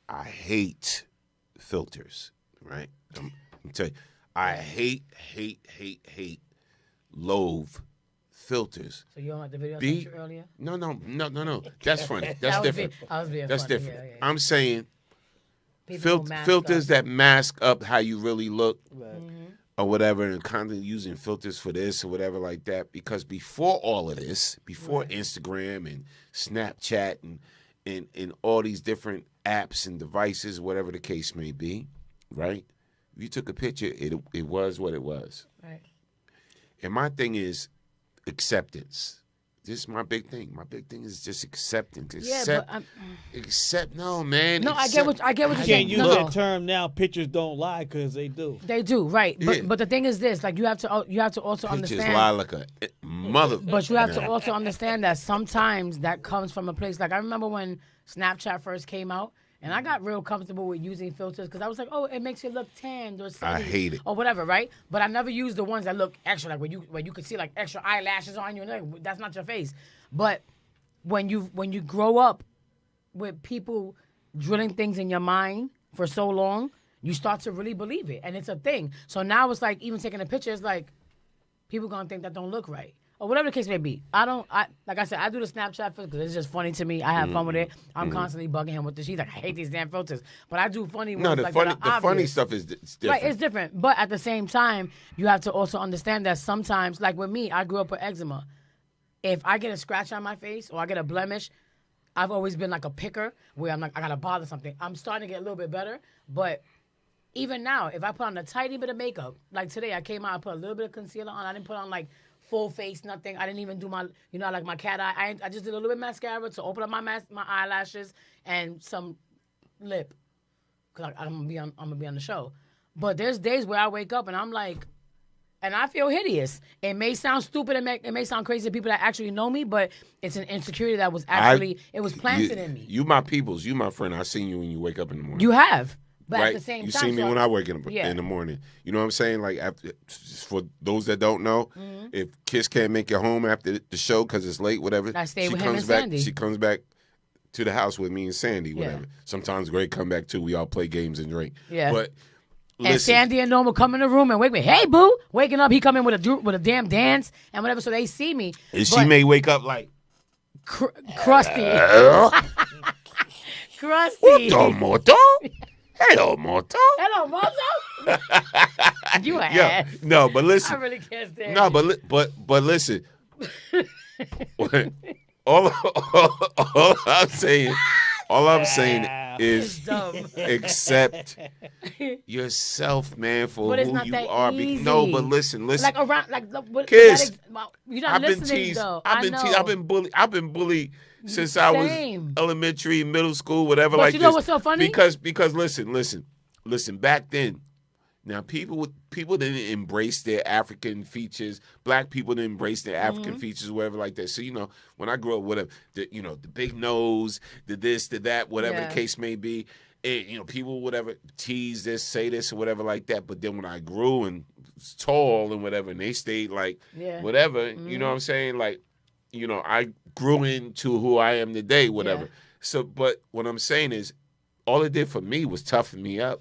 I hate filters, right? Let me tell you, I hate, loathe filters. So you don't like the video I sent you earlier? No. That's funny. That's different. That's funny. different. Yeah. I'm saying filters that mask up how you really look, or whatever, and kind of using filters for this or whatever like that. Because before all of this, before Instagram and Snapchat and all these different apps and devices, whatever the case may be, right? If you took a picture, it was what it was. Right. And my thing is acceptance. This is my big thing. My big thing is just acceptance. No, man. No, I get what you're saying. Can't use that term now. Pictures don't lie because they do. They do, right? But the thing is this: like, you have to also understand. Pictures lie like a mother. But you have to also understand that sometimes that comes from a place. Like, I remember when Snapchat first came out. And I got real comfortable with using filters because I was like, oh, it makes you look tanned or sunny. I hate it. Or whatever, right? But I never used the ones that look extra, like where you could see like extra eyelashes on you. And that's not your face. But when you grow up with people drilling things in your mind for so long, you start to really believe it. And it's a thing. So now it's like, even taking a picture, it's like, people going to think that don't look right. Or whatever the case may be. Like I said, I do the Snapchat filter because it's just funny to me. I have fun with it. I'm constantly bugging him with this. He's like, I hate these damn filters. But I do funny ones. No, the funny stuff is different. Right, it's different. But at the same time, you have to also understand that sometimes, like with me, I grew up with eczema. If I get a scratch on my face or I get a blemish, I've always been like a picker where I'm like, I got to bother something. I'm starting to get a little bit better. But even now, if I put on a tiny bit of makeup, like today I came out, I put a little bit of concealer on. I didn't put on like full face, nothing. I didn't even do my, like my cat eye. I just did a little bit of mascara to open up my eyelashes and some lip, because I'm gonna be on the show. But there's days where I wake up and I'm like, and I feel hideous. It may sound stupid, it may sound crazy to people that actually know me, but it's an insecurity that was actually it was planted in me. You my peoples, you my friend. I seen you when you wake up in the morning. You have. But right? At the same you time, see me when I wake in the morning. You know what I'm saying? Like, for those that don't know, if Kiss can't make it home after the show because it's late, whatever, I stay with him and Sandy. She comes back to the house with me and Sandy, whatever. Sometimes Greg come back too. We all play games and drink. Yeah. But and Sandy and Norma come in the room and wake me. Hey, boo! Waking up, he come in with a damn dance and whatever, so they see me. And she may wake up like crusty. Crusty. What the moto? Hello, Moto. Hello, Moto. You an Yeah, ass. no, but listen. I really can't stand No, you. but listen. all I'm saying is dumb. accept yourself, man, for But it's who not you that are. easy. No, but listen. Like around, like what, Kids, you're not I've been listening teased. though. I've been bullied. I've been bullied since I was Same. elementary, middle school, whatever. But like you know this. what's so funny? Because listen. Back then, now people didn't embrace their African features. Black people didn't embrace their African features, whatever like that. So when I grew up, whatever, the big nose, the this, the that, whatever Yeah. the case may be. And, people, whatever, tease this, say this, or whatever like that. But then when I grew and was tall and whatever, and they stayed like whatever, you know what I'm saying? Like, I grew into who I am today, whatever. Yeah. So, but what I'm saying is, all it did for me was toughen me up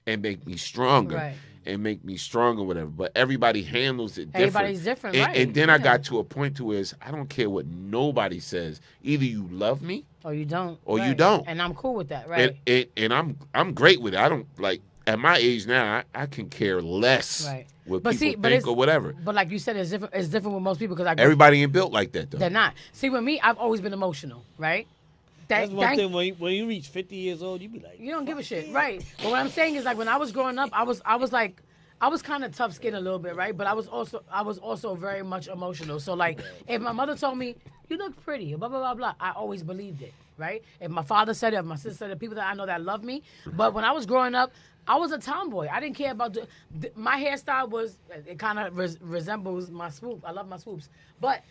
and make me stronger. Right. And make me stronger, whatever. But everybody handles it different. Everybody's different, and, right. And then I Yeah. got to a point to where I don't care what nobody says. Either you love me Or you don't. or you Right. don't. And I'm cool with that, right? And I'm great with it. I don't like at my age now. I can care less Right. what But people see, but think it's- or whatever. But like you said, it's different. It's different with most people because Everybody ain't built like that though. They're not. See, with me, I've always been emotional, right? That's one thing. When you reach 50 years old, you be like, You don't give a shit, right? But what I'm saying is like when I was growing up, I was kind of tough skinned a little bit, right? But I was also very much emotional. So like if my mother told me you look pretty, blah blah blah blah, I always believed it, right? If my father said it, if my sister said it, people that I know that love me. But when I was growing up, I was a tomboy. I didn't care about my hairstyle it kind of resembles my swoop. I love my swoops, but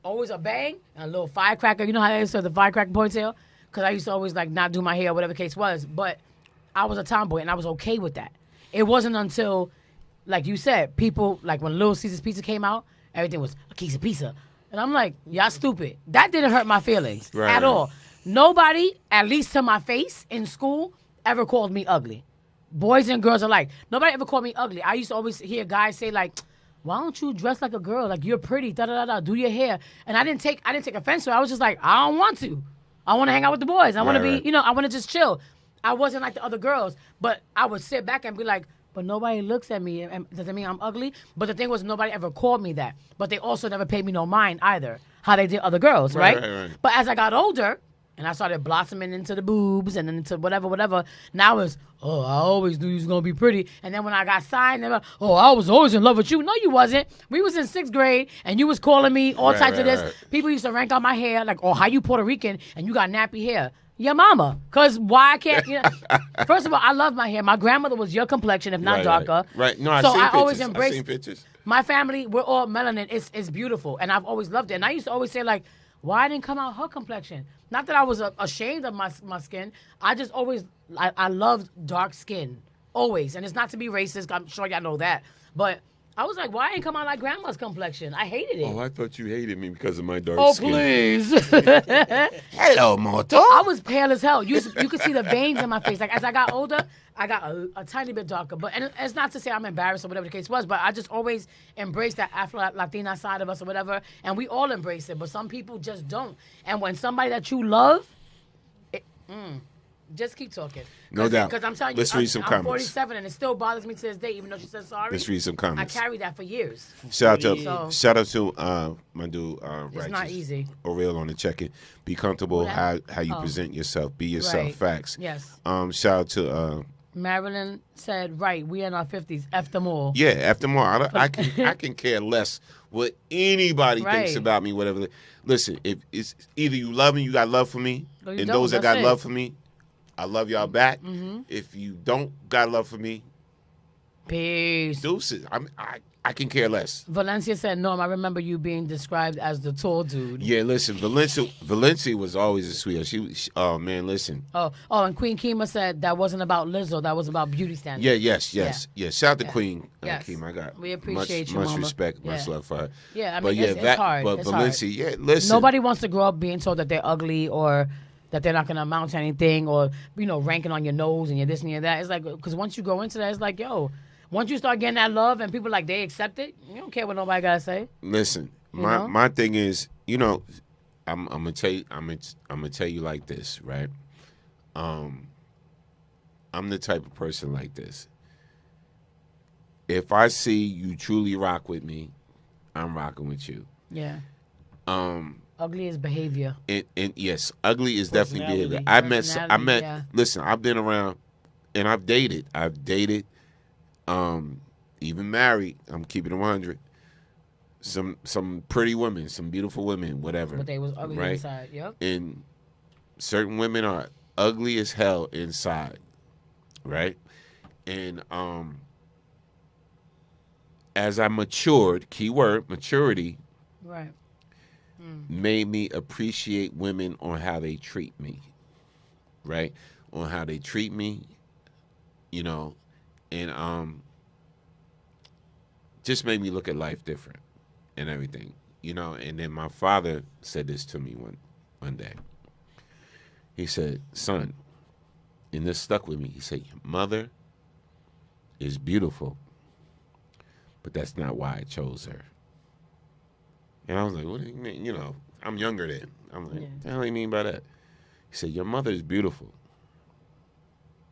always a bang and a little firecracker. You know how they say the firecracker ponytail? Because I used to always like not do my hair, whatever the case was. But I was a tomboy and I was okay with that. It wasn't until, like you said, people like when Little Caesar's Pizza came out, everything was a piece of pizza, and I'm like, y'all stupid. That didn't hurt my feelings at all. Nobody, at least to my face in school, ever called me ugly. Boys and girls alike. Nobody ever called me ugly. I used to always hear guys say like, why don't you dress like a girl? Like you're pretty, da da da da. Do your hair. And I didn't take offense to it. I was just like, I don't want to. I want to hang out with the boys. I want to be, I want to just chill. I wasn't like the other girls, but I would sit back and be like, but nobody looks at me. And does that mean I'm ugly? But the thing was, nobody ever called me that. But they also never paid me no mind either, how they did other girls, right? Right. But as I got older, and I started blossoming into the boobs and then into whatever. Now it's, I always knew you was going to be pretty. And then when I got signed, they were, I was always in love with you. No, you wasn't. We was in 6th grade, and you was calling me all types of this. Right. People used to rank out my hair, like, how you Puerto Rican, and you got nappy hair. Your mama. Because why I can't, First of all, I love my hair. My grandmother was your complexion, if not darker. Right. No, I've So seen I pictures. always I've embrace seen pictures. my family. We're all melanin. It's beautiful, and I've always loved it. And I used to always say like, why I didn't come out her complexion? Not that I was ashamed of my skin. I just always I loved dark skin always, and it's not to be racist. I'm sure y'all know that, but I was like, why I ain't come out like grandma's complexion? I hated it. Oh, I thought you hated me because of my dark Oh, skin. please. Hello, Moto. I was pale as hell. You could see the veins in my face. Like, as I got older, I got a tiny bit darker. But and it's not to say I'm embarrassed or whatever the case was, but I just always embraced that Afro-Latina side of us or whatever, and we all embrace it, but some people just don't. And when somebody that you love, just keep talking. No doubt. Because I'm telling you, Let's read some I'm comments. 47, and it still bothers me to this day, even though she said sorry. Let's read some comments. I carried that for years. Shout out So- to my dude It's not easy. Oriel on the check-in. Be comfortable how you Oh. present yourself. Be yourself. Right. Facts. Yes. Shout out to Marilyn said, right, we in our 50s. F them all. yeah. After more, I can care less what anybody thinks Right. about me. Whatever. Listen, if it's either you love me, you got love for me, Or you and don't, those that that's got it. love for me, I love y'all back. Mhm. If you don't got love for me, peace. Deuces. I can care less. Valencia said, Norm, I remember you being described as the tall dude. Yeah, listen, Valencia was always a sweetheart. She oh man, listen. Oh, and Queen Kima said that wasn't about Lizzo, that was about beauty standards. Yeah, yes. Shout out to Yeah. Queen Yes. Kima. I got We appreciate much, you, much Mama. respect, much Yeah. love for her. Yeah, I but mean, it's hard. But It's Valencia, hard. yeah, listen. Nobody wants to grow up being told that they're ugly or that they're not going to amount to anything or, ranking on your nose and your this and your that. It's like, because once you go into that, it's like, yo, once you start getting that love and people like they accept it, you don't care what nobody got to say. Listen, You know? my thing is, I'm gonna tell you like this, right? I'm the type of person like this. If I see you truly rock with me, I'm rocking with you. Yeah. Ugly is behavior. And yes, ugly is definitely behavior. Personality. I met. Yeah. Listen, I've been around, and I've dated. Even married. I'm keeping it 100. Some pretty women, some beautiful women, whatever. But they was ugly right? inside. Yep. And certain women are ugly as hell inside, right? And as I matured, keyword maturity, right, made me appreciate women on how they treat me, right? On how they treat me, you know, and just made me look at life different and everything, you know. And then my father said this to me one day. He said, "Son," and this stuck with me. He said, "Your mother is beautiful, but that's not why I chose her." And I was like, "What do you mean?" You know, I'm younger then. I'm like, "What the hell do you mean by that?" He said, "Your mother is beautiful,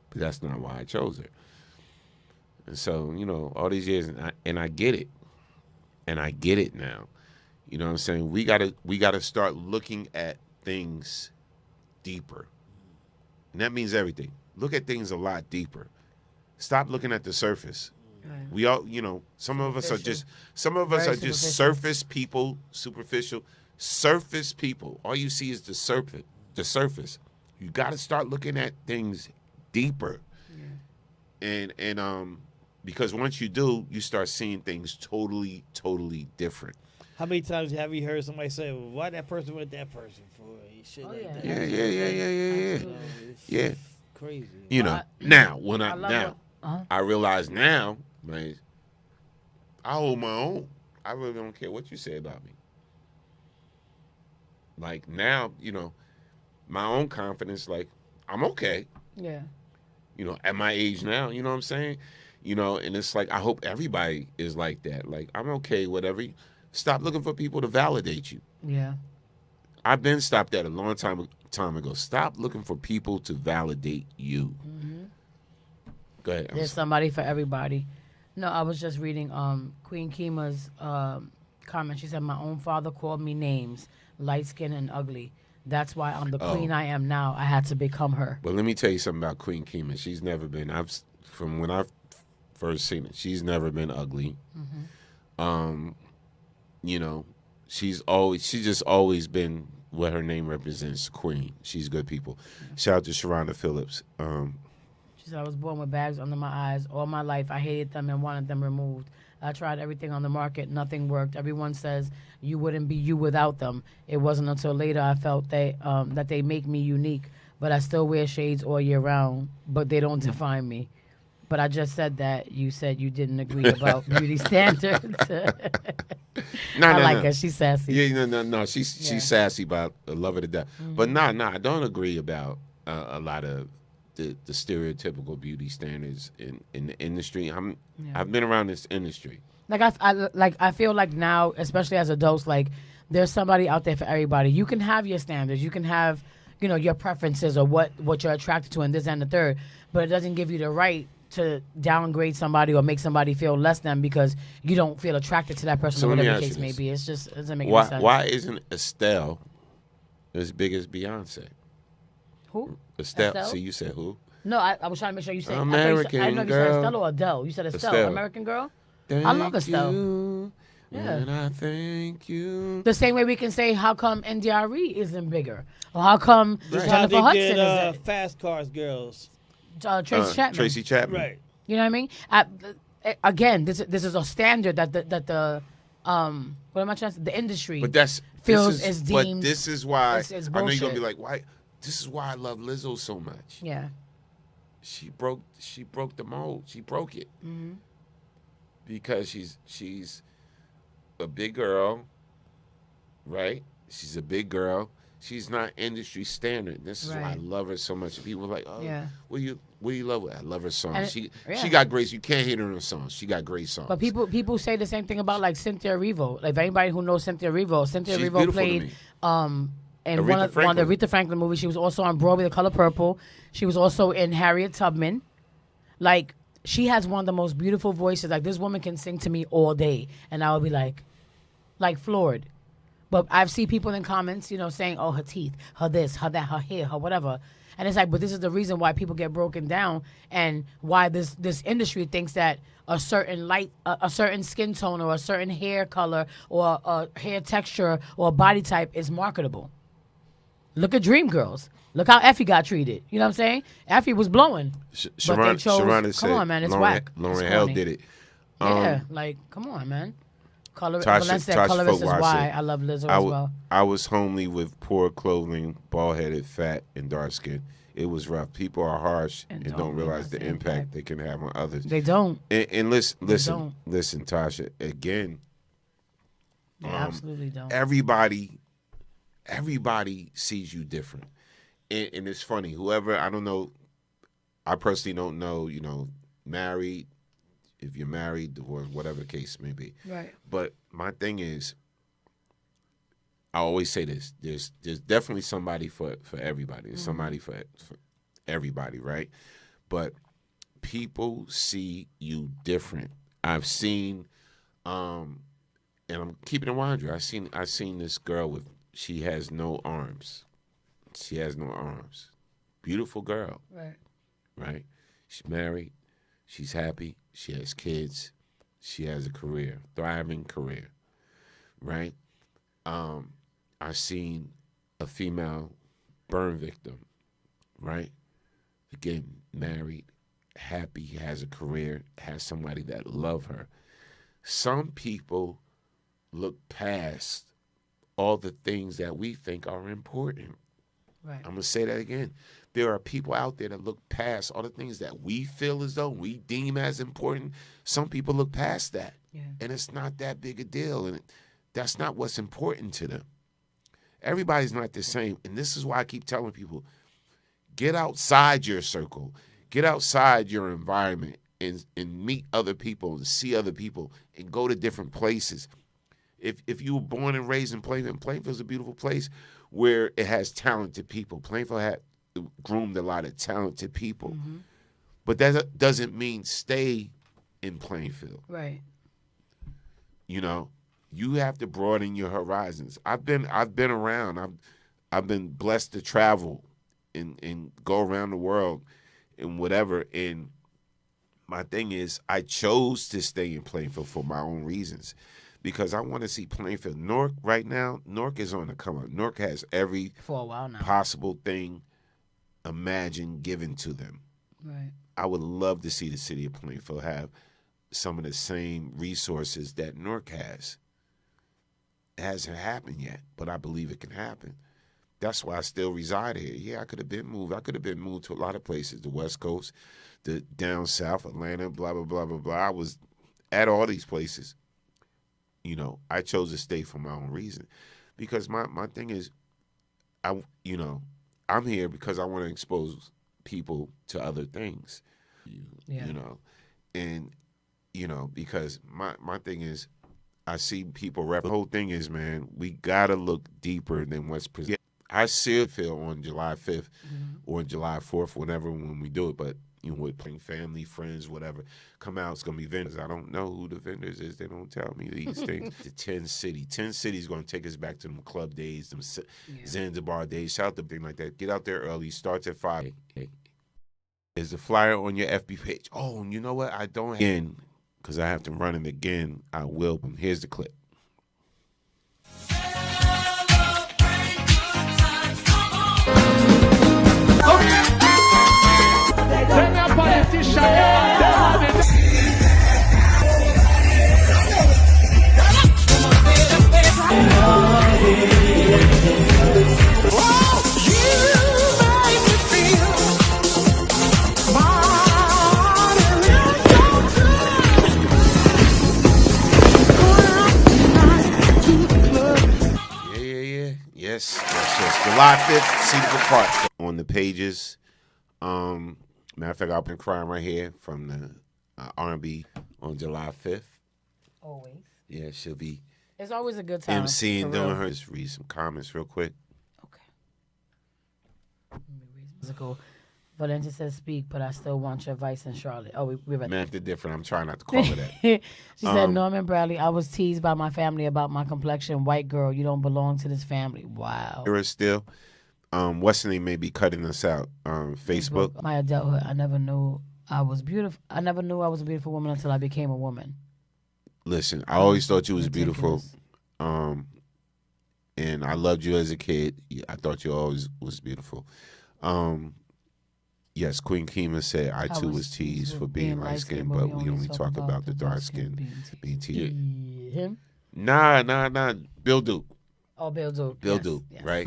but that's not why I chose her." And so, you know, all these years, and I get it. And I get it now. You know what I'm saying? We gotta start looking at things deeper. And that means everything. Look at things a lot deeper. Stop looking at the surface. Right. We all, you know, some of us are just surface people, superficial, surface people. All you see is the surface. You got to start looking at things deeper. Yeah. And because once you do, you start seeing things totally, totally different. How many times have you heard somebody say, well, "Why that person with that person for?" Shit like that. Yeah. Crazy. You know, now when I realize now, man, I hold my own. I really don't care what you say about me. Like now, you know, my own confidence, like I'm okay. Yeah. You know, at my age now, you know what I'm saying? You know, and it's like I hope everybody is like that. Like I'm okay, whatever. Stop looking for people to validate you. Yeah. I've been stopped that a long time ago. Stop looking for people to validate you. Mm-hmm. Go ahead. There's somebody for everybody. No, I was just reading Queen Kima's comment. She said, "My own father called me names, light skin and ugly. That's why I'm the queen I am now. I had to become her." But let me tell you something about Queen Kima. She's never been. From when I've first seen it, she's never been ugly. Mm-hmm. You know, she's just always been what her name represents, queen. She's good people. Shout out to Sharonda Phillips. She said, "I was born with bags under my eyes. All my life, I hated them and wanted them removed. I tried everything on the market. Nothing worked. Everyone says you wouldn't be you without them. It wasn't until later I felt that they make me unique. But I still wear shades all year round, but they don't define me. But I just said that you said you didn't agree about beauty standards." I like her. She's sassy. Yeah, no. She's sassy, but I love her to death. Mm-hmm. But I don't agree about a lot of the stereotypical beauty standards in the industry. I've been around this industry. I feel like now, especially as adults, like there's somebody out there for everybody. You can have your standards. You can have, you know, your preferences or what you're attracted to and this and the third, but it doesn't give you the right to downgrade somebody or make somebody feel less than because you don't feel attracted to that person or whatever the case may be. It doesn't make any sense. Why isn't Estelle as big as Beyonce? Who? Estelle? See, you said who? No, I was trying to make sure you said American I don't know if you said Estelle or Adele. You said Estelle. American Girl? I love Estelle. Yeah. And I thank you. The same way we can say, how come NDRE isn't bigger? Or how come Jennifer Hudson isn't? Fast Cars girls. Tracy Chapman. Right. You know what I mean? Again, this is a standard that the what am I trying to say? The industry feels is deemed. But this is why it's I know you're gonna be like, why? This is why I love Lizzo so much. Yeah. She broke the mold. She broke it. Mm-hmm. Because she's a big girl, right? She's a big girl. She's not industry standard. This is why I love her so much. People are like, "Oh, what do you love her?" I love her songs. She got great. You can't hate her on her songs. She got great songs. But people say the same thing about like Cynthia Erivo. Like anybody who knows Cynthia Erivo played in one of the Aretha Franklin movies. She was also on Broadway, The Color Purple. She was also in Harriet Tubman. Like, she has one of the most beautiful voices. Like, this woman can sing to me all day, and I would be like floored. But I've seen people in comments, you know, saying, oh, her teeth, her this, her that, her hair, her whatever. And it's like, but this is the reason why people get broken down and why this industry thinks that a certain a certain skin tone or a certain hair color or a hair texture or body type is marketable. Look at Dreamgirls. Look how Effie got treated. You know what I'm saying? Effie was blowing. Sharonda said, come on, man, it's Lauryn, whack. Lauryn It's Hill corny. did it. Yeah, like, come on, man. Tasha Colorist is Folk why said, I love Lizzo as well. I was homely with poor clothing, bald-headed, fat, and dark skin. It was rough. People are harsh and don't realize the impact they can have on others. They don't. And listen, don't. listen, Tasha. Again, They absolutely don't. Everybody sees you different, and it's funny. Whoever, I don't know, I personally don't know. You know, married. If you're married, divorced, whatever the case may be. Right. But my thing is, I always say this: there's definitely somebody for everybody. There's somebody for everybody, right? But people see you different. I've seen, and I'm keeping it 100. I seen this girl she has no arms. She has no arms. Beautiful girl. Right. Right. She's married. She's happy. She has kids. She has a career, thriving career, right? I seen a female burn victim, right? Again, married, happy, has a career, has somebody that love her. Some people look past all the things that we think are important. Right. I'm going to say that again. There are people out there that look past all the things that we feel as though we deem as important. Some people look past that. Yeah. And it's not that big a deal. And that's not what's important to them. Everybody's not the same. And this is why I keep telling people, get outside your circle. Get outside your environment and meet other people and see other people and go to different places. If you were born and raised in Plainfield, Plainfield's a beautiful place where it has talented people. Plainfield had groomed a lot of talented people. Mm-hmm. But that doesn't mean stay in Plainfield. Right. You know, you have to broaden your horizons. I've been around. I've been blessed to travel and go around the world and whatever. And my thing is, I chose to stay in Plainfield for my own reasons. Because I want to see Plainfield. Newark right now, Newark is on the come up. Newark has every for a while now possible thing imagined given to them. Right. I would love to see the city of Plainfield have some of the same resources that Newark has. It hasn't happened yet, but I believe it can happen. That's why I still reside here. Yeah, I could have been moved. I could have been moved to a lot of places, the West Coast, the down south, Atlanta, blah, blah, blah, blah, blah. I was at all these places. You know, I chose to stay for my own reason. Because my thing is, I'm here because I want to expose people to other things. Yeah. You know, and, you know, because my thing is, I see people rap. The whole thing is, man, we got to look deeper than what's presented. I still feel on July 5th or July 4th, when we do it, but, you know, with playing family, friends, whatever, come out, it's going to be vendors. I don't know who the vendors is. They don't tell me these things. The 10 City. 10 City is going to take us back to them club days, them Zanzibar days. Shout out to thing like that. Get out there early. Starts at 5. Is the flyer on your FB page? Oh, and you know what? I don't have again, because I have to run it again. I will. Here's the clip. Yes. July 5th, Cedar Park on the pages. Matter of fact, I've been crying right here from the R&B on July 5th. Always. Yeah, she'll be. It's always a good time. MCing doing her. Just read some comments real quick. Musical. Valencia says speak, but I still want your advice in Charlotte. Oh, we read that. Meant it different. I'm trying not to call it that. She said, Norman Bradley, I was teased by my family about my complexion. White girl, you don't belong to this family. Wow. Here is still. What's the name may be cutting us out. Facebook. My adulthood, I never knew I was beautiful. I never knew I was a beautiful woman until I became a woman. Listen, I always thought you was beautiful. And I loved you as a kid. I thought you always was beautiful. Yes, Queen Kima said I too was teased for being light skinned, but we only talk about the dark skin being teased. Him? Nah. Bill Duke. Oh, Bill Duke. Bill Yes, Duke, yes. right?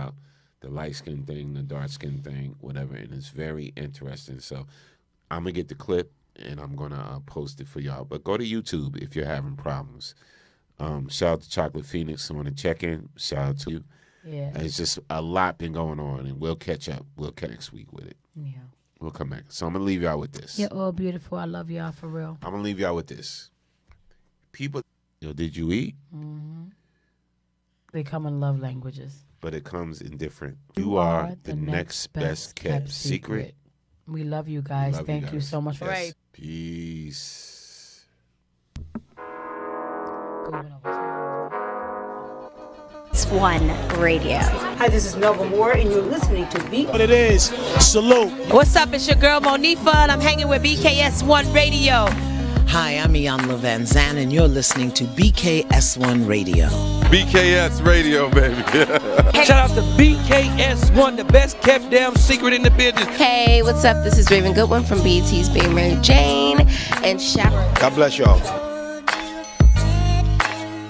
The light skin thing, the dark skin thing, whatever. And it's very interesting. So I'm going to get the clip and I'm going to post it for y'all. But go to YouTube if you're having problems. Shout out to Chocolate Phoenix on the check-in. Shout out to you. Yeah. And it's just a lot been going on, and we'll catch up. We'll catch next week with it. Yeah. We'll come back. So I'm going to leave y'all with this. You're all beautiful. I love y'all for real. I'm going to leave y'all with this. People, did you eat? Mm-hmm. They come in love languages. But it comes in different. You are the next best kept secret. We love you guys. Love Thank you guys. so much for Yes. Peace. One Radio. Hi, this is Melba Moore, and you're listening to Beat. What it is, salute. What's up? It's your girl Monifa, and I'm hanging with BKS1 Radio. Hi, I'm Iyanla Van Zandt, and you're listening to BKS1 Radio. BKS Radio, baby. Shout out to BKS1, the best kept damn secret in the business. Hey, what's up? This is Raven Goodwin from BET's Being Mary Jane. And shout God bless y'all.